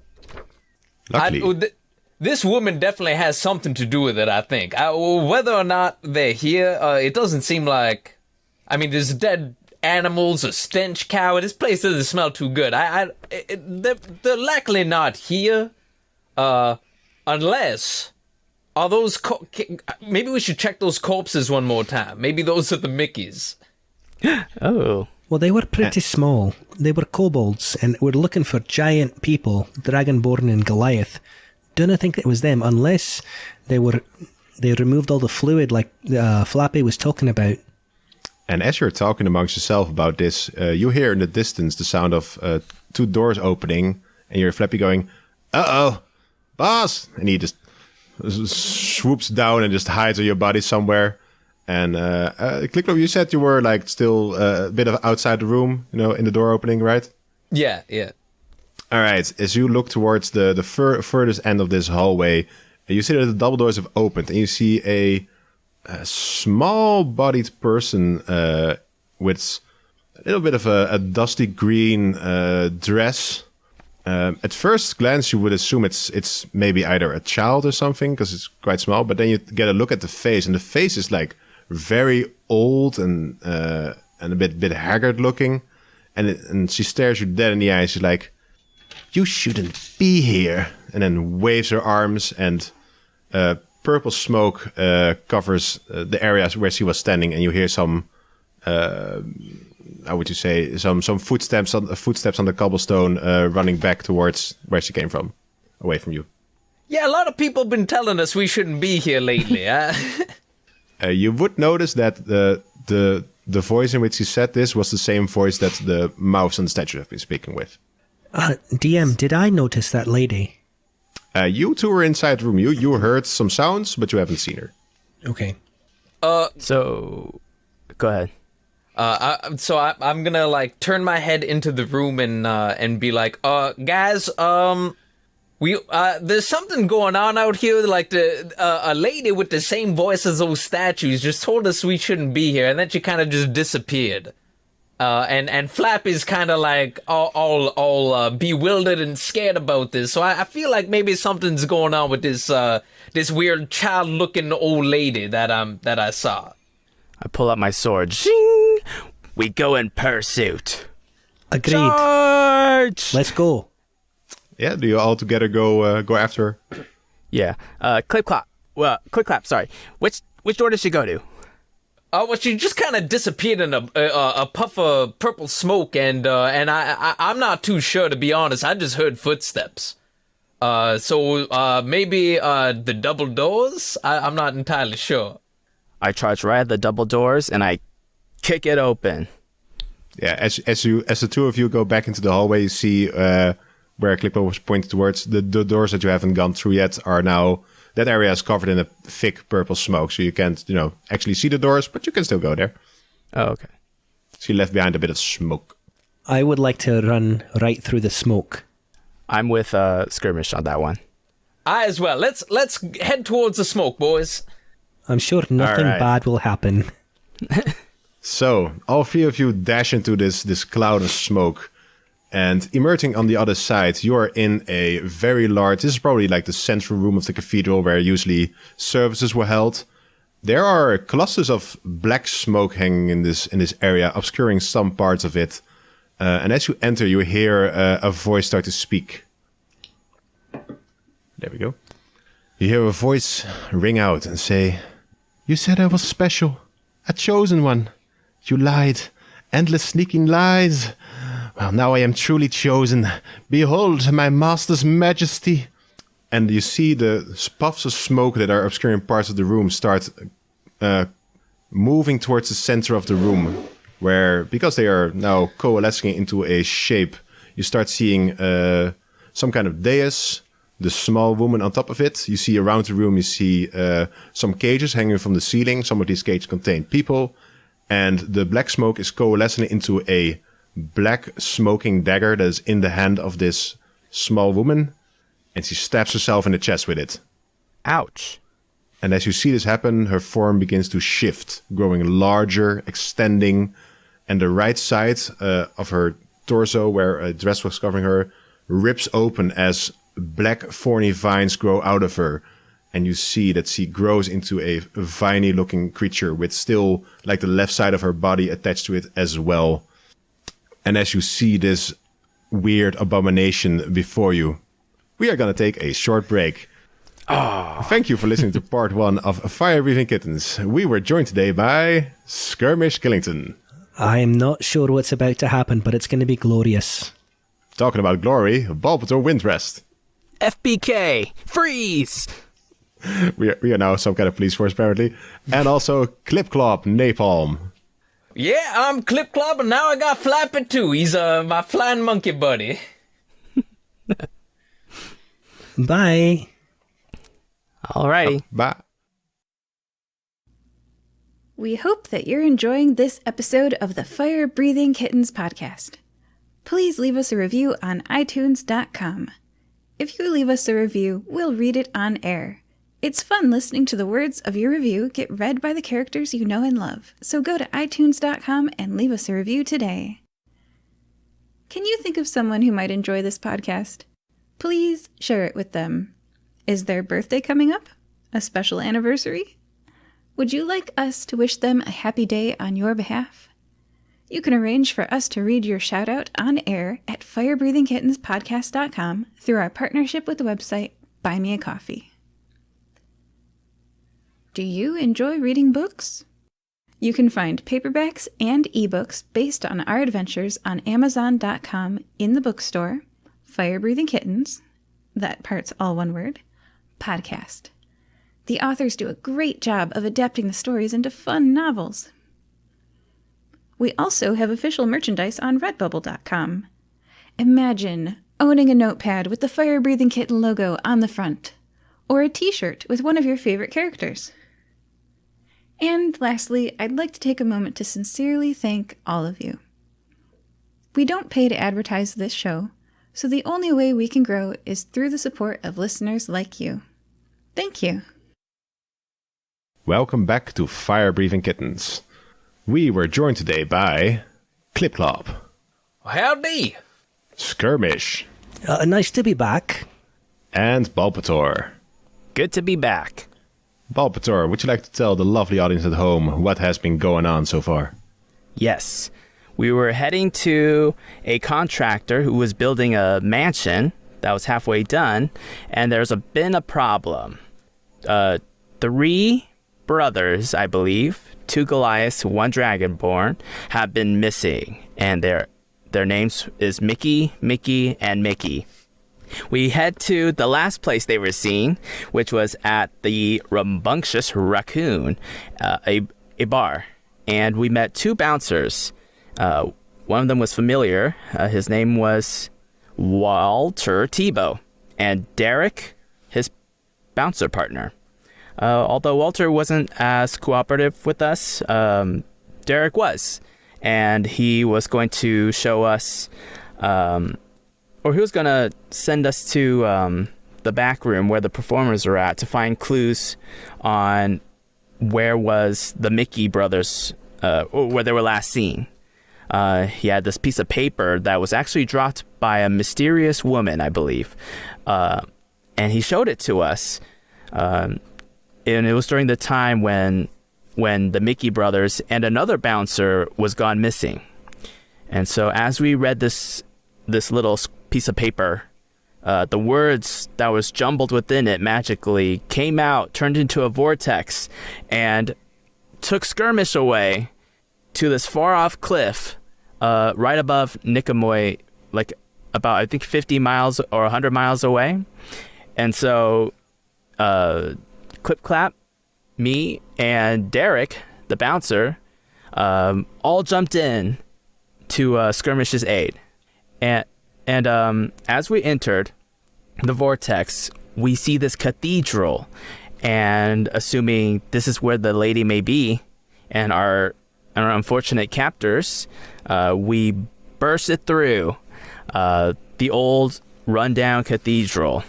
[SPEAKER 1] Luckily.
[SPEAKER 2] This woman definitely has something to do with it, I think. Whether or not they're here, it doesn't seem like... I mean, there's dead animals, a stench cow. This place doesn't smell too good. They're likely not here, unless... Are those... maybe we should check those corpses one more time. Maybe those are the Mickeys.
[SPEAKER 4] Oh,
[SPEAKER 3] Well, they were pretty small. They were kobolds, and we're looking for giant people, Dragonborn and Goliath. Do not think it was them, unless they removed all the fluid like Flappy was talking about.
[SPEAKER 1] And as you're talking amongst yourself about this, you hear in the distance the sound of 2 doors opening, and you're Flappy going, "Uh-oh, boss!" And he just swoops down and just hides on your body somewhere. And Clip-Clop, you said you were like still a bit of outside the room, in the door opening, right?
[SPEAKER 2] Yeah.
[SPEAKER 1] All right. As you look towards the furthest end of this hallway, you see that the double doors have opened, and you see a small-bodied person with a little bit of a dusty green dress. At first glance, you would assume it's maybe either a child or something, because it's quite small. But then you get a look at the face, and the face is like very old and a bit haggard looking. And she stares you dead in the eyes. She's like, "You shouldn't be here," and then waves her arms, and purple smoke covers the areas where she was standing, and you hear some, how would you say, some footsteps on the cobblestone running back towards where she came from, away from you.
[SPEAKER 2] Yeah, a lot of people have been telling us we shouldn't be here lately.
[SPEAKER 1] You would notice that the voice in which he said this was the same voice that the mouths on the statue have been speaking with.
[SPEAKER 3] DM, did I notice that lady?
[SPEAKER 1] You two were inside the room. You heard some sounds, but you haven't seen her.
[SPEAKER 3] Okay.
[SPEAKER 4] So, go ahead.
[SPEAKER 2] I'm gonna like turn my head into the room and be like, guys, there's something going on out here. Like a lady with the same voice as those statues just told us we shouldn't be here, and then she kind of just disappeared. And Flappy's kind of like all bewildered and scared about this. So I feel like maybe something's going on with this weird child-looking old lady that I saw.
[SPEAKER 4] I pull out my sword. Zing! We go in pursuit.
[SPEAKER 3] Agreed.
[SPEAKER 4] Charge!
[SPEAKER 3] Let's go.
[SPEAKER 1] Yeah, do you all together go after her?
[SPEAKER 4] Yeah. Clip-Clop. Well, Clip-Clop, sorry. Which door did she go to?
[SPEAKER 2] Well, she just kind of disappeared in a puff of purple smoke, and I'm not too sure, to be honest. I just heard footsteps. So maybe the double doors? I'm not entirely sure.
[SPEAKER 4] I charge right at the double doors, and I kick it open.
[SPEAKER 1] Yeah, as the two of you go back into the hallway, you see where Clip-Clop was pointing towards. The doors that you haven't gone through yet are now... That area is covered in a thick purple smoke, so you can't, actually see the doors, but you can still go there.
[SPEAKER 4] Oh, okay.
[SPEAKER 1] So you left behind a bit of smoke.
[SPEAKER 3] I would like to run right through the smoke.
[SPEAKER 4] I'm with Skirmish on that one.
[SPEAKER 2] I as well. Let's head towards the smoke, boys.
[SPEAKER 3] I'm sure nothing
[SPEAKER 1] right.
[SPEAKER 3] bad will happen.
[SPEAKER 1] So, all 3 of you dash into this cloud of smoke. And emerging on the other side, you are in a very large... This is probably like the central room of the cathedral where usually services were held. There are clusters of black smoke hanging in this area, obscuring some parts of it. And as you enter, you hear a voice start to speak. There we go. You hear a voice ring out and say, "You said I was special, a chosen one. You lied. Endless sneaking lies. Well, now I am truly chosen. Behold my master's majesty." And you see the puffs of smoke that are obscuring parts of the room start moving towards the center of the room, where, because they are now coalescing into a shape, you start seeing some kind of dais, the small woman on top of it. You see around the room, you see some cages hanging from the ceiling. Some of these cages contain people. And the black smoke is coalescing into a black smoking dagger that is in the hand of this small woman, and she stabs herself in the chest with it.
[SPEAKER 4] Ouch.
[SPEAKER 1] And as you see this happen, her form begins to shift, growing larger, extending, and the right side of her torso, where a dress was covering her, rips open as black thorny vines grow out of her. And you see that she grows into a viney looking creature with still like the left side of her body attached to it as well. And as you see this weird abomination before you, we are going to take a short break. Thank you for listening to part 1 of Fire Breathing Kittens. We were joined today by Skirmish Killington.
[SPEAKER 3] I am not sure what's about to happen, but it's going to be glorious.
[SPEAKER 1] Talking about glory, Balpetor Windrest.
[SPEAKER 4] FBK, freeze!
[SPEAKER 1] We are now some kind of police force, apparently. And also Clip-Clop Napalm.
[SPEAKER 2] Yeah, I'm Clip-Clop, and now I got Flappy too. He's my flying monkey buddy.
[SPEAKER 3] Bye.
[SPEAKER 4] Alrighty.
[SPEAKER 1] Bye.
[SPEAKER 6] We hope that you're enjoying this episode of the Fire Breathing Kittens podcast. Please leave us a review on iTunes.com. If you leave us a review, we'll read it on air. It's fun listening to the words of your review get read by the characters you know and love, so go to iTunes.com and leave us a review today. Can you think of someone who might enjoy this podcast? Please share it with them. Is their birthday coming up? A special anniversary? Would you like us to wish them a happy day on your behalf? You can arrange for us to read your shout-out on air at firebreathingkittenspodcast.com through our partnership with the website Buy Me a Coffee. Do you enjoy reading books? You can find paperbacks and ebooks based on our adventures on Amazon.com in the bookstore, Fire Breathing Kittens, that part's all one word, podcast. The authors do a great job of adapting the stories into fun novels. We also have official merchandise on redbubble.com. Imagine owning a notepad with the Fire Breathing Kitten logo on the front, or a t-shirt with one of your favorite characters. And lastly, I'd like to take a moment to sincerely thank all of you. We don't pay to advertise this show, so the only way we can grow is through the support of listeners like you. Thank you.
[SPEAKER 1] Welcome back to Fire Breathing Kittens. We were joined today by Clip-Clop,
[SPEAKER 2] Howdy!
[SPEAKER 1] Skirmish,
[SPEAKER 3] Nice to be back.
[SPEAKER 1] and Balpetor.
[SPEAKER 4] Good to be back.
[SPEAKER 1] Balpetor, would you like to tell the lovely audience at home what has been going on so far?
[SPEAKER 4] Yes. We were heading to a contractor who was building a mansion that was halfway done, and there's been a problem. 3 brothers, I believe, 2 Goliaths, 1 Dragonborn, have been missing, and their names is Mickey, and Mickey. We head to the last place they were seen, which was at the Rambunctious Raccoon, a bar, and we met 2 bouncers. One of them was familiar. His name was Walter Tebow, and Derek, his bouncer partner. Although Walter wasn't as cooperative with us, Derek was. And he was going to show us, or he was going to send us to the back room where the performers are at to find clues on where was the Mickey brothers, or where they were last seen. He had this piece of paper that was actually dropped by a mysterious woman, I believe. And he showed it to us. And it was during the time when the Mickey brothers and another bouncer was gone missing. And so as we read this little piece of paper, the words that was jumbled within it magically came out, turned into a vortex, and took Skirmish away to this far-off cliff right above Nicomoy, like about, I think, 50 miles or 100 miles away. And so Clip-Clop, me, and Derek, the bouncer, all jumped in to Skirmish's aid. And as we entered the vortex, we see this cathedral. And assuming this is where the lady may be, and our unfortunate captors, we bursted through the old rundown cathedral.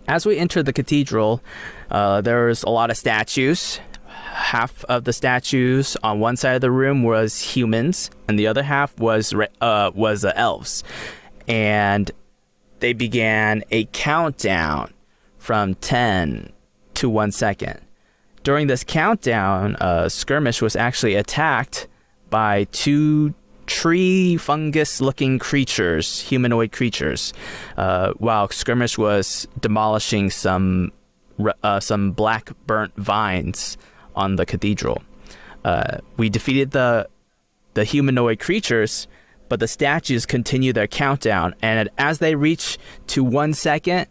[SPEAKER 4] As we entered the cathedral, there was a lot of statues. Half of the statues on one side of the room was humans, and the other half was elves. And they began a countdown from 10 to 1 second. During this countdown, Skirmish was actually attacked by 2 tree fungus-looking creatures, humanoid creatures, while Skirmish was demolishing some black burnt vines on the cathedral. We defeated the the humanoid creatures, but the statues continue their countdown. And as they reach to 1 second,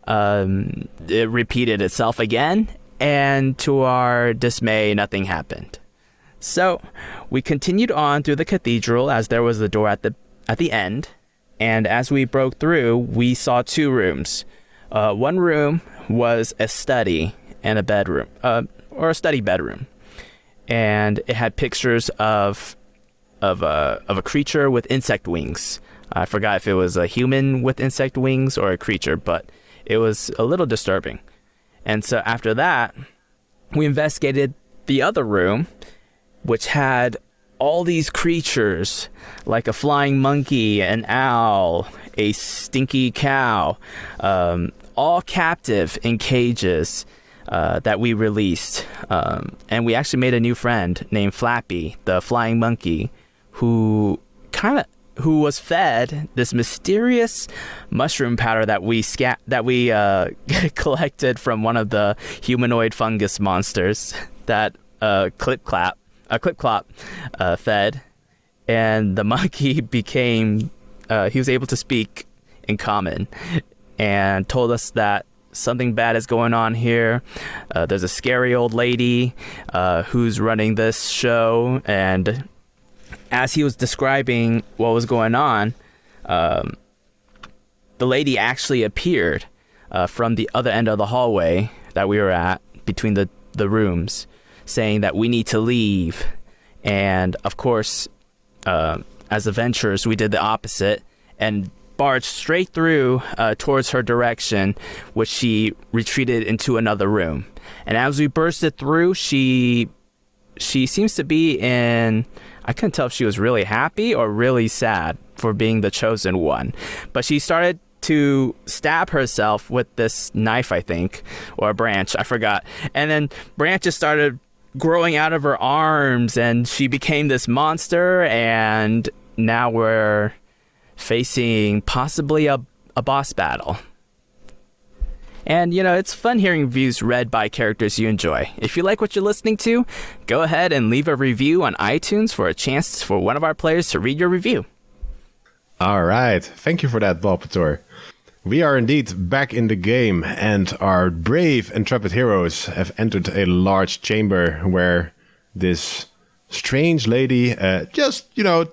[SPEAKER 4] it repeated itself again. And to our dismay, nothing happened. So we continued on through the cathedral as there was the door at the end. And as we broke through, we saw 2 rooms. One room was a study and a bedroom, or a study bedroom. And it had pictures of a creature with insect wings. I forgot if it was a human with insect wings or a creature, but it was a little disturbing. And so after that, we investigated the other room, which had all these creatures, like a flying monkey, an owl, a stinky cow, all captive in cages that we released. And we actually made a new friend named Flappy, the flying monkey, who was fed this mysterious mushroom powder that we collected from one of the humanoid fungus monsters that Clip-Clop fed. And the monkey became he was able to speak in common and told us that something bad is going on here. There's a scary old lady who's running this show, and as he was describing what was going on, the lady actually appeared from the other end of the hallway that we were at, between the rooms, saying that we need to leave. And of course, as adventurers, we did the opposite and barged straight through towards her direction, which she retreated into another room. And as we bursted through, she seems to be in... I couldn't tell if she was really happy or really sad for being the chosen one. But she started to stab herself with this knife, I think, or a branch, I forgot. And then branches started growing out of her arms, and she became this monster, and now we're facing possibly a boss battle. And, it's fun hearing reviews read by characters you enjoy. If you like what you're listening to, go ahead and leave a review on iTunes for a chance for one of our players to read your review.
[SPEAKER 1] All right. Thank you for that, Balpetor. We are indeed back in the game, and our brave, intrepid heroes have entered a large chamber where this strange lady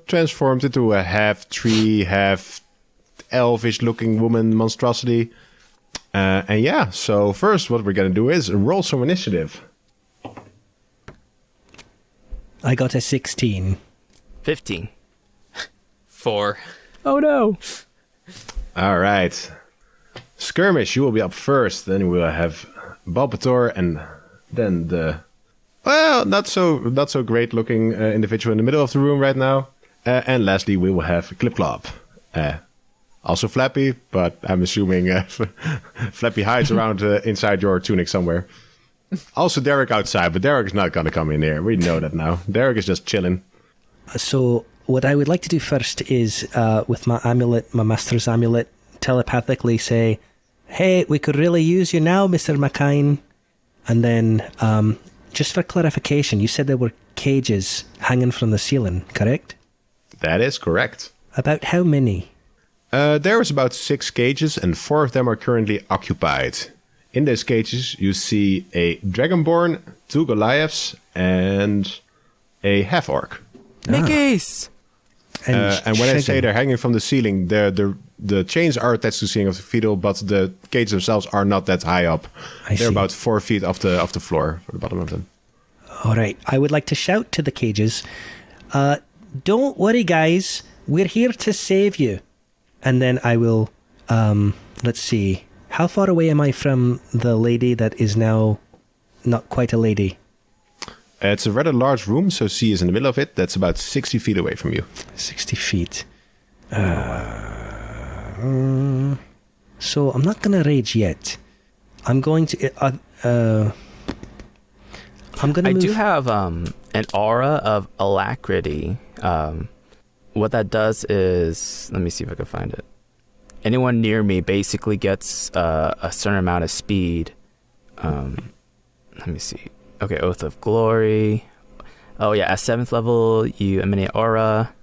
[SPEAKER 1] transformed into a half-tree, half-elvish-looking woman monstrosity. So first what we're going to do is roll some initiative.
[SPEAKER 3] I got a 16.
[SPEAKER 4] 15.
[SPEAKER 2] 4.
[SPEAKER 4] Oh no.
[SPEAKER 1] All right. Skirmish, you will be up first. Then we'll have Balpetor, and then the not so great looking individual in the middle of the room right now. And lastly, we will have Clip-Clop. Also Flappy, but I'm assuming Flappy hides around inside your tunic somewhere. Also Derek outside, but Derek is not going to come in here. We know that now. Derek is just chilling. So
[SPEAKER 3] what I would like to do first is, with my amulet, my master's amulet, telepathically say, "Hey, we could really use you now, Mr. McKine." And then, just for clarification, you said there were cages hanging from the ceiling, correct?
[SPEAKER 1] That is correct.
[SPEAKER 3] About how many?
[SPEAKER 1] There is about 6 cages, and 4 of them are currently occupied. In those cages, you see a Dragonborn, 2 Goliaths, and a half-orc.
[SPEAKER 4] Nickies!
[SPEAKER 1] And when I say they're hanging from the ceiling, the chains are attached to the ceiling of the cathedral, but the cages themselves are not that high up. They're about 4 feet off the floor, for the bottom of them.
[SPEAKER 3] All right. I would like to shout to the cages, "Don't worry, guys. We're here to save you." And then I will, let's see, how far away am I from the lady that is now not quite a lady?
[SPEAKER 1] It's a rather large room, so C is in the middle of it. That's about 60 feet away from you.
[SPEAKER 3] 60 feet. So I'm not going to rage yet. I'm going to... I'm going to move...
[SPEAKER 4] I do have an aura of alacrity. What that does is, let me see if I can find it. Anyone near me basically gets a certain amount of speed. Let me see. Okay, Oath of Glory. Oh yeah, at 7th level, you emanate aura.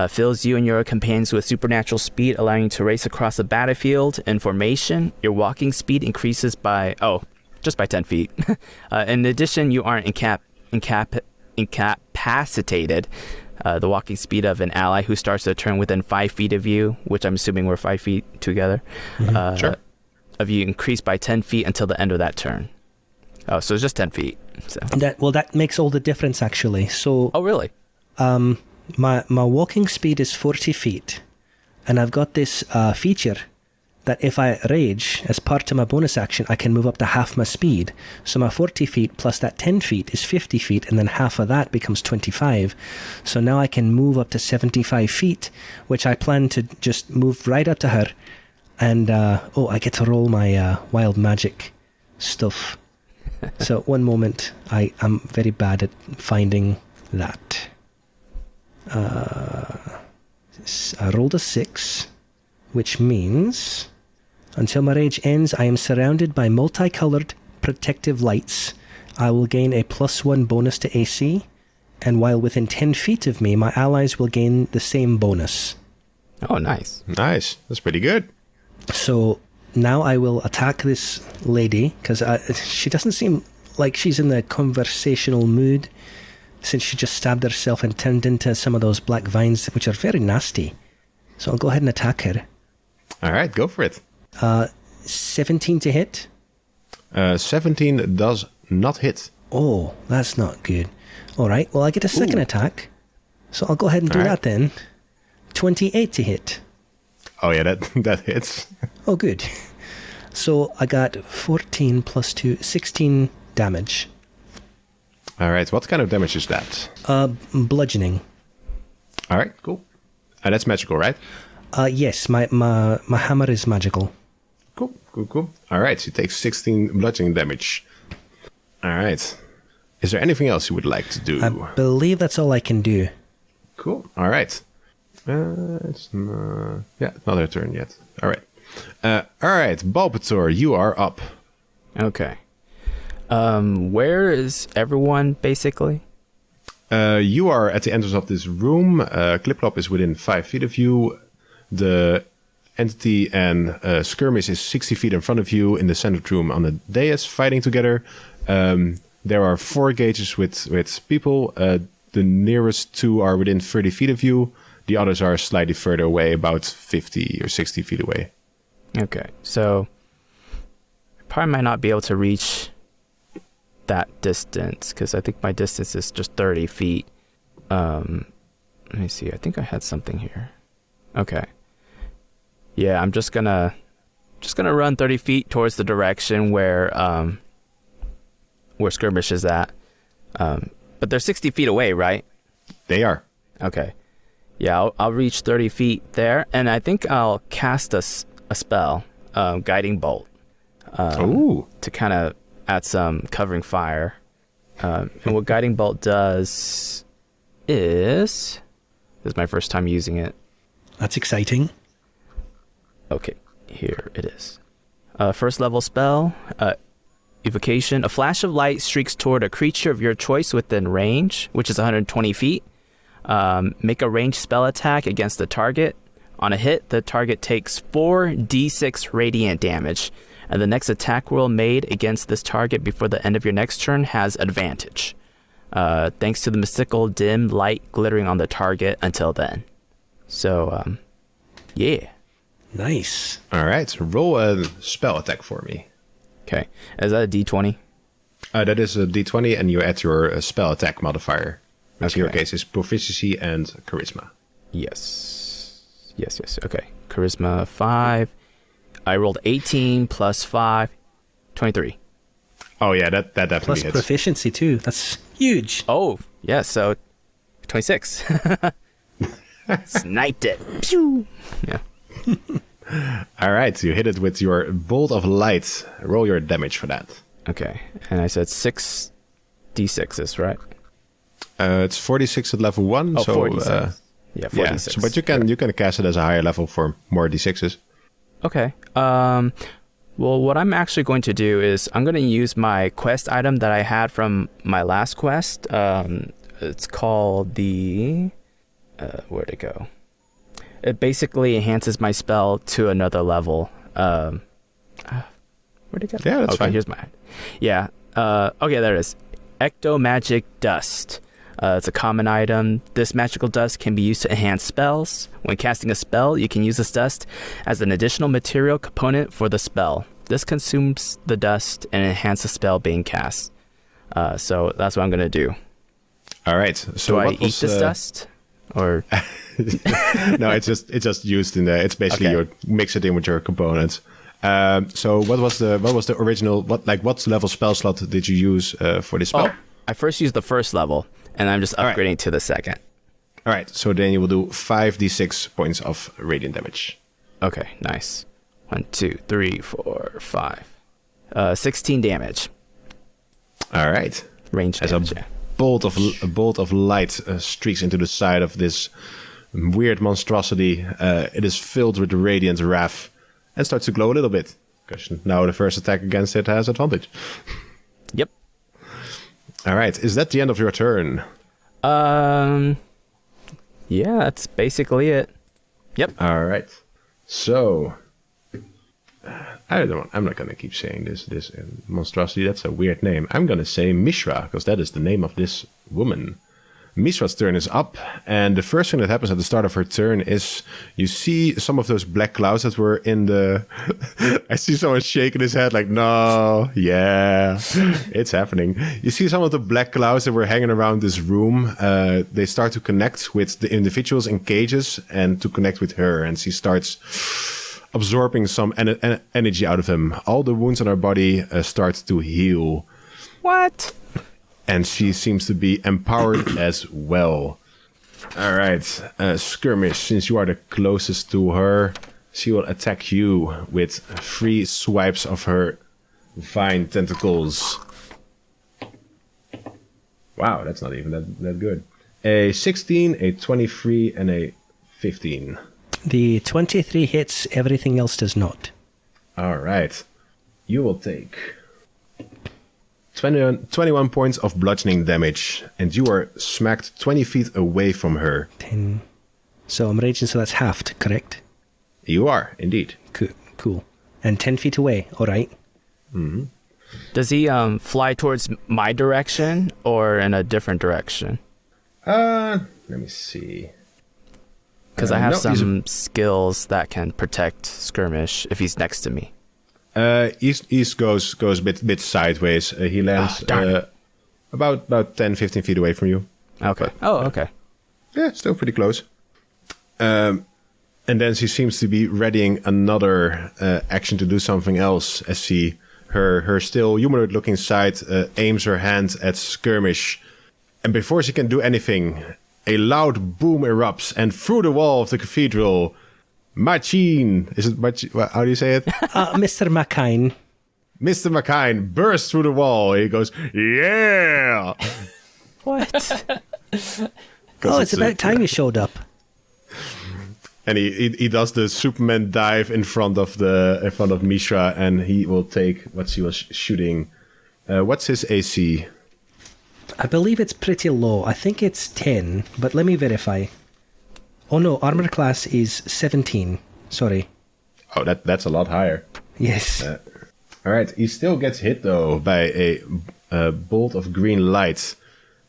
[SPEAKER 4] Fills you and your companions with supernatural speed, allowing you to race across the battlefield in formation. Your walking speed increases by, just by 10 feet. In addition, you aren't incapacitated. The walking speed of an ally who starts the turn within 5 feet of you, which I'm assuming we're 5 feet together,
[SPEAKER 1] Sure.
[SPEAKER 4] of you increase by 10 feet until the end of that turn. Oh, so it's just 10 feet. So.
[SPEAKER 3] That makes all the difference, actually. So,
[SPEAKER 4] Oh, really?
[SPEAKER 3] my walking speed is 40 feet, and I've got this feature that if I rage as part of my bonus action, I can move up to half my speed. So my 40 feet plus that 10 feet is 50 feet, and then half of that becomes 25. So now I can move up to 75 feet, which I plan to just move right up to her. And, I get to roll my wild magic stuff. So one moment, I'm very bad at finding that. I rolled a 6, which means until my rage ends, I am surrounded by multicolored protective lights. I will gain a +1 bonus to AC, and while within 10 feet of me, my allies will gain the same bonus.
[SPEAKER 4] Oh, nice.
[SPEAKER 1] Nice. That's pretty good.
[SPEAKER 3] So now I will attack this lady, because she doesn't seem like she's in the conversational mood, since she just stabbed herself and turned into some of those black vines, which are very nasty. So I'll go ahead and attack her.
[SPEAKER 1] All right, go for it.
[SPEAKER 3] 17 to hit.
[SPEAKER 1] 17 does not hit.
[SPEAKER 3] Oh, that's not good. All right, well, I get a second attack. So I'll go ahead and do that then. 28 to hit.
[SPEAKER 1] Oh, yeah, that hits.
[SPEAKER 3] Oh, good. So I got 14 plus 2, 16 damage.
[SPEAKER 1] All right, what kind of damage is that?
[SPEAKER 3] Bludgeoning.
[SPEAKER 1] All right, cool. That's magical, right?
[SPEAKER 3] Yes, my hammer is magical.
[SPEAKER 1] Cool. All right, so you take 16 bludgeoning damage. All right. Is there anything else you would like to do?
[SPEAKER 3] I believe that's all I can do.
[SPEAKER 1] Cool. All right. Another turn yet. All right. All right, Balpetor, you are up.
[SPEAKER 4] Okay. Where is everyone, basically?
[SPEAKER 1] You are at the entrance of this room. Clip-Clop is within 5 feet of you. The entity and Skirmish is 60 feet in front of you in the center room on the dais fighting together. There are 4 gauges with people. The nearest 2 are within 30 feet of you. The others are slightly further away, about 50 or 60 feet away.
[SPEAKER 4] Okay, so I probably might not be able to reach that distance, because I think my distance is just 30 feet. Let me see, I think I had something here. Okay. Yeah, I'm just gonna run 30 feet towards the direction where Skirmish is at. But they're 60 feet away, right?
[SPEAKER 1] They are.
[SPEAKER 4] Okay. Yeah, I'll reach 30 feet there, and I think I'll cast a spell, Guiding Bolt, to kind of add some covering fire. And what Guiding Bolt does is... This is my first time using it.
[SPEAKER 3] That's exciting.
[SPEAKER 4] Okay, here it is. First level spell, Evocation. A flash of light streaks toward a creature of your choice within range, which is 120 feet. Make a ranged spell attack against the target. On a hit, the target takes 4d6 radiant damage, and the next attack roll made against this target before the end of your next turn has advantage. Thanks to the mystical dim light glittering on the target until then. So, yeah.
[SPEAKER 3] Nice.
[SPEAKER 1] All right, roll a spell attack for me.
[SPEAKER 4] Okay. Is that a d20?
[SPEAKER 1] That is a d20, and you add your spell attack modifier. Which in your case is proficiency and charisma.
[SPEAKER 4] Yes. Okay. Charisma 5. I rolled 18 plus 5. 23.
[SPEAKER 1] Oh, yeah, that definitely
[SPEAKER 3] Plus
[SPEAKER 1] hits.
[SPEAKER 3] proficiency, too. That's huge.
[SPEAKER 4] Oh, yeah, so 26. Sniped it. Pew! Yeah.
[SPEAKER 1] All right, you hit it with your bolt of light. Roll your damage for that.
[SPEAKER 4] Okay, and I said 6 d6s, right?
[SPEAKER 1] It's 46 at level 1.
[SPEAKER 4] Oh,
[SPEAKER 1] so
[SPEAKER 4] 46. Yeah, 46.
[SPEAKER 1] Yeah, but you can cast it as a higher level for more d6s.
[SPEAKER 4] Okay. Well, what I'm actually going to do is I'm going to use my quest item that I had from my last quest, It's called the... where'd it go? It basically enhances my spell to another level. Where'd it go?
[SPEAKER 1] Yeah, that's
[SPEAKER 4] okay,
[SPEAKER 1] fine.
[SPEAKER 4] Here's my... Yeah. Okay, there it is. Ecto-Magic Dust. It's a common item. This magical dust can be used to enhance spells. When casting a spell, you can use this dust as an additional material component for the spell. This consumes the dust and enhances the spell being cast. So that's what I'm going to do.
[SPEAKER 1] All right. So
[SPEAKER 4] Do I
[SPEAKER 1] what
[SPEAKER 4] eat
[SPEAKER 1] was,
[SPEAKER 4] this dust? Or
[SPEAKER 1] No, it's just used in the. It's basically
[SPEAKER 4] Okay.
[SPEAKER 1] you mix it in with your components. So what was the original? What level spell slot did you use for this spell?
[SPEAKER 4] Oh, I first used the first level, and I'm just
[SPEAKER 1] right.
[SPEAKER 4] upgrading to the second.
[SPEAKER 1] All right. So then you will do 5d6 points of radiant damage.
[SPEAKER 4] Okay, nice. 1, 2, 3, 4, 5. 16 damage.
[SPEAKER 1] All right.
[SPEAKER 4] Range
[SPEAKER 1] As
[SPEAKER 4] damage.
[SPEAKER 1] a bolt of light streaks into the side of this weird monstrosity. It is filled with radiant wrath and starts to glow a little bit. Because now the first attack against it has advantage.
[SPEAKER 4] Yep.
[SPEAKER 1] All right. Is that the end of your turn?
[SPEAKER 4] Yeah, that's basically it. Yep.
[SPEAKER 1] All right. So, I'm not gonna keep saying this monstrosity. That's a weird name. I'm gonna say Mishra because that is the name of this woman. Mishra's turn is up, and the first thing that happens at the start of her turn is you see some of those black clouds that were in the. I see someone shaking his head like, no, yeah, it's happening. You see some of the black clouds that were hanging around this room. They start to connect with the individuals in cages and to connect with her, and she starts absorbing some energy out of him. All the wounds on her body start to heal.
[SPEAKER 4] What?
[SPEAKER 1] And she seems to be empowered as well. All right, Skirmish, since you are the closest to her, she will attack you with 3 swipes of her vine tentacles. Wow, that's not even that good. A 16, a 23, and a 15.
[SPEAKER 3] The 23 hits, everything else does not.
[SPEAKER 1] All right. You will take 21 points of bludgeoning damage, and you are smacked 20 feet away from her.
[SPEAKER 3] 10. So I'm raging, so that's halved, correct?
[SPEAKER 1] You are, indeed.
[SPEAKER 3] Cool. And 10 feet away, all right.
[SPEAKER 1] Mm-hmm.
[SPEAKER 4] Does he fly towards my direction or in a different direction?
[SPEAKER 1] Let me see.
[SPEAKER 4] Because I have
[SPEAKER 1] no,
[SPEAKER 4] some skills that can protect Skirmish if he's next to me.
[SPEAKER 1] East goes a bit sideways. He lands about 10, 15 feet away from you.
[SPEAKER 4] Okay. Oh, okay.
[SPEAKER 1] Yeah, still pretty close. And then she seems to be readying another action to do something else as her still humanoid-looking side aims her hand at Skirmish. And before she can do anything, a loud boom erupts, and through the wall of the cathedral, Machine. Is it Machine? How do you say it?
[SPEAKER 3] Mr. McKine.
[SPEAKER 1] Mr. McKine bursts through the wall. He goes, yeah!
[SPEAKER 4] What?
[SPEAKER 3] Oh, it's about time you showed up.
[SPEAKER 1] And he does the Superman dive in front of Mishra, and he will take what she was shooting. What's his AC?
[SPEAKER 3] I believe it's pretty low. I think it's 10, but let me verify. Oh no, armor class is 17. Sorry.
[SPEAKER 1] Oh, that's a lot higher.
[SPEAKER 3] Yes.
[SPEAKER 1] All right, he still gets hit though by a bolt of green light,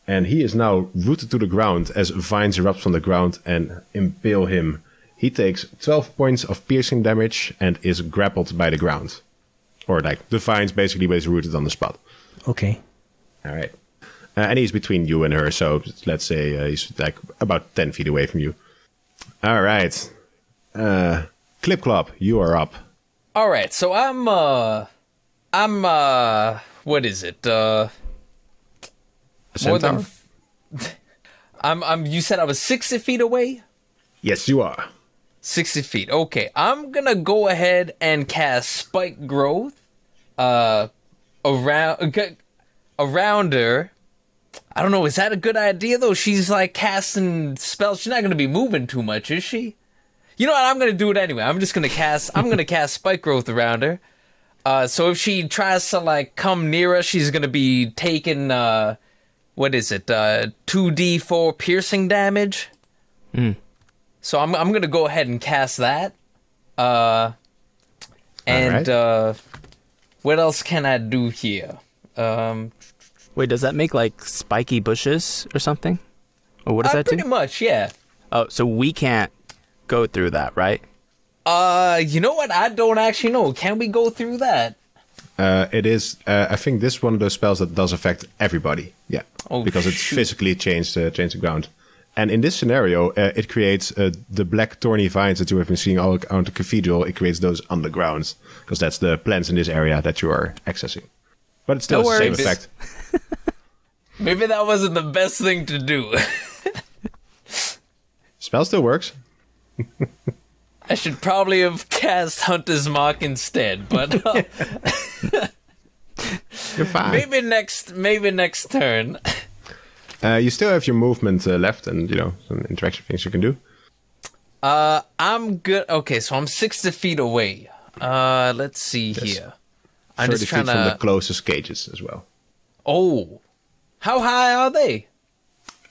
[SPEAKER 1] and he is now rooted to the ground as vines erupt from the ground and impale him. He takes 12 points of piercing damage and is grappled by the ground. Or like the vines basically was rooted on the spot.
[SPEAKER 3] Okay.
[SPEAKER 1] All right. And he's between you and her, so let's say he's like about 10 feet away from you. All right. Clip-Clop, you are up.
[SPEAKER 2] All right, so I'm what is it?
[SPEAKER 1] A centaur?
[SPEAKER 2] You said I was 60 feet away?
[SPEAKER 1] Yes, you are.
[SPEAKER 2] 60 feet. Okay, I'm gonna go ahead and cast Spike Growth around her. I don't know, is that a good idea though? She's like casting spells. She's not gonna be moving too much, is she? You know what? I'm gonna do it anyway. I'm gonna cast Spike Growth around her. So if she tries to like come near us, she's gonna be taking what is it? 2d4 piercing damage. So I'm gonna go ahead and cast that. What else can I do here?
[SPEAKER 4] Wait, does that make like spiky bushes or something? Or what does that do?
[SPEAKER 2] Pretty much, yeah.
[SPEAKER 4] Oh, so we can't go through that, right?
[SPEAKER 2] You know what? I don't actually know. Can we go through that?
[SPEAKER 1] It is. I think this is one of those spells that does affect everybody. Yeah, because it
[SPEAKER 2] shoot.
[SPEAKER 1] physically changed the ground. And in this scenario, it creates the black thorny vines that you have been seeing all around the cathedral. It creates those underground because that's the plants in this area that you are accessing. But it's still the same effect.
[SPEAKER 2] Maybe that wasn't the best thing to do.
[SPEAKER 1] Spell still works.
[SPEAKER 2] I should probably have cast Hunter's Mark instead, but
[SPEAKER 1] You're fine.
[SPEAKER 2] maybe next turn.
[SPEAKER 1] You still have your movement left, and some interaction things you can do.
[SPEAKER 2] I'm good. Okay, so I'm 60 feet away. Let's see here. I'm
[SPEAKER 1] 30
[SPEAKER 2] just trying
[SPEAKER 1] feet from the
[SPEAKER 2] to.
[SPEAKER 1] closest cages as well.
[SPEAKER 2] Oh, how high are they?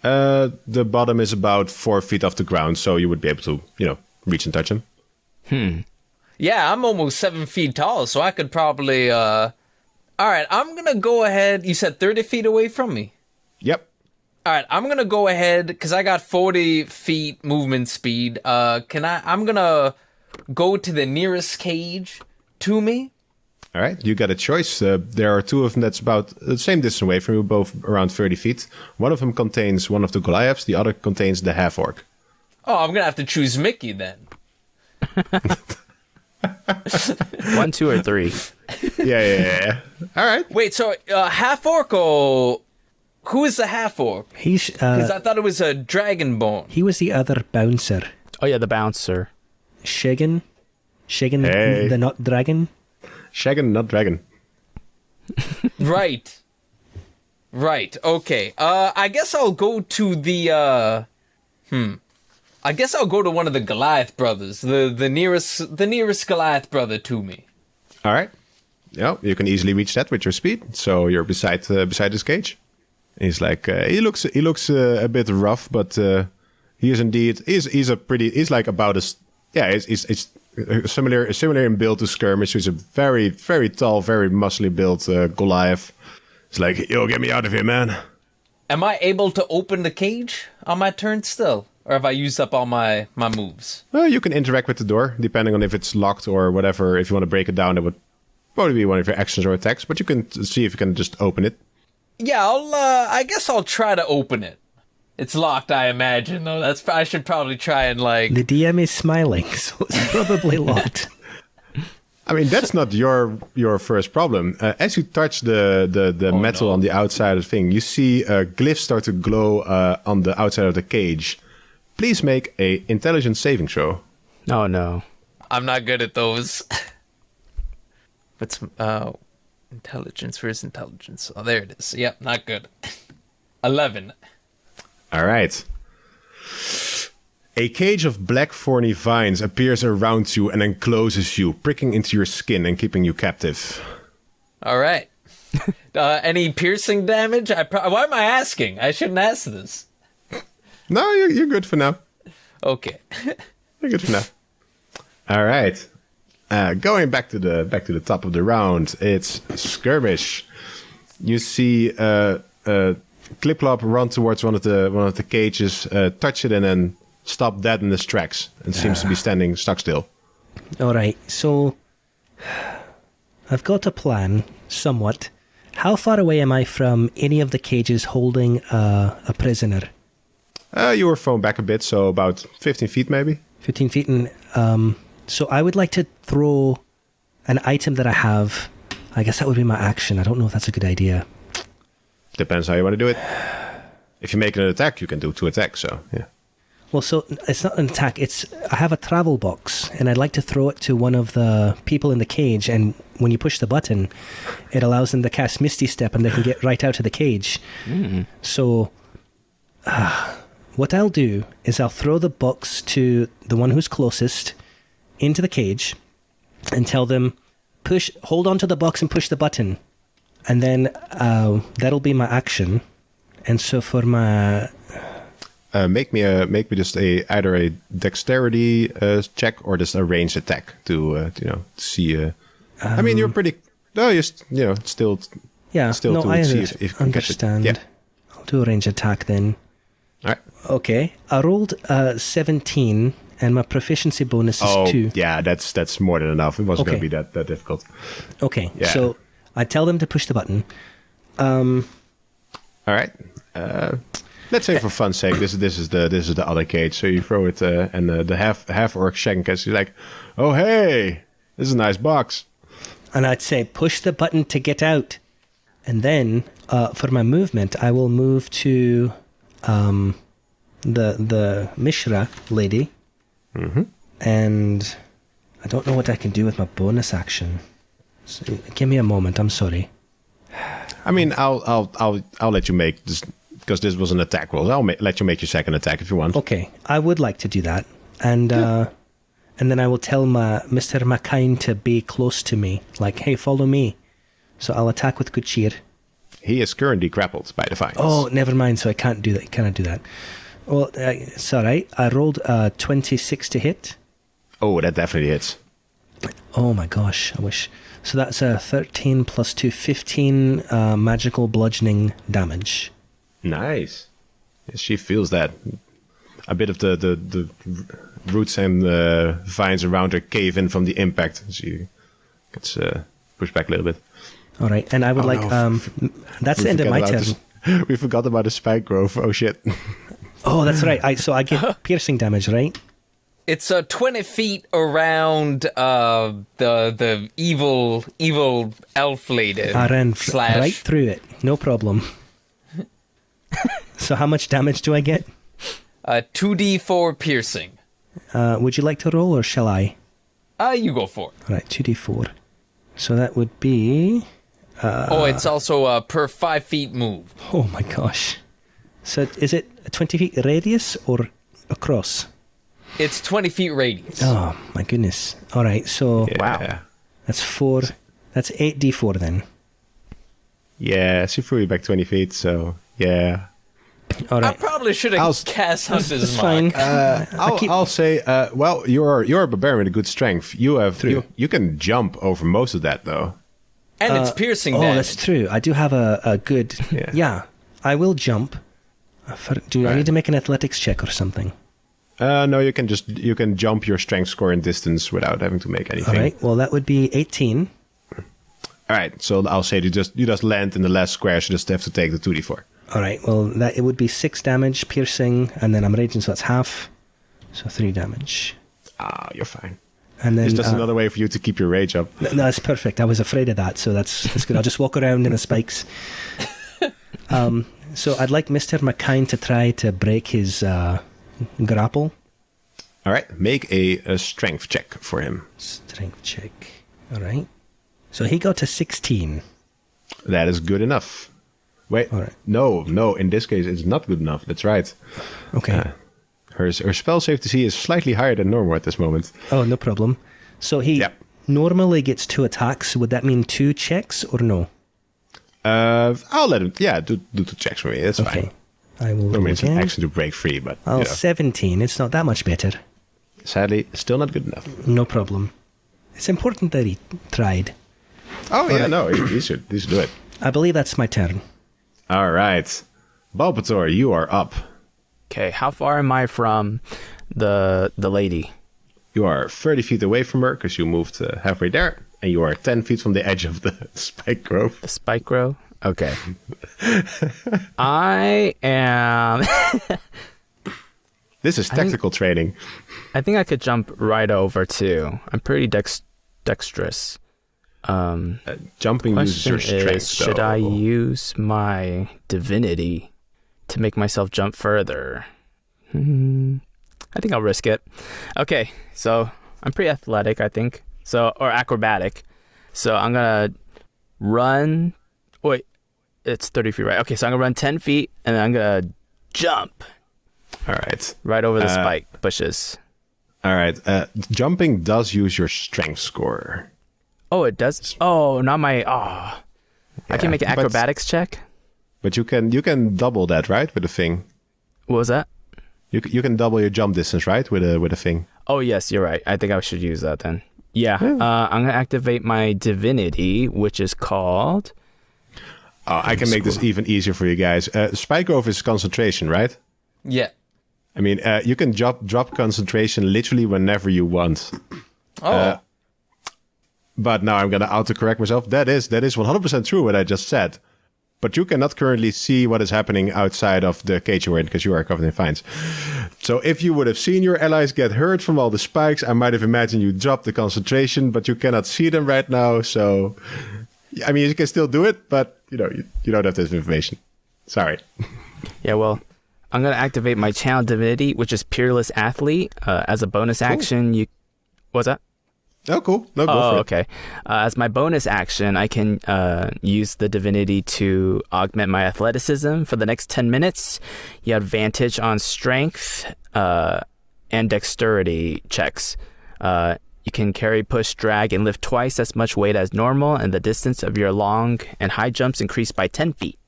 [SPEAKER 1] The bottom is about 4 feet off the ground, so you would be able to, reach and touch them.
[SPEAKER 2] Yeah, I'm almost 7 feet tall, so I could probably. All right, I'm gonna go ahead. You said 30 feet away from me.
[SPEAKER 1] Yep.
[SPEAKER 2] All right, I'm gonna go ahead because I got 40 feet movement speed. I'm gonna go to the nearest cage to me.
[SPEAKER 1] All right, you got a choice. There are two of them that's about the same distance away from you, both around 30 feet. One of them contains one of the Goliaths, the other contains the half-orc.
[SPEAKER 2] Oh, I'm gonna have to choose Mickey then.
[SPEAKER 4] 1, 2, or 3.
[SPEAKER 1] Yeah. All right.
[SPEAKER 2] Wait, so half orc or who is the half orc?
[SPEAKER 3] He's
[SPEAKER 2] Because I thought it was a dragonborn.
[SPEAKER 3] he was the other bouncer.
[SPEAKER 4] Oh yeah, the bouncer.
[SPEAKER 3] Shagan,
[SPEAKER 1] Hey.
[SPEAKER 3] the not dragon.
[SPEAKER 1] Shagan, not dragon.
[SPEAKER 2] Right. Okay. I guess I'll go to the. I guess I'll go to one of the Goliath brothers, the nearest Goliath brother to me.
[SPEAKER 1] All right. Yeah, you can easily reach that with your speed. So you're beside this cage. He's like he looks a bit rough, but he is indeed he's like about as he's similar in build to Skirmish. He's a very, very tall, very muscly built Goliath. It's like, yo, get me out of here, man.
[SPEAKER 2] Am I able to open the cage on my turn still? Or have I used up all my moves?
[SPEAKER 1] Well, you can interact with the door, depending on if it's locked or whatever. If you want to break it down, that would probably be one of your actions or attacks. But you can see if you can just open it.
[SPEAKER 2] Yeah, I guess I'll try to open it. It's locked, I imagine, though. I should probably try and,
[SPEAKER 3] The DM is smiling, so it's probably locked.
[SPEAKER 1] I mean, that's not your first problem. As you touch the metal on the outside of the thing, you see glyphs start to glow on the outside of the cage. Please make a intelligence saving throw.
[SPEAKER 4] Oh no.
[SPEAKER 2] I'm not good at those. What's intelligence? Where's intelligence? Oh, there it is. Yep, not good. 11.
[SPEAKER 1] All right. A cage of black thorny vines appears around you and encloses you, pricking into your skin and keeping you captive.
[SPEAKER 2] All right. Any piercing damage? Why am I asking? I shouldn't ask this.
[SPEAKER 1] No, you're good for now.
[SPEAKER 2] Okay.
[SPEAKER 1] You're good for now. All right. Going back to the top of the round, it's Skirmish. You see Clip-Clop run towards one of the cages, touch it, and then stop dead in his tracks, and seems to be standing stuck still.
[SPEAKER 3] All right, so I've got a plan, somewhat. How far away am I from any of the cages holding a prisoner?
[SPEAKER 1] You were thrown back a bit, so about 15 feet maybe.
[SPEAKER 3] 15 feet, and so I would like to throw an item that I have. I guess that would be my action. I don't know if that's a good idea.
[SPEAKER 1] Depends how you want to do it. If you make an attack, you can do 2 attacks, so yeah.
[SPEAKER 3] Well, so it's not an attack. I have a travel box, and I'd like to throw it to one of the people in the cage, and when you push the button, it allows them to cast Misty Step, and they can get right out of the cage. So what I'll do is I'll throw the box to the one who's closest into the cage and tell them, hold on to the box and push the button. And then that'll be my action. And so for my...
[SPEAKER 1] Make me just either a dexterity check or just a ranged attack to see. I mean, you're pretty. No, still.
[SPEAKER 3] Yeah,
[SPEAKER 1] still
[SPEAKER 3] no,
[SPEAKER 1] to
[SPEAKER 3] I
[SPEAKER 1] see if you can catch it.
[SPEAKER 3] understand.
[SPEAKER 1] Yeah.
[SPEAKER 3] I'll do a range attack then.
[SPEAKER 1] All right.
[SPEAKER 3] Okay, I rolled 17, and my proficiency bonus is 2.
[SPEAKER 1] Yeah, that's more than enough. It wasn't going to be that difficult.
[SPEAKER 3] Okay,
[SPEAKER 1] Yeah.
[SPEAKER 3] so I tell them to push the button.
[SPEAKER 1] All right. Let's say for fun's sake, this is the other cage. So you throw it, and the half orc Shankas is like, "Oh hey, this is a nice box."
[SPEAKER 3] And I'd say, push the button to get out. And then, for my movement, I will move to the Mishra lady.
[SPEAKER 1] Mm-hmm.
[SPEAKER 3] And I don't know what I can do with my bonus action. So give me a moment. I'm sorry.
[SPEAKER 1] I mean, I'll let you make this because this was an attack roll. I'll let you make your second attack if you want.
[SPEAKER 3] Okay, I would like to do that. And and then I will tell Mr. McKine to be close to me. Like, hey, follow me. So I'll attack with good cheer.
[SPEAKER 1] He is currently grappled by the vines.
[SPEAKER 3] Oh, never mind. So I can't do that. Cannot do that. Well, it's all right. I rolled 26 to hit.
[SPEAKER 1] Oh, that definitely hits.
[SPEAKER 3] Oh my gosh, I wish. So that's a 13 plus 2, 15 magical bludgeoning damage.
[SPEAKER 1] Nice. Yes, she feels that. A bit of the roots and vines around her cave in from the impact. She gets pushed back a little bit.
[SPEAKER 3] All right, and I would that's the end of my turn.
[SPEAKER 1] We forgot about the spike growth. Oh shit.
[SPEAKER 3] Oh, that's right. So I get piercing damage, right?
[SPEAKER 2] It's 20 feet around the evil elf lady.
[SPEAKER 3] I ran
[SPEAKER 2] slash
[SPEAKER 3] right through it. No problem. So how much damage do I get?
[SPEAKER 2] 2d4 piercing.
[SPEAKER 3] Would you like to roll or shall I?
[SPEAKER 2] You go for it.
[SPEAKER 3] All right, 2d4. So that would be...
[SPEAKER 2] it's also per 5 feet move.
[SPEAKER 3] Oh my gosh. So is it a 20 feet radius or across?
[SPEAKER 2] It's 20 feet radius.
[SPEAKER 3] Oh my goodness. All right, so
[SPEAKER 1] Yeah. Wow.
[SPEAKER 3] that's 4. That's 8d4 then.
[SPEAKER 1] Yeah, she threw you back 20 feet, so yeah.
[SPEAKER 3] All
[SPEAKER 2] I
[SPEAKER 3] right.
[SPEAKER 2] probably should have cast
[SPEAKER 3] That's
[SPEAKER 2] Hunter's
[SPEAKER 3] fine.
[SPEAKER 2] Mark.
[SPEAKER 1] I'll say, well, you're a barbarian with a good strength. You can jump over most of that though.
[SPEAKER 2] And it's piercing
[SPEAKER 3] Oh,
[SPEAKER 2] damage.
[SPEAKER 3] that's true. I do have a good...
[SPEAKER 1] Yeah.
[SPEAKER 3] Yeah, I will jump. I need to make an athletics check or something?
[SPEAKER 1] No, you can jump your strength score in distance without having to make anything.
[SPEAKER 3] All right, well, that would be 18.
[SPEAKER 1] All right, so I'll say you just land in the last square, so you just have to take the 2d4.
[SPEAKER 3] All right, well, it would be 6 damage piercing, and then I'm raging, so that's half. So 3 damage.
[SPEAKER 1] Ah, you're fine.
[SPEAKER 3] And then
[SPEAKER 1] It's just another way for you to keep your rage up.
[SPEAKER 3] No, that's perfect. I was afraid of that, so that's good. I'll just walk around in the spikes. So I'd like Mr. McKine to try to break his grapple.
[SPEAKER 1] All right, make a strength check for him.
[SPEAKER 3] Strength check. All right. So he got to 16.
[SPEAKER 1] That is good enough. Wait,
[SPEAKER 3] All right.
[SPEAKER 1] no. In this case, it's not good enough. That's right.
[SPEAKER 3] Okay.
[SPEAKER 1] Her spell save DC is slightly higher than normal at this moment.
[SPEAKER 3] Oh, no problem. So he normally gets 2 attacks. Would that mean 2 checks or no?
[SPEAKER 1] I'll let him. Yeah, do 2 checks for me. That's
[SPEAKER 3] Okay.
[SPEAKER 1] fine.
[SPEAKER 3] I will
[SPEAKER 1] I
[SPEAKER 3] roll
[SPEAKER 1] mean, it's an
[SPEAKER 3] again.
[SPEAKER 1] action to break free, but
[SPEAKER 3] Oh, 17. It's not that much better.
[SPEAKER 1] sadly, still not good enough.
[SPEAKER 3] No problem. It's important that he tried.
[SPEAKER 1] Oh yeah, no, he should do it.
[SPEAKER 3] I believe that's my turn.
[SPEAKER 1] All right, Balpetor, you are up.
[SPEAKER 4] Okay, how far am I from the lady?
[SPEAKER 1] You are 30 feet away from her because you moved halfway there, and you are 10 feet from the edge of the spike grove.
[SPEAKER 4] The spike row? Okay. I am...
[SPEAKER 1] This is tactical training.
[SPEAKER 4] I think I could jump right over too. I'm pretty dexterous.
[SPEAKER 1] Jumping uses your
[SPEAKER 4] Question
[SPEAKER 1] strength.
[SPEAKER 4] is, should I use my divinity to make myself jump further? I think I'll risk it. Okay, so I'm pretty athletic, I think. Or acrobatic. So I'm gonna run. Wait, it's 30 feet, right? Okay, so I'm gonna run 10 feet and then I'm gonna jump
[SPEAKER 1] All right.
[SPEAKER 4] right over the spike bushes.
[SPEAKER 1] All right. Jumping does use your strength score.
[SPEAKER 4] Oh, it does. Oh, not my. Oh, I can make an
[SPEAKER 1] but-
[SPEAKER 4] acrobatics check.
[SPEAKER 1] But you can double that, right, with a thing.
[SPEAKER 4] What was that?
[SPEAKER 1] You can double your jump distance, right, with a thing.
[SPEAKER 4] Oh, yes, you're right. I think I should use that then. Yeah. I'm going to activate my divinity, which is called...
[SPEAKER 1] I can make this even easier for you guys. Spike Growth is concentration, right?
[SPEAKER 2] Yeah.
[SPEAKER 1] I mean, you can drop concentration literally whenever you want. But now I'm going to autocorrect myself. That is 100% true what I just said. But you cannot currently see what is happening outside of the cage you're in because you are covered in vines. So if you would have seen your allies get hurt from all the spikes, I might have imagined you dropped the concentration, but you cannot see them right now. So, I mean, you can still do it, but you don't have this information. Sorry.
[SPEAKER 4] Yeah, well, I'm going to activate my channel divinity, which is Peerless Athlete. As a bonus action, What's that?
[SPEAKER 1] Oh, cool. No, go for it.
[SPEAKER 4] Okay. As my bonus action, I can use the divinity to augment my athleticism for the next 10 minutes. You have advantage on strength and dexterity checks. You can carry, push, drag, and lift twice as much weight as normal, and the distance of your long and high jumps increase by 10 feet.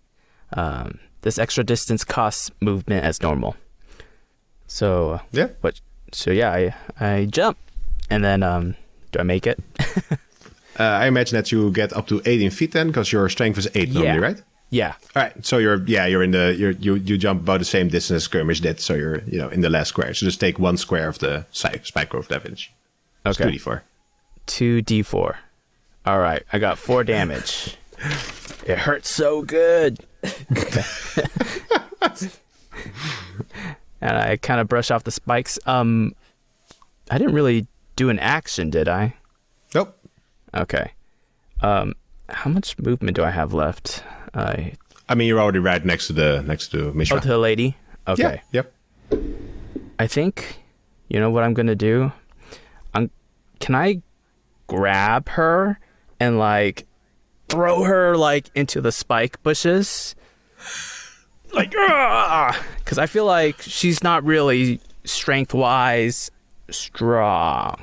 [SPEAKER 4] This extra distance costs movement as normal. So
[SPEAKER 1] yeah.
[SPEAKER 4] I jump, and then do I make it?
[SPEAKER 1] I imagine that you get up to 18 feet then, because your strength is 8 normally, right?
[SPEAKER 4] Yeah.
[SPEAKER 1] All right. So you jump about the same distance as Skirmish did. So you're in the last square. So just take 1 square of the spike growth damage.
[SPEAKER 4] Okay.
[SPEAKER 1] 2d4.
[SPEAKER 4] 2d4. All right. I got 4 damage. It hurts so good. And I kind of brush off the spikes. I didn't really do an action, did I?
[SPEAKER 1] Nope.
[SPEAKER 4] Okay. How much movement do I have left?
[SPEAKER 1] I mean, you're already right next to Mishra.
[SPEAKER 4] Oh, to the lady? Okay.
[SPEAKER 1] Yeah. Yep.
[SPEAKER 4] I think, you know what I'm going to do? Can I grab her and, throw her, into the spike bushes? Because I feel like she's not really strength-wise strong.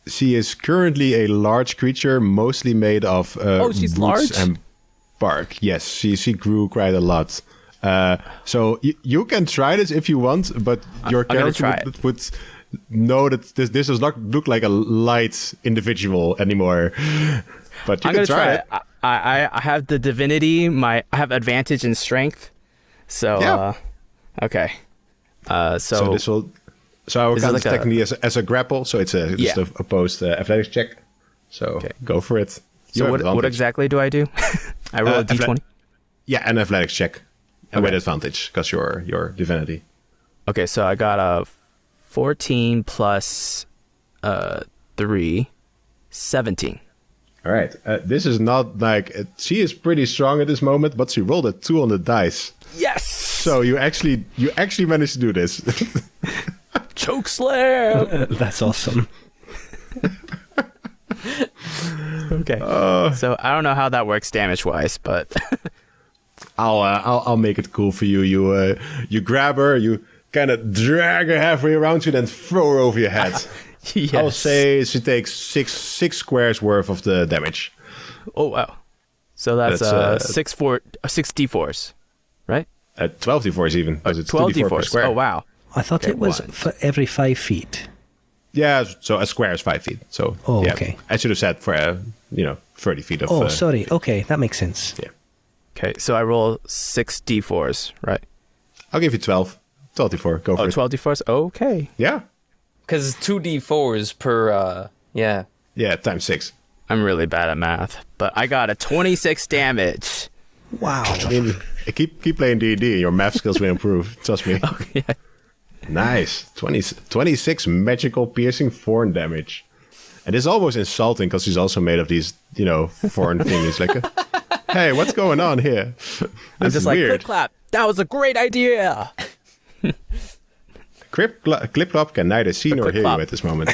[SPEAKER 1] She is currently a large creature, mostly made of
[SPEAKER 4] she's
[SPEAKER 1] roots
[SPEAKER 4] large?
[SPEAKER 1] and bark. Yes, she grew quite a lot. So you can try this if you want, but your character would know that this does not look like a light individual anymore. But you can try it.
[SPEAKER 4] I have the divinity. I have advantage in strength. So
[SPEAKER 1] yeah.
[SPEAKER 4] Okay.
[SPEAKER 1] So this will. So I will count this technically as a grapple. So it's just a opposed athletics check. So go for it.
[SPEAKER 4] So what exactly do I do? I roll a d20.
[SPEAKER 1] Yeah, an athletics check, and with advantage because your divinity.
[SPEAKER 4] Okay, so I got a 14 plus 3, 17.
[SPEAKER 1] All right. This is not she is pretty strong at this moment, but she rolled a 2 on the dice.
[SPEAKER 4] Yes.
[SPEAKER 1] So you actually managed to do this.
[SPEAKER 4] Choke slam.
[SPEAKER 3] That's awesome.
[SPEAKER 4] Okay. So I don't know how that works damage wise, but
[SPEAKER 1] I'll make it cool for you. You grab her, you kind of drag her halfway around you, then throw her over your head.
[SPEAKER 4] Yes.
[SPEAKER 1] I'll say she takes six squares worth of the damage.
[SPEAKER 4] Oh wow! So that's 6 d4s, right?
[SPEAKER 1] 12 d4s even.
[SPEAKER 4] 12
[SPEAKER 1] d4 per
[SPEAKER 4] d4s.
[SPEAKER 1] square.
[SPEAKER 4] Oh wow!
[SPEAKER 3] I thought it was for every 5 feet.
[SPEAKER 1] Yeah, so a square is 5 feet. So
[SPEAKER 3] okay.
[SPEAKER 1] I should have said for 30 feet of.
[SPEAKER 3] Oh, sorry. Okay, that makes sense.
[SPEAKER 1] Yeah.
[SPEAKER 4] Okay, so I roll 6 d4s, right?
[SPEAKER 1] I'll give you 12. 12 d4. Go for it.
[SPEAKER 4] 12 d4s. Okay.
[SPEAKER 1] Yeah.
[SPEAKER 2] Because it's 2d4s per. Yeah.
[SPEAKER 1] Yeah, times 6.
[SPEAKER 4] I'm really bad at math, but I got a 26 damage.
[SPEAKER 3] Wow.
[SPEAKER 1] I mean, keep playing D&D. Your math skills will improve. Trust me.
[SPEAKER 4] Okay.
[SPEAKER 1] Nice. 26 magical piercing thorn damage. And it's almost insulting because he's also made of these, thorn thingies. Hey, what's going on here?
[SPEAKER 4] I'm just like, Clip-Clop, that was a great idea.
[SPEAKER 1] Clip-Clop can neither see nor hear you at this moment.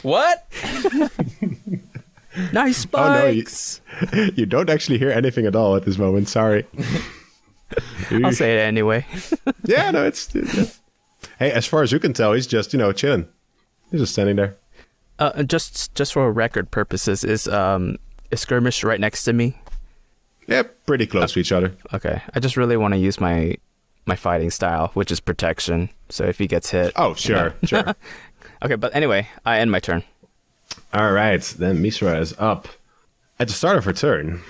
[SPEAKER 2] What?
[SPEAKER 4] Nice spikes.
[SPEAKER 1] Oh, no, you don't actually hear anything at all at this moment. Sorry.
[SPEAKER 4] I'll say it anyway.
[SPEAKER 1] Yeah, no, it's... Hey, as far as you can tell, he's just, chilling. He's just standing there.
[SPEAKER 4] Just for record purposes, is Skirmish right next to me?
[SPEAKER 1] Yeah, pretty close to each other.
[SPEAKER 4] Okay. I just really want to use my fighting style, which is protection. So if he gets hit.
[SPEAKER 1] Oh, sure, sure.
[SPEAKER 4] Okay, but anyway, I end my turn.
[SPEAKER 1] All right, then Mishra is up. At the start of her turn,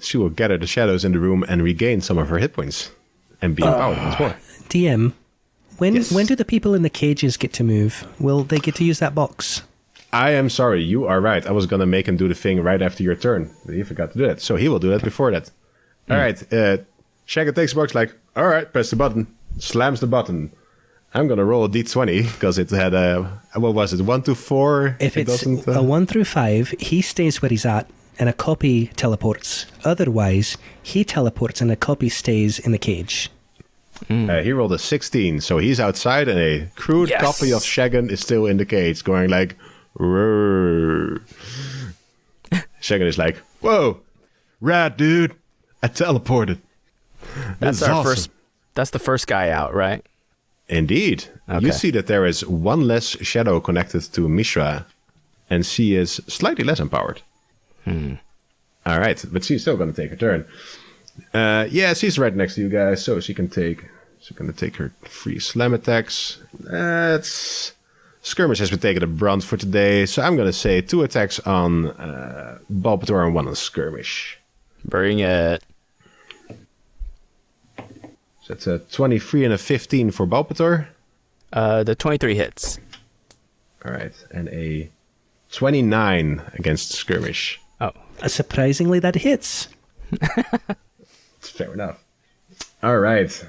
[SPEAKER 1] she will gather the shadows in the room and regain some of her hit points and be empowered once more.
[SPEAKER 3] DM, when
[SPEAKER 1] Yes.
[SPEAKER 3] when do the people in the cages get to move? Will they get to use that box?
[SPEAKER 1] I am sorry, you are right. I was going to make him do the thing right after your turn, but he forgot to do that. So he will do that before that. All right, Shaggy takes the box like, all right, press the button, slams the button. I'm going to roll a d20 because it had what was it, 1 to 4?
[SPEAKER 3] If
[SPEAKER 1] It
[SPEAKER 3] it's
[SPEAKER 1] doesn't,
[SPEAKER 3] a 1 through 5, he stays where he's at and a copy teleports. Otherwise, he teleports and a copy stays in the cage.
[SPEAKER 1] he rolled a 16, so he's outside and a crude
[SPEAKER 4] Yes.
[SPEAKER 1] copy of Shagan is still in the cage going like, "Rrrr." Shagan is like, whoa, rad, dude. I teleported.
[SPEAKER 4] That's
[SPEAKER 1] This is
[SPEAKER 4] our
[SPEAKER 1] awesome.
[SPEAKER 4] first. That's the first guy out, right?
[SPEAKER 1] Indeed.
[SPEAKER 4] Okay.
[SPEAKER 1] You see that there is one less shadow connected to Mishra, and she is slightly less empowered. All right, but she's still going to take her turn. Yeah, she's right next to you guys, so she's going to take her 3 slam attacks. Skirmish has been taking the brunt for today, so I'm going to say 2 attacks on Balpetor and 1 on Skirmish.
[SPEAKER 4] Bring it.
[SPEAKER 1] So it's a 23 and a 15 for Balpetor.
[SPEAKER 4] The 23 hits.
[SPEAKER 1] All right, and a 29 against Skirmish.
[SPEAKER 4] Oh,
[SPEAKER 3] Surprisingly, that hits.
[SPEAKER 1] Fair enough. All right.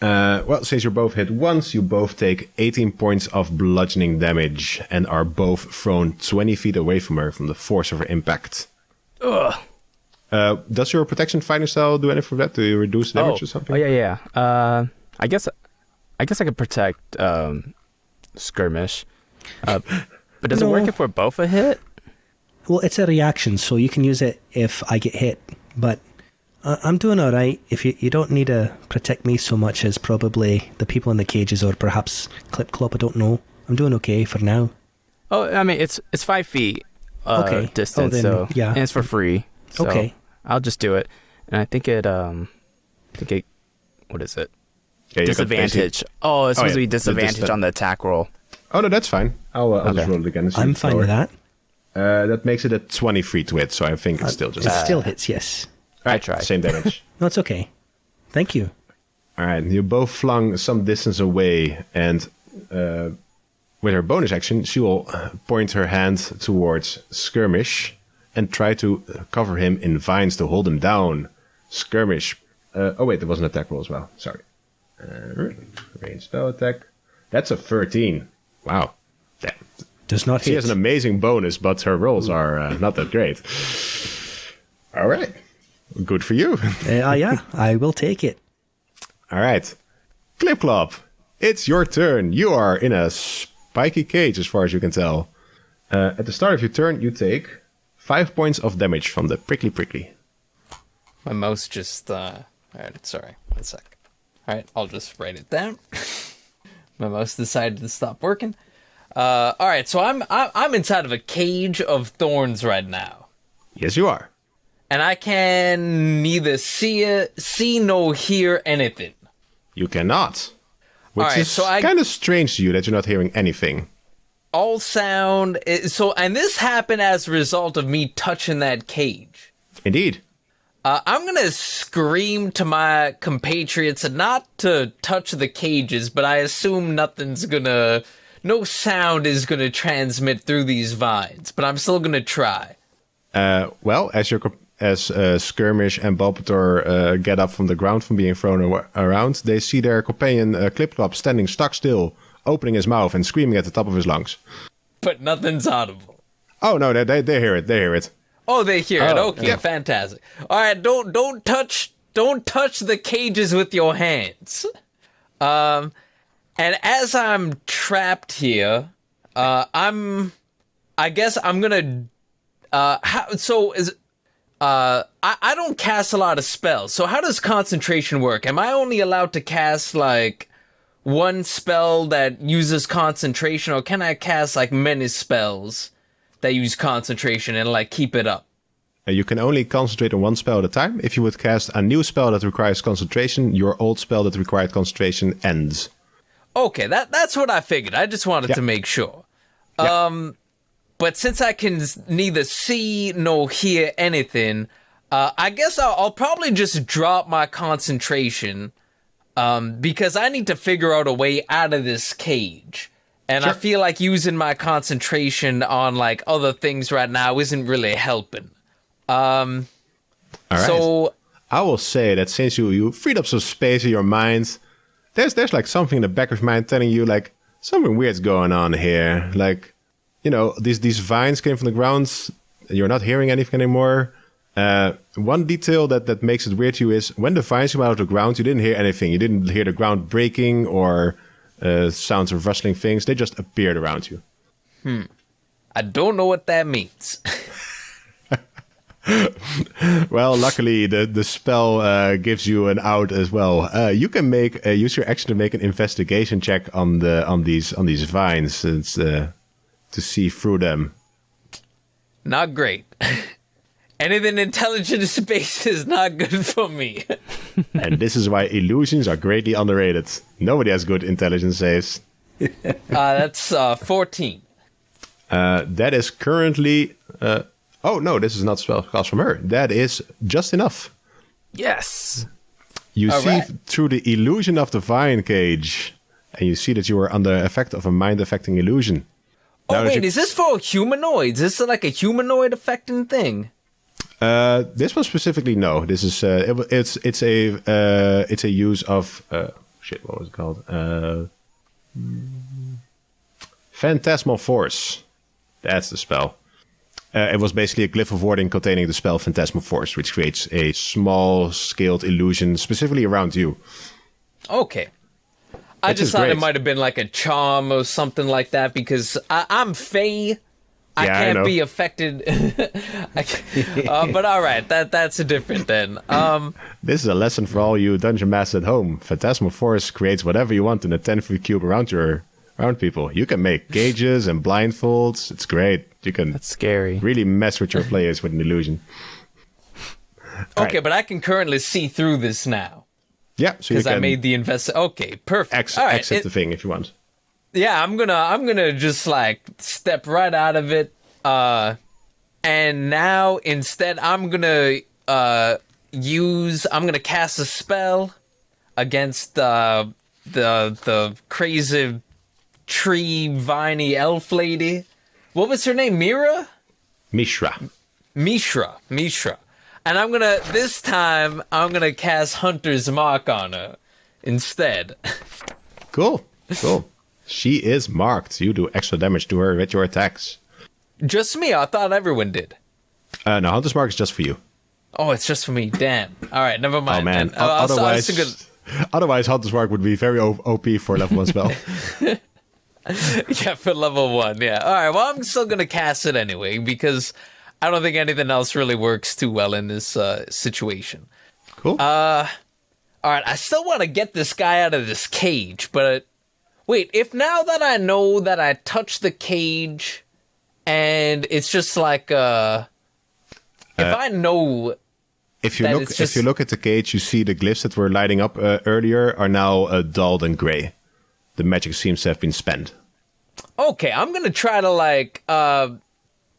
[SPEAKER 1] Well, since you're both hit once, you both take 18 points of bludgeoning damage and are both thrown 20 feet away from her from the force of her impact.
[SPEAKER 4] ugh.
[SPEAKER 1] Does your protection fighting style do anything for that? Do you reduce damage or something?
[SPEAKER 4] Oh yeah. I guess I could protect Skirmish. But does it
[SPEAKER 3] No.
[SPEAKER 4] work if we're both a hit?
[SPEAKER 3] Well, it's a reaction, so you can use it if I get hit. But I'm doing all right. If you don't need to protect me so much as probably the people in the cages or perhaps Clip-Clop, I don't know. I'm doing okay for now.
[SPEAKER 4] Oh, I mean it's 5 feet
[SPEAKER 3] Okay.
[SPEAKER 4] distance,
[SPEAKER 3] Oh, then,
[SPEAKER 4] so
[SPEAKER 3] yeah.
[SPEAKER 4] and it's for free. So
[SPEAKER 3] Okay.
[SPEAKER 4] I'll just do it, and I think it what is it?
[SPEAKER 1] Yeah, you got
[SPEAKER 4] Disadvantage. Oh, it's supposed to be
[SPEAKER 1] the
[SPEAKER 4] disadvantage on the attack roll.
[SPEAKER 1] Oh, no, that's fine. I'll
[SPEAKER 4] Okay.
[SPEAKER 1] just roll it again. and see
[SPEAKER 3] I'm
[SPEAKER 1] if it's
[SPEAKER 3] fine
[SPEAKER 1] lower.
[SPEAKER 3] with that.
[SPEAKER 1] That makes it a 23 to hit, so I think it's still just...
[SPEAKER 3] It still hits, yes.
[SPEAKER 1] All
[SPEAKER 4] I tried.
[SPEAKER 1] Same damage.
[SPEAKER 3] No, it's okay. Thank you.
[SPEAKER 1] All right, you both flung some distance away, and with her bonus action, she will point her hand towards Skirmish and try to cover him in vines to hold him down. Skirmish. Oh wait, there was an attack roll as well. Sorry. Range spell attack. That's a 13. Wow. That,
[SPEAKER 3] Does not
[SPEAKER 1] she
[SPEAKER 3] hit.
[SPEAKER 1] has an amazing bonus, but her rolls are not that great. All right. Good for you.
[SPEAKER 3] Yeah, I will take it.
[SPEAKER 1] All right. Clip-Clop, it's your turn. You are in a spiky cage as far as you can tell. At the start of your turn, you take 5 points of damage from the prickly.
[SPEAKER 2] My mouse just, alright, sorry, 1 sec. Alright, I'll just write it down. My mouse decided to stop working. Alright, so I'm inside of a cage of thorns right now.
[SPEAKER 1] Yes, you are.
[SPEAKER 2] And I can neither see nor hear anything.
[SPEAKER 1] You cannot. Which
[SPEAKER 2] All right,
[SPEAKER 1] is
[SPEAKER 2] so I-
[SPEAKER 1] kind of strange to you that you're not hearing anything.
[SPEAKER 2] All sound, and this happened as a result of me touching that cage.
[SPEAKER 1] Indeed.
[SPEAKER 2] I'm gonna scream to my compatriots not to touch the cages, but I assume no sound is gonna transmit through these vines, but I'm still gonna try.
[SPEAKER 1] Well, as Skirmish and Balpetor get up from the ground from being thrown around, they see their companion Clip-Clop standing stock still, opening his mouth and screaming at the top of his lungs.
[SPEAKER 2] But nothing's audible.
[SPEAKER 1] Oh no, they hear it. They hear it.
[SPEAKER 2] Oh, they hear it.
[SPEAKER 4] Oh,
[SPEAKER 2] Okay,
[SPEAKER 1] yeah.
[SPEAKER 2] fantastic. All right, don't touch the cages with your hands. And as I'm trapped here, I guess I'm gonna. I don't cast a lot of spells. So how does concentration work? Am I only allowed to cast like one spell that uses concentration, or can I cast like many spells that use concentration and like keep it up?
[SPEAKER 1] You can only concentrate on one spell at a time. If you would cast a new spell that requires concentration, your old spell that required concentration ends.
[SPEAKER 2] Okay, that's what I figured. I just wanted to make sure. But since I can neither see nor hear anything, I guess I'll probably just drop my concentration because I need to figure out a way out of this cage. And I feel like using my concentration on like other things right now isn't really helping. All
[SPEAKER 1] right.
[SPEAKER 2] So
[SPEAKER 1] I will say that since you freed up some space in your mind, there's like something in the back of your mind telling you like something weird's going on here. Like, you know, these vines came from the ground. You're not hearing anything anymore. One detail that makes it weird to you is when the vines came out of the ground, you didn't hear anything. You didn't hear the ground breaking or sounds of rustling things. They just appeared around you.
[SPEAKER 2] I don't know what that means.
[SPEAKER 1] Well, luckily the spell gives you an out as well. You can use your action to make an investigation check on these vines to see through them.
[SPEAKER 2] Not great. Anything intelligent based is not good for me.
[SPEAKER 1] And this is why illusions are greatly underrated. Nobody has good intelligence saves.
[SPEAKER 2] That's 14.
[SPEAKER 1] That is currently... oh, no, this is not spellcast from her. That is just enough.
[SPEAKER 4] Yes.
[SPEAKER 1] You
[SPEAKER 2] All
[SPEAKER 1] see
[SPEAKER 2] right.
[SPEAKER 1] through the illusion of the vine cage, and you see that you are under effect of a mind-affecting illusion.
[SPEAKER 2] Oh,
[SPEAKER 1] Now that
[SPEAKER 2] wait,
[SPEAKER 1] you-
[SPEAKER 2] is this for humanoids? Is this like a humanoid affecting thing?
[SPEAKER 1] This one specifically, no. This is it's a use of shit. What was it called? Phantasmal Force. That's the spell. It was basically a glyph of warding containing the spell Phantasmal Force, which creates a small-scaled illusion specifically around you.
[SPEAKER 2] Okay. I
[SPEAKER 1] Which
[SPEAKER 2] just
[SPEAKER 1] is
[SPEAKER 2] thought it
[SPEAKER 1] great.
[SPEAKER 2] might have been like a charm or something like that because I'm Fae. I
[SPEAKER 1] Yeah, I
[SPEAKER 2] can't
[SPEAKER 1] know.
[SPEAKER 2] be affected. But all right, that's a different then.
[SPEAKER 1] This is a lesson for all you dungeon masters at home. Phantasmal Force creates whatever you want in a 10-foot cube around people. You can make cages and blindfolds. It's great. You can
[SPEAKER 4] That's scary.
[SPEAKER 1] really mess with your players with an illusion.
[SPEAKER 2] Okay,
[SPEAKER 1] Right.
[SPEAKER 2] but I can currently see through this now
[SPEAKER 1] Yeah, so you
[SPEAKER 2] because
[SPEAKER 1] can
[SPEAKER 2] I made the Okay, perfect. All right,
[SPEAKER 1] exit the thing if you want.
[SPEAKER 2] yeah, I'm gonna just like step right out of it. And now instead I'm gonna cast a spell against the crazy tree viney elf lady. What was her name? Mishra. And this time I'm gonna cast Hunter's Mark on her instead.
[SPEAKER 1] Cool. She is marked. You do extra damage to her with your attacks.
[SPEAKER 2] Just me? I thought everyone did.
[SPEAKER 1] No, Hunter's Mark is just for you.
[SPEAKER 2] Oh, it's just for me. Damn. All right, never mind.
[SPEAKER 1] Oh, man.
[SPEAKER 2] then. I was
[SPEAKER 1] Otherwise,
[SPEAKER 2] thinking-
[SPEAKER 1] otherwise, Hunter's Mark would be very OP for level 1 spell.
[SPEAKER 2] yeah, for level 1. Yeah. All right. Well, I'm still gonna cast it anyway because I don't think anything else really works too well in this situation.
[SPEAKER 1] Cool.
[SPEAKER 2] All right. I still want to get this guy out of this cage, but wait. If now that I know that I touched the cage, and it's just like if I know.
[SPEAKER 1] If you
[SPEAKER 2] that
[SPEAKER 1] look,
[SPEAKER 2] it's just-
[SPEAKER 1] if you look at the cage, you see the glyphs that were lighting up earlier are now dulled and gray. The magic seems to have been spent.
[SPEAKER 2] Okay, I'm gonna try to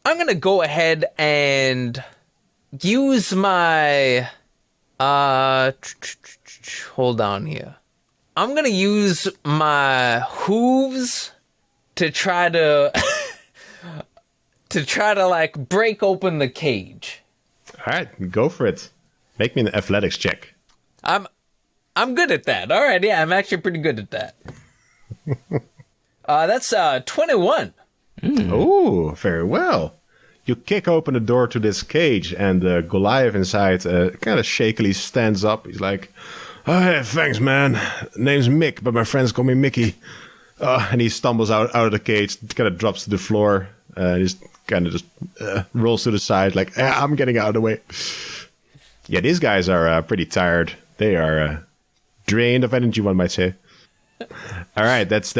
[SPEAKER 2] I'm gonna go ahead and use my hold on here. I'm gonna use my hooves to try to like break open the cage.
[SPEAKER 1] All right, go for it. Make me an athletics check.
[SPEAKER 2] I'm good at that. All right, yeah, I'm actually pretty good at that. That's 21.
[SPEAKER 1] Oh, very well. You kick open the door to this cage, and Goliath inside kind of shakily stands up. He's like, "Oh, hey, thanks, man. Name's Mick, but my friends call me Mickey." And he stumbles out of the cage, kind of drops to the floor, and just rolls to the side, like, "I'm getting out of the way." Yeah, these guys are pretty tired. They are drained of energy, one might say. All right, that's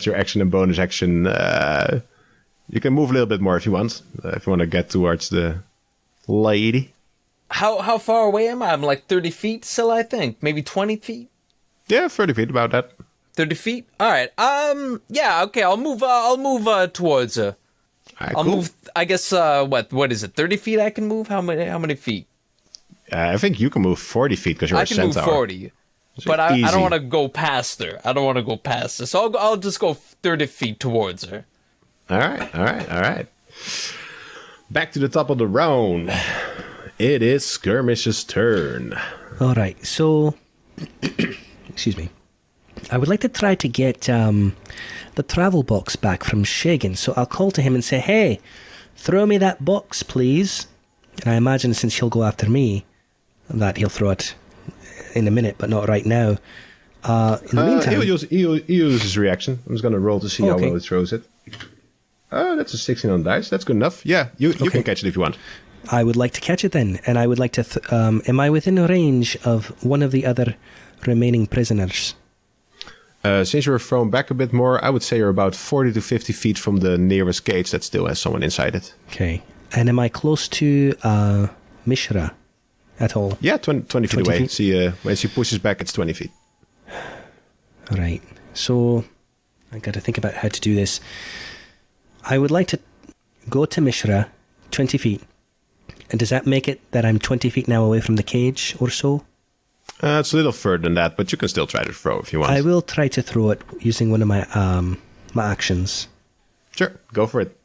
[SPEAKER 1] your action and bonus action. You can move a little bit more if you want. If you want to get towards the lady.
[SPEAKER 2] How far away am I? I'm like 30 feet still, I think. Maybe 20 feet?
[SPEAKER 1] Yeah, 30 feet, about that.
[SPEAKER 2] 30 feet? All right. Yeah, okay. I'll move towards her.
[SPEAKER 1] All right,
[SPEAKER 2] I'll
[SPEAKER 1] cool.
[SPEAKER 2] move, I guess, what is it? 30 feet I can move? How many feet?
[SPEAKER 1] I think you can move 40 feet because you're
[SPEAKER 2] I
[SPEAKER 1] a
[SPEAKER 2] can
[SPEAKER 1] centaur.
[SPEAKER 2] move 40. But I
[SPEAKER 1] easy.
[SPEAKER 2] don't want to go past her. So I'll just go 30 feet towards her.
[SPEAKER 1] All right. Back to the top of the round. It is Skirmish's turn.
[SPEAKER 3] All right, so, excuse me. I would like to try to get the travel box back from Shagan, so I'll call to him and say, hey, throw me that box, please. And I imagine since he'll go after me, that he'll throw it in a minute, but not right now. In the meantime...
[SPEAKER 1] He'll use his reaction. I'm just going to roll to see how
[SPEAKER 3] Okay.
[SPEAKER 1] well he throws it. Oh, that's a 16 on dice. That's good enough. Yeah, you can catch it if you want.
[SPEAKER 3] I would like to catch it then, and I would like to... am I within range of one of the other remaining prisoners?
[SPEAKER 1] Since you were thrown back a bit more, I would say you're about 40 to 50 feet from the nearest cage that still has someone inside it.
[SPEAKER 3] Okay. And am I close to Mishra at all?
[SPEAKER 1] Yeah, 20 feet
[SPEAKER 3] 20
[SPEAKER 1] away.
[SPEAKER 3] feet.
[SPEAKER 1] See, when she pushes back, it's 20 feet.
[SPEAKER 3] All right. So I got to think about how to do this. I would like to go to Mishra, 20 feet. And does that make it that I'm 20 feet now away from the cage or so?
[SPEAKER 1] It's a little further than that, but you can still try to throw if you want.
[SPEAKER 3] I will try to throw it using one of my my actions.
[SPEAKER 1] Sure, go for it.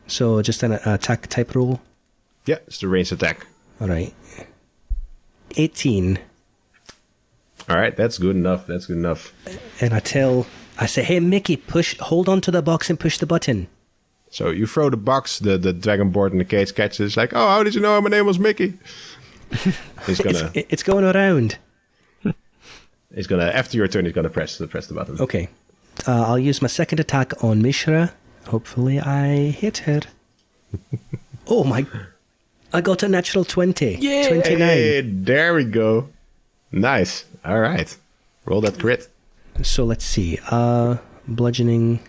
[SPEAKER 3] So just an attack type roll.
[SPEAKER 1] Yeah, it's the ranged attack.
[SPEAKER 3] All right. 18.
[SPEAKER 1] All right, that's good enough.
[SPEAKER 3] And I say, hey, Mickey, hold on to the box and push the button.
[SPEAKER 1] So you throw the box, the dragonborn in the cage catches, like, oh, how did you know my name was Mickey? He's gonna,
[SPEAKER 3] It's going around.
[SPEAKER 1] after your turn, he's gonna press the button.
[SPEAKER 3] Okay. I'll use my second attack on Mishra. Hopefully I hit her. Oh my... I got a natural 20.
[SPEAKER 2] Yeah.
[SPEAKER 3] 29.
[SPEAKER 1] Hey, there we go. Nice. All right. Roll that crit.
[SPEAKER 3] So let's see. Bludgeoning.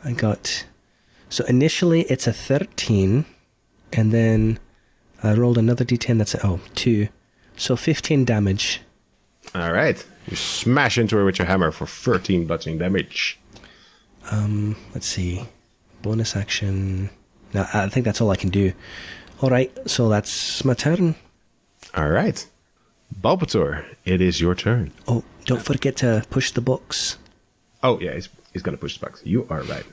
[SPEAKER 3] I got... So initially it's a 13. And then I rolled another d10 that's... 2. So 15 damage.
[SPEAKER 1] All right. You smash into her with your hammer for 13 bludgeoning damage.
[SPEAKER 3] Let's see. Bonus action. No, I think that's all I can do. All right, so that's my turn.
[SPEAKER 1] All right. Balpetor, it is your turn.
[SPEAKER 3] Oh, don't forget to push the box.
[SPEAKER 1] Oh, yeah, he's going to push the box. You are right.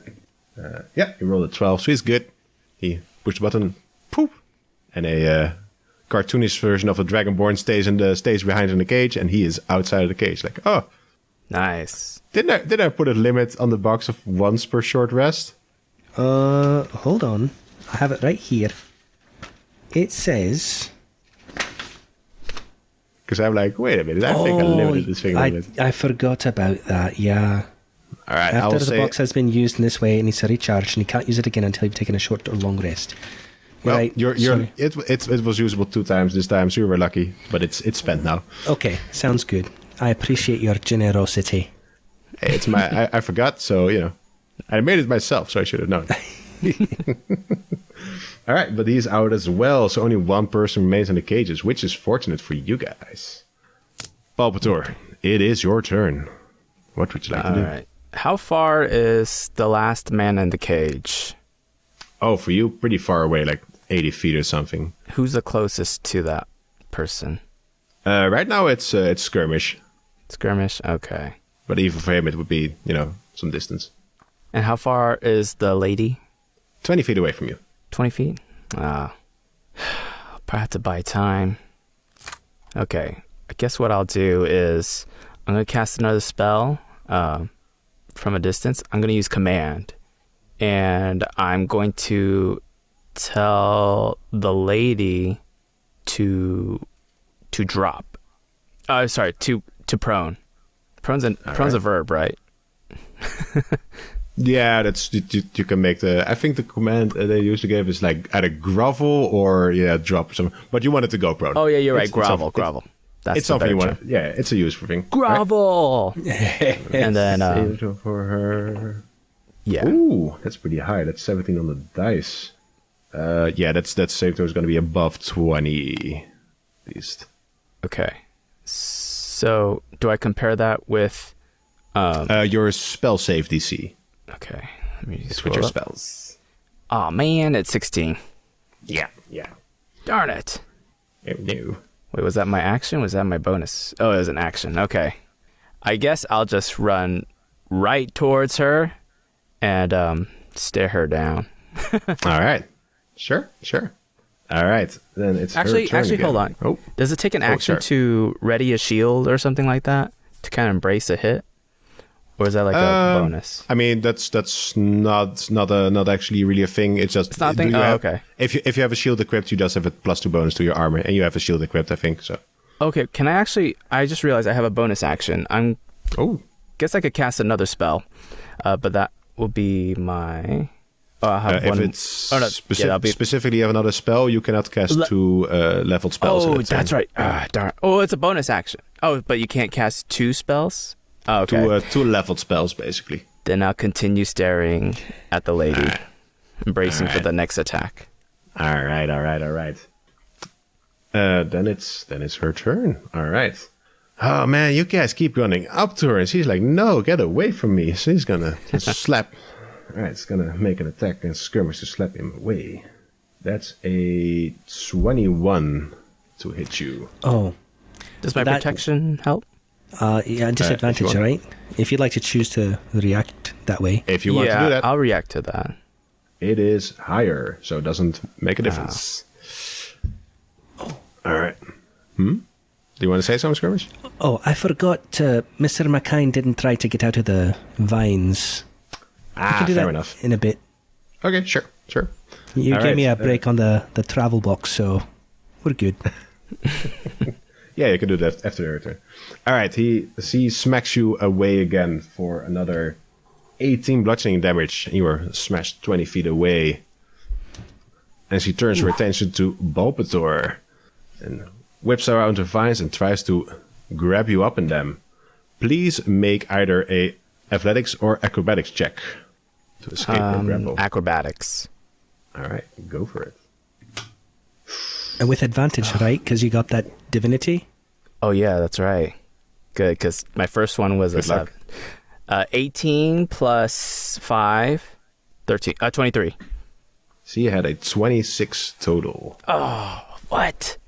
[SPEAKER 1] Yeah, he rolled a 12, so he's good. He pushed the button, poop, and a cartoonish version of a dragonborn stays behind in the cage, and he is outside of the cage. Like, oh,
[SPEAKER 4] Nice.
[SPEAKER 1] did I put a limit on the box of once per short rest?
[SPEAKER 3] Hold on. I have it right here. It says...
[SPEAKER 1] Because I'm like, wait a minute, I think I limited this thing a little bit.
[SPEAKER 3] I forgot about that, yeah.
[SPEAKER 1] All right,
[SPEAKER 3] After
[SPEAKER 1] I'll
[SPEAKER 3] the
[SPEAKER 1] say...
[SPEAKER 3] box has been used in this way, it needs to recharge, and you can't use it again until you've taken a short or long rest.
[SPEAKER 1] Well,
[SPEAKER 3] Right,
[SPEAKER 1] you're,
[SPEAKER 3] sorry.
[SPEAKER 1] it was usable 2 times this time, so you were lucky, but it's spent now.
[SPEAKER 3] Okay, sounds good. I appreciate your generosity.
[SPEAKER 1] Hey, it's my I forgot, so I made it myself, so I should have known. All right, but he's out as well, so only one person remains in the cages, which is fortunate for you guys. Balpetor, it is your turn. What would you like to
[SPEAKER 4] All
[SPEAKER 1] do?
[SPEAKER 4] right. How far is the last man in the cage?
[SPEAKER 1] Oh, for you, pretty far away, like 80 feet or something.
[SPEAKER 4] Who's the closest to that person?
[SPEAKER 1] Right now, it's Skirmish,
[SPEAKER 4] Skirmish? Okay.
[SPEAKER 1] but even for him, it would be some distance.
[SPEAKER 4] And how far is the lady?
[SPEAKER 1] 20 feet away from you.
[SPEAKER 4] 20 feet? I'll probably have to buy time. Okay. I guess what I'll do is I'm going to cast another spell from a distance. I'm going to use command. And I'm going to tell the lady to drop. Sorry, to prone. Prone's a verb, right?
[SPEAKER 1] Yeah, that's you can make the. I think the command they usually gave is like either grovel or drop or something. But you want it to go prone.
[SPEAKER 4] Oh yeah, you're right.
[SPEAKER 1] It's
[SPEAKER 4] Grovel.
[SPEAKER 1] something-
[SPEAKER 4] That's
[SPEAKER 1] It's something you
[SPEAKER 4] better
[SPEAKER 1] want.
[SPEAKER 4] term.
[SPEAKER 1] Yeah, it's a useful thing.
[SPEAKER 4] Grovel. And then
[SPEAKER 1] Save it for her.
[SPEAKER 4] yeah.
[SPEAKER 1] Ooh, that's pretty high. That's 17 on the dice. Yeah, that's saved throw is going to be above 20, at least.
[SPEAKER 4] Okay. So do I compare that with
[SPEAKER 1] Your spell save DC.
[SPEAKER 4] Okay. Let me
[SPEAKER 1] It's with your spells.
[SPEAKER 4] Oh man, it's 16.
[SPEAKER 1] Yeah.
[SPEAKER 4] Darn it.
[SPEAKER 1] Oh, no.
[SPEAKER 4] Wait, was that my action? Was that my bonus? Oh, it was an action. Okay. I guess I'll just run right towards her and stare her down.
[SPEAKER 1] All right. Sure. All right. Then it's her turn
[SPEAKER 4] Actually,
[SPEAKER 1] again.
[SPEAKER 4] hold on.
[SPEAKER 1] Oh,
[SPEAKER 4] Does it take an action
[SPEAKER 1] sorry.
[SPEAKER 4] to ready a shield or something like that to kind of embrace a hit, or is that like a bonus?
[SPEAKER 1] I mean, that's not actually really a thing. It's just
[SPEAKER 4] It's not a thing?
[SPEAKER 1] do you
[SPEAKER 4] Oh,
[SPEAKER 1] have-
[SPEAKER 4] okay.
[SPEAKER 1] If you have a shield equipped, you just have a +2 bonus to your armor, and you have a shield equipped, I think. So.
[SPEAKER 4] Okay, can I actually? I just realized I have a bonus action. Guess I could cast another spell, but that will be my. Oh, I have
[SPEAKER 1] If
[SPEAKER 4] one.
[SPEAKER 1] it's
[SPEAKER 4] that'll be-
[SPEAKER 1] specifically have another spell, you cannot cast two leveled spells.
[SPEAKER 4] Oh,
[SPEAKER 1] in that turn.
[SPEAKER 4] that's right. Darn. Oh, it's a bonus action. Oh, but you can't cast two spells. Oh, okay.
[SPEAKER 1] Two leveled spells, basically.
[SPEAKER 4] Then I'll continue staring at the lady, embracing for the next attack.
[SPEAKER 1] All right. Then it's her turn. All right. Oh man, you guys keep running up to her, and she's like, "No, get away from me!" She's gonna just slap. All right, it's gonna make an attack against Skirmish to slap him away. That's a 21 to hit you.
[SPEAKER 3] Oh,
[SPEAKER 4] Does my
[SPEAKER 3] That-
[SPEAKER 4] protection help?
[SPEAKER 3] yeah, disadvantage,
[SPEAKER 1] want.
[SPEAKER 3] right? If you'd like to choose to react that way.
[SPEAKER 1] If you want to do that,
[SPEAKER 4] I'll react to that.
[SPEAKER 1] it is higher, so it doesn't make a difference. All right. Do you want to say something, Skirmish?
[SPEAKER 3] Oh, I forgot. Mr. McKine didn't try to get out of the vines. You can do
[SPEAKER 1] fair
[SPEAKER 3] that
[SPEAKER 1] enough.
[SPEAKER 3] in a bit.
[SPEAKER 1] Okay, sure.
[SPEAKER 3] You
[SPEAKER 1] All
[SPEAKER 3] gave me
[SPEAKER 1] right,
[SPEAKER 3] a break on the travel box, so we're good.
[SPEAKER 1] Yeah, you can do that after your turn. All right, he smacks you away again for another 18 bludgeoning damage. You are smashed 20 feet away. And she turns her attention to Balpetor and whips around her vines and tries to grab you up in them. Please make either a athletics or acrobatics check to escape her grapple.
[SPEAKER 4] Acrobatics.
[SPEAKER 1] All right, go for it.
[SPEAKER 3] And with advantage, right? Because you got that divinity.
[SPEAKER 4] Oh yeah, that's right. Good, because my first one was a
[SPEAKER 1] Good luck.
[SPEAKER 4] 7. 18 plus 5, 13, 23.
[SPEAKER 1] She had a 26 total.
[SPEAKER 4] What?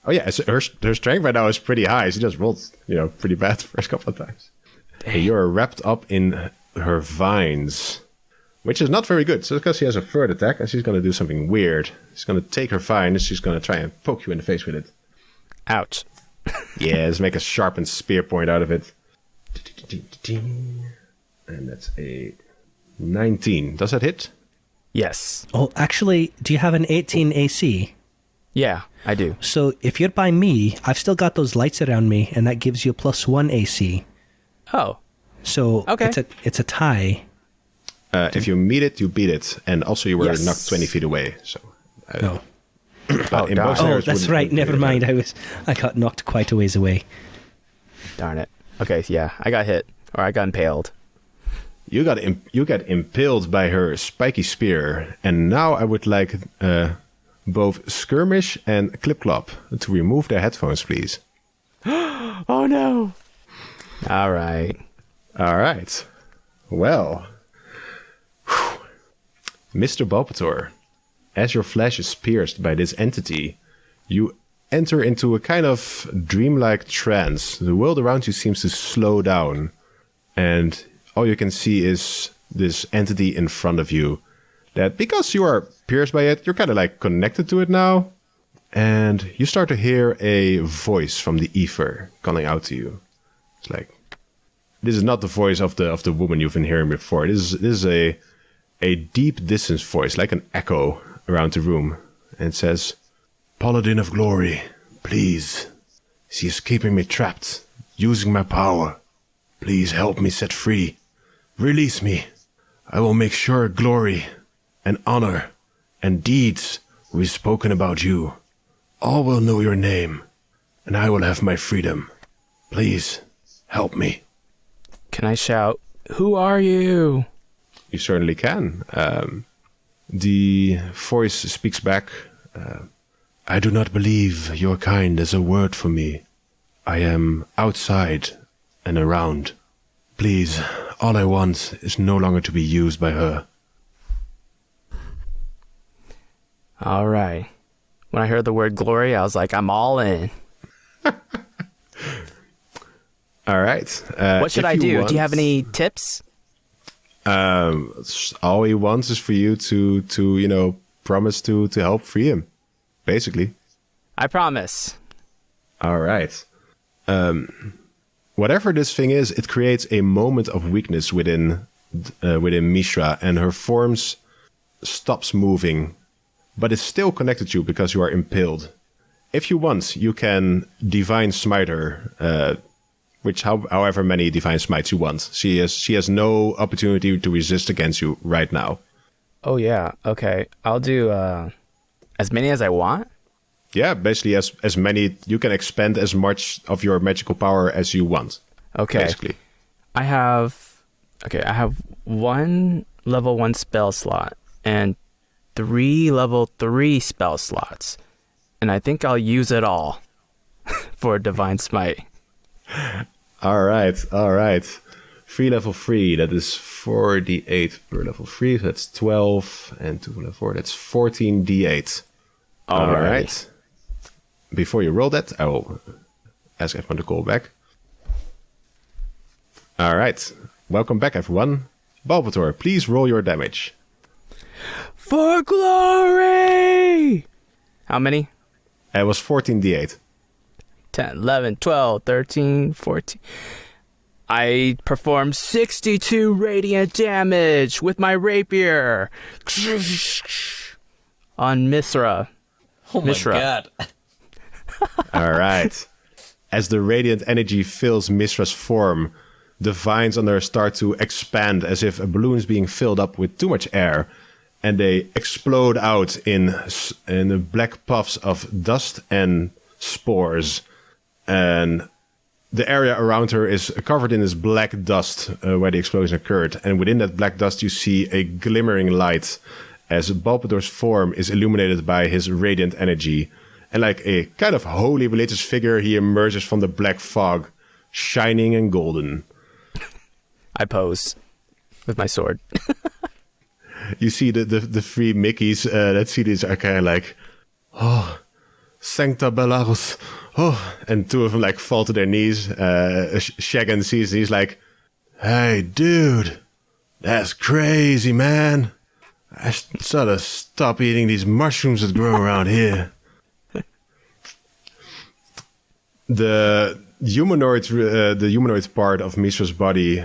[SPEAKER 1] Oh yeah, so her strength right now is pretty high. She just rolled, pretty bad the first couple of times. Hey, you're wrapped up in her vines, which is not very good. So because she has a third attack, and she's going to do something weird. She's going to take her vine, and she's going to try and poke you in the face with it.
[SPEAKER 4] Ouch.
[SPEAKER 1] Yeah, let's make a sharpened spear point out of it. And that's a 19. Does that hit?
[SPEAKER 4] Yes.
[SPEAKER 3] Oh, actually, do you have an 18 AC?
[SPEAKER 4] Yeah, I do.
[SPEAKER 3] So if you're by me, I've still got those lights around me, and that gives you a +1 AC.
[SPEAKER 4] Oh,
[SPEAKER 3] So
[SPEAKER 4] Okay.
[SPEAKER 3] it's a tie.
[SPEAKER 1] If you meet it, you beat it. And also you were
[SPEAKER 4] Yes.
[SPEAKER 1] knocked 20 feet away. So,
[SPEAKER 3] No.
[SPEAKER 1] but in
[SPEAKER 4] darn.
[SPEAKER 1] most
[SPEAKER 3] Oh,
[SPEAKER 1] scenarios
[SPEAKER 3] that's
[SPEAKER 1] wouldn't-
[SPEAKER 3] right.
[SPEAKER 1] wouldn't
[SPEAKER 3] Never
[SPEAKER 1] be
[SPEAKER 3] mind.
[SPEAKER 1] that.
[SPEAKER 3] I got knocked quite a ways away.
[SPEAKER 4] darn it. Okay, yeah, I got hit. Or I got impaled.
[SPEAKER 1] You got impaled by her spiky spear, and now I would like both Skirmish and Clip-Clop to remove their headphones, please.
[SPEAKER 4] Oh no. All right.
[SPEAKER 1] All right. Well, Mr. Balpetor, as your flesh is pierced by this entity, you enter into a kind of dreamlike trance. The world around you seems to slow down, and all you can see is this entity in front of you that, because you are pierced by it, you're kind of like connected to it now. And you start to hear a voice from the ether calling out to you. It's like, this is not the voice of the woman you've been hearing before. This is a deep distance voice, like an echo around the room. And it says, "Paladin of glory, please. She is keeping me trapped, using my power. Please help me set free. Release me. I will make sure glory and honor and deeds will be spoken about you. All will know your name, and I will have my freedom. Please help me."
[SPEAKER 4] Can I shout, "Who are you?"
[SPEAKER 1] You certainly can. The voice speaks back. I do not believe your kind has a word for me. I am outside and around. Please, all I want is no longer to be used by her.
[SPEAKER 4] All right. When I heard the word glory, I was like, I'm all in.
[SPEAKER 1] All right.
[SPEAKER 4] What should I do? Do you have any tips?
[SPEAKER 1] All he wants is for you to promise to help free him, basically.
[SPEAKER 4] I promise.
[SPEAKER 1] All right. Whatever this thing is, it creates a moment of weakness within Mishra, and her forms stops moving, but is still connected to you because you are impaled. If you want, you can Divine Smite her, however many Divine Smites you want. She has no opportunity to resist against you right now.
[SPEAKER 4] Oh, yeah. Okay. I'll do as many as I want.
[SPEAKER 1] Yeah, basically as many. You can expend as much of your magical power as you want.
[SPEAKER 4] Okay.
[SPEAKER 1] Basically.
[SPEAKER 4] I have 1 level 1 spell slot and 3 level 3 spell slots. And I think I'll use it all for Divine Smite.
[SPEAKER 1] All right. 3 level 3, that is 4d8 per level 3. So that's 12, and 2 level 4, that's 14d8. All right. Before you roll that, I will ask everyone to call back. All right. Welcome back, everyone. Balpetor, please roll your damage.
[SPEAKER 4] For glory! How many?
[SPEAKER 1] It was 14d8.
[SPEAKER 4] 10, 11, 12, 13, 14. I performed 62 radiant damage with my rapier on Mishra.
[SPEAKER 2] Oh my god.
[SPEAKER 1] All right. As the radiant energy fills Mishra's form, the vines on her start to expand as if a balloon is being filled up with too much air, and they explode out in black puffs of dust and spores. And the area around her is covered in this black dust where the explosion occurred. And within that black dust, you see a glimmering light as Balpetor's form is illuminated by his radiant energy. And like a kind of holy religious figure, he emerges from the black fog, shining and golden.
[SPEAKER 4] I pose with my sword.
[SPEAKER 1] You see the 3 Mickeys that see this are kind of like, oh, Sancta Belarus. Oh, and 2 of them like fall to their knees. Shagan sees, he's like, hey, dude, that's crazy, man. I sort of stop eating these mushrooms that grow around here. The humanoid part of Mishra's body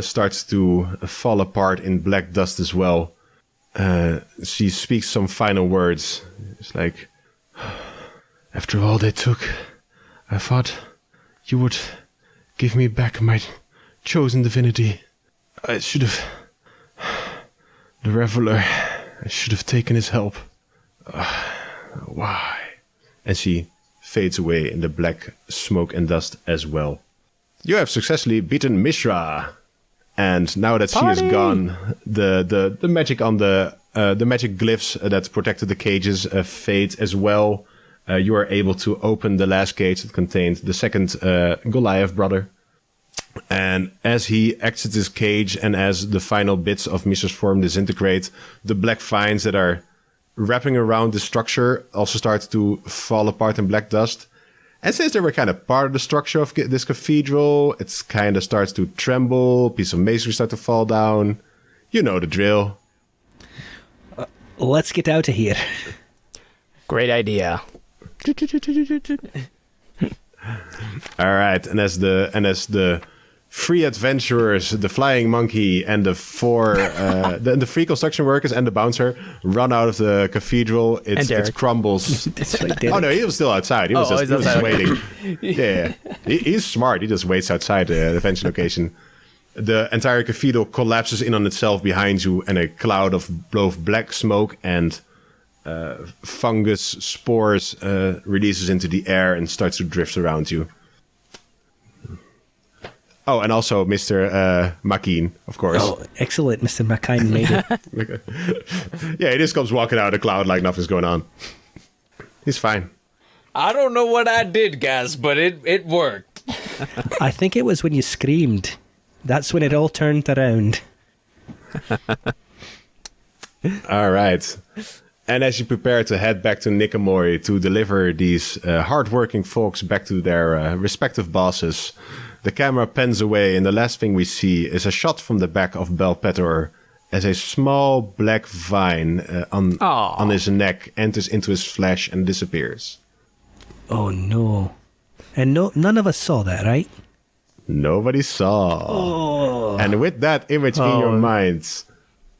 [SPEAKER 1] starts to fall apart in black dust as well. She speaks some final words. It's like, after all they took, I thought you would give me back my chosen divinity. I should have... The Reveler, I should have taken his help. Why? And she fades away in the black smoke and dust as well. You have successfully beaten Mishra. And now that she is gone, the magic on the magic glyphs that protected the cages fade as well. You are able to open the last cage that contained the second Goliath brother. And as he exits his cage and as the final bits of Mishra's form disintegrate, the black vines that are wrapping around the structure also start to fall apart in black dust. And since they were kind of part of the structure of this cathedral, it kind of starts to tremble, pieces of masonry start to fall down. You know the drill.
[SPEAKER 3] Let's get out of here.
[SPEAKER 4] Great idea.
[SPEAKER 1] All right, and as the 3 adventurers, the flying monkey, and the 4 the 3 construction workers and the bouncer run out of the cathedral, it crumbles.
[SPEAKER 3] That's right,
[SPEAKER 1] Oh no, he was still outside. He was just waiting. Yeah, he's smart. He just waits outside the adventure location. The entire cathedral collapses in on itself behind you, and a cloud of both black smoke and fungus spores releases into the air and starts to drift around you. Oh, and also Mr. Makeen, of course.
[SPEAKER 3] Oh, excellent. Mr. McKine made it.
[SPEAKER 1] Yeah, he just comes walking out of the cloud like nothing's going on. He's fine.
[SPEAKER 2] I don't know what I did, guys, but it worked.
[SPEAKER 3] I think it was when you screamed. That's when it all turned around.
[SPEAKER 1] All right. And as you prepare to head back to Nicomoy to deliver these hardworking folks back to their respective bosses, the camera pans away, and the last thing we see is a shot from the back of Balpetor as a small black vine on his neck enters into his flesh and disappears.
[SPEAKER 3] Oh, no. And none of us saw that, right?
[SPEAKER 1] Nobody saw.
[SPEAKER 3] Oh.
[SPEAKER 1] And with that image in your minds,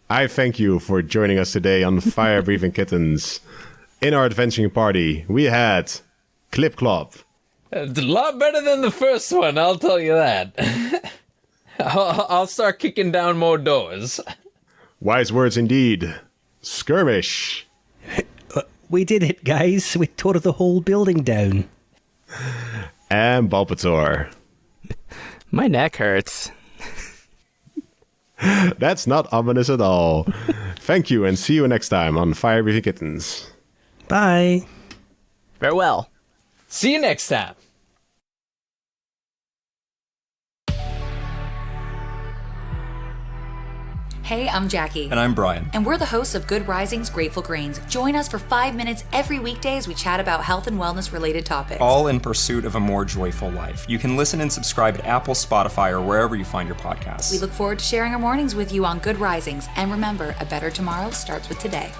[SPEAKER 1] I thank you for joining us today on Fire Breathing Kittens. In our adventuring party, we had Clip-Clop.
[SPEAKER 2] It's a lot better than the first one, I'll tell you that. I'll start kicking down more doors.
[SPEAKER 1] Wise words indeed. Skirmish.
[SPEAKER 3] We did it, guys. We tore the whole building down.
[SPEAKER 1] And Balpetor.
[SPEAKER 4] My neck hurts.
[SPEAKER 1] That's not ominous at all. Thank you, and see you next time on Fire Breathing Kittens.
[SPEAKER 3] Bye.
[SPEAKER 4] Farewell.
[SPEAKER 2] See you next time.
[SPEAKER 7] Hey, I'm Jackie.
[SPEAKER 8] And I'm Brian.
[SPEAKER 7] And we're the hosts of Good Rising's Grateful Grains. Join us for 5 minutes every weekday as we chat about health and wellness related topics.
[SPEAKER 8] All in pursuit of a more joyful life. You can listen and subscribe at Apple, Spotify, or wherever you find your podcasts.
[SPEAKER 7] We look forward to sharing our mornings with you on Good Risings. And remember, a better tomorrow starts with today.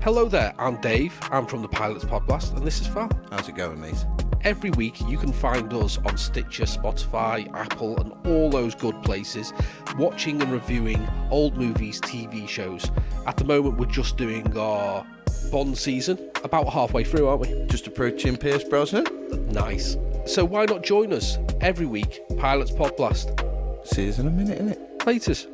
[SPEAKER 9] Hello there, I'm Dave. I'm from the Pilots Podcast, and this is Fal.
[SPEAKER 10] How's it going, mate?
[SPEAKER 9] Every week you can find us on Stitcher, Spotify, Apple, and all those good places, watching and reviewing old movies, TV shows. At the moment, we're just doing our Bond season, about halfway through, aren't we?
[SPEAKER 10] Just approaching Pierce Brosnan.
[SPEAKER 9] Nice. So why not join us every week, Pilots Podcast?
[SPEAKER 10] See you in a minute, innit?
[SPEAKER 9] Laters.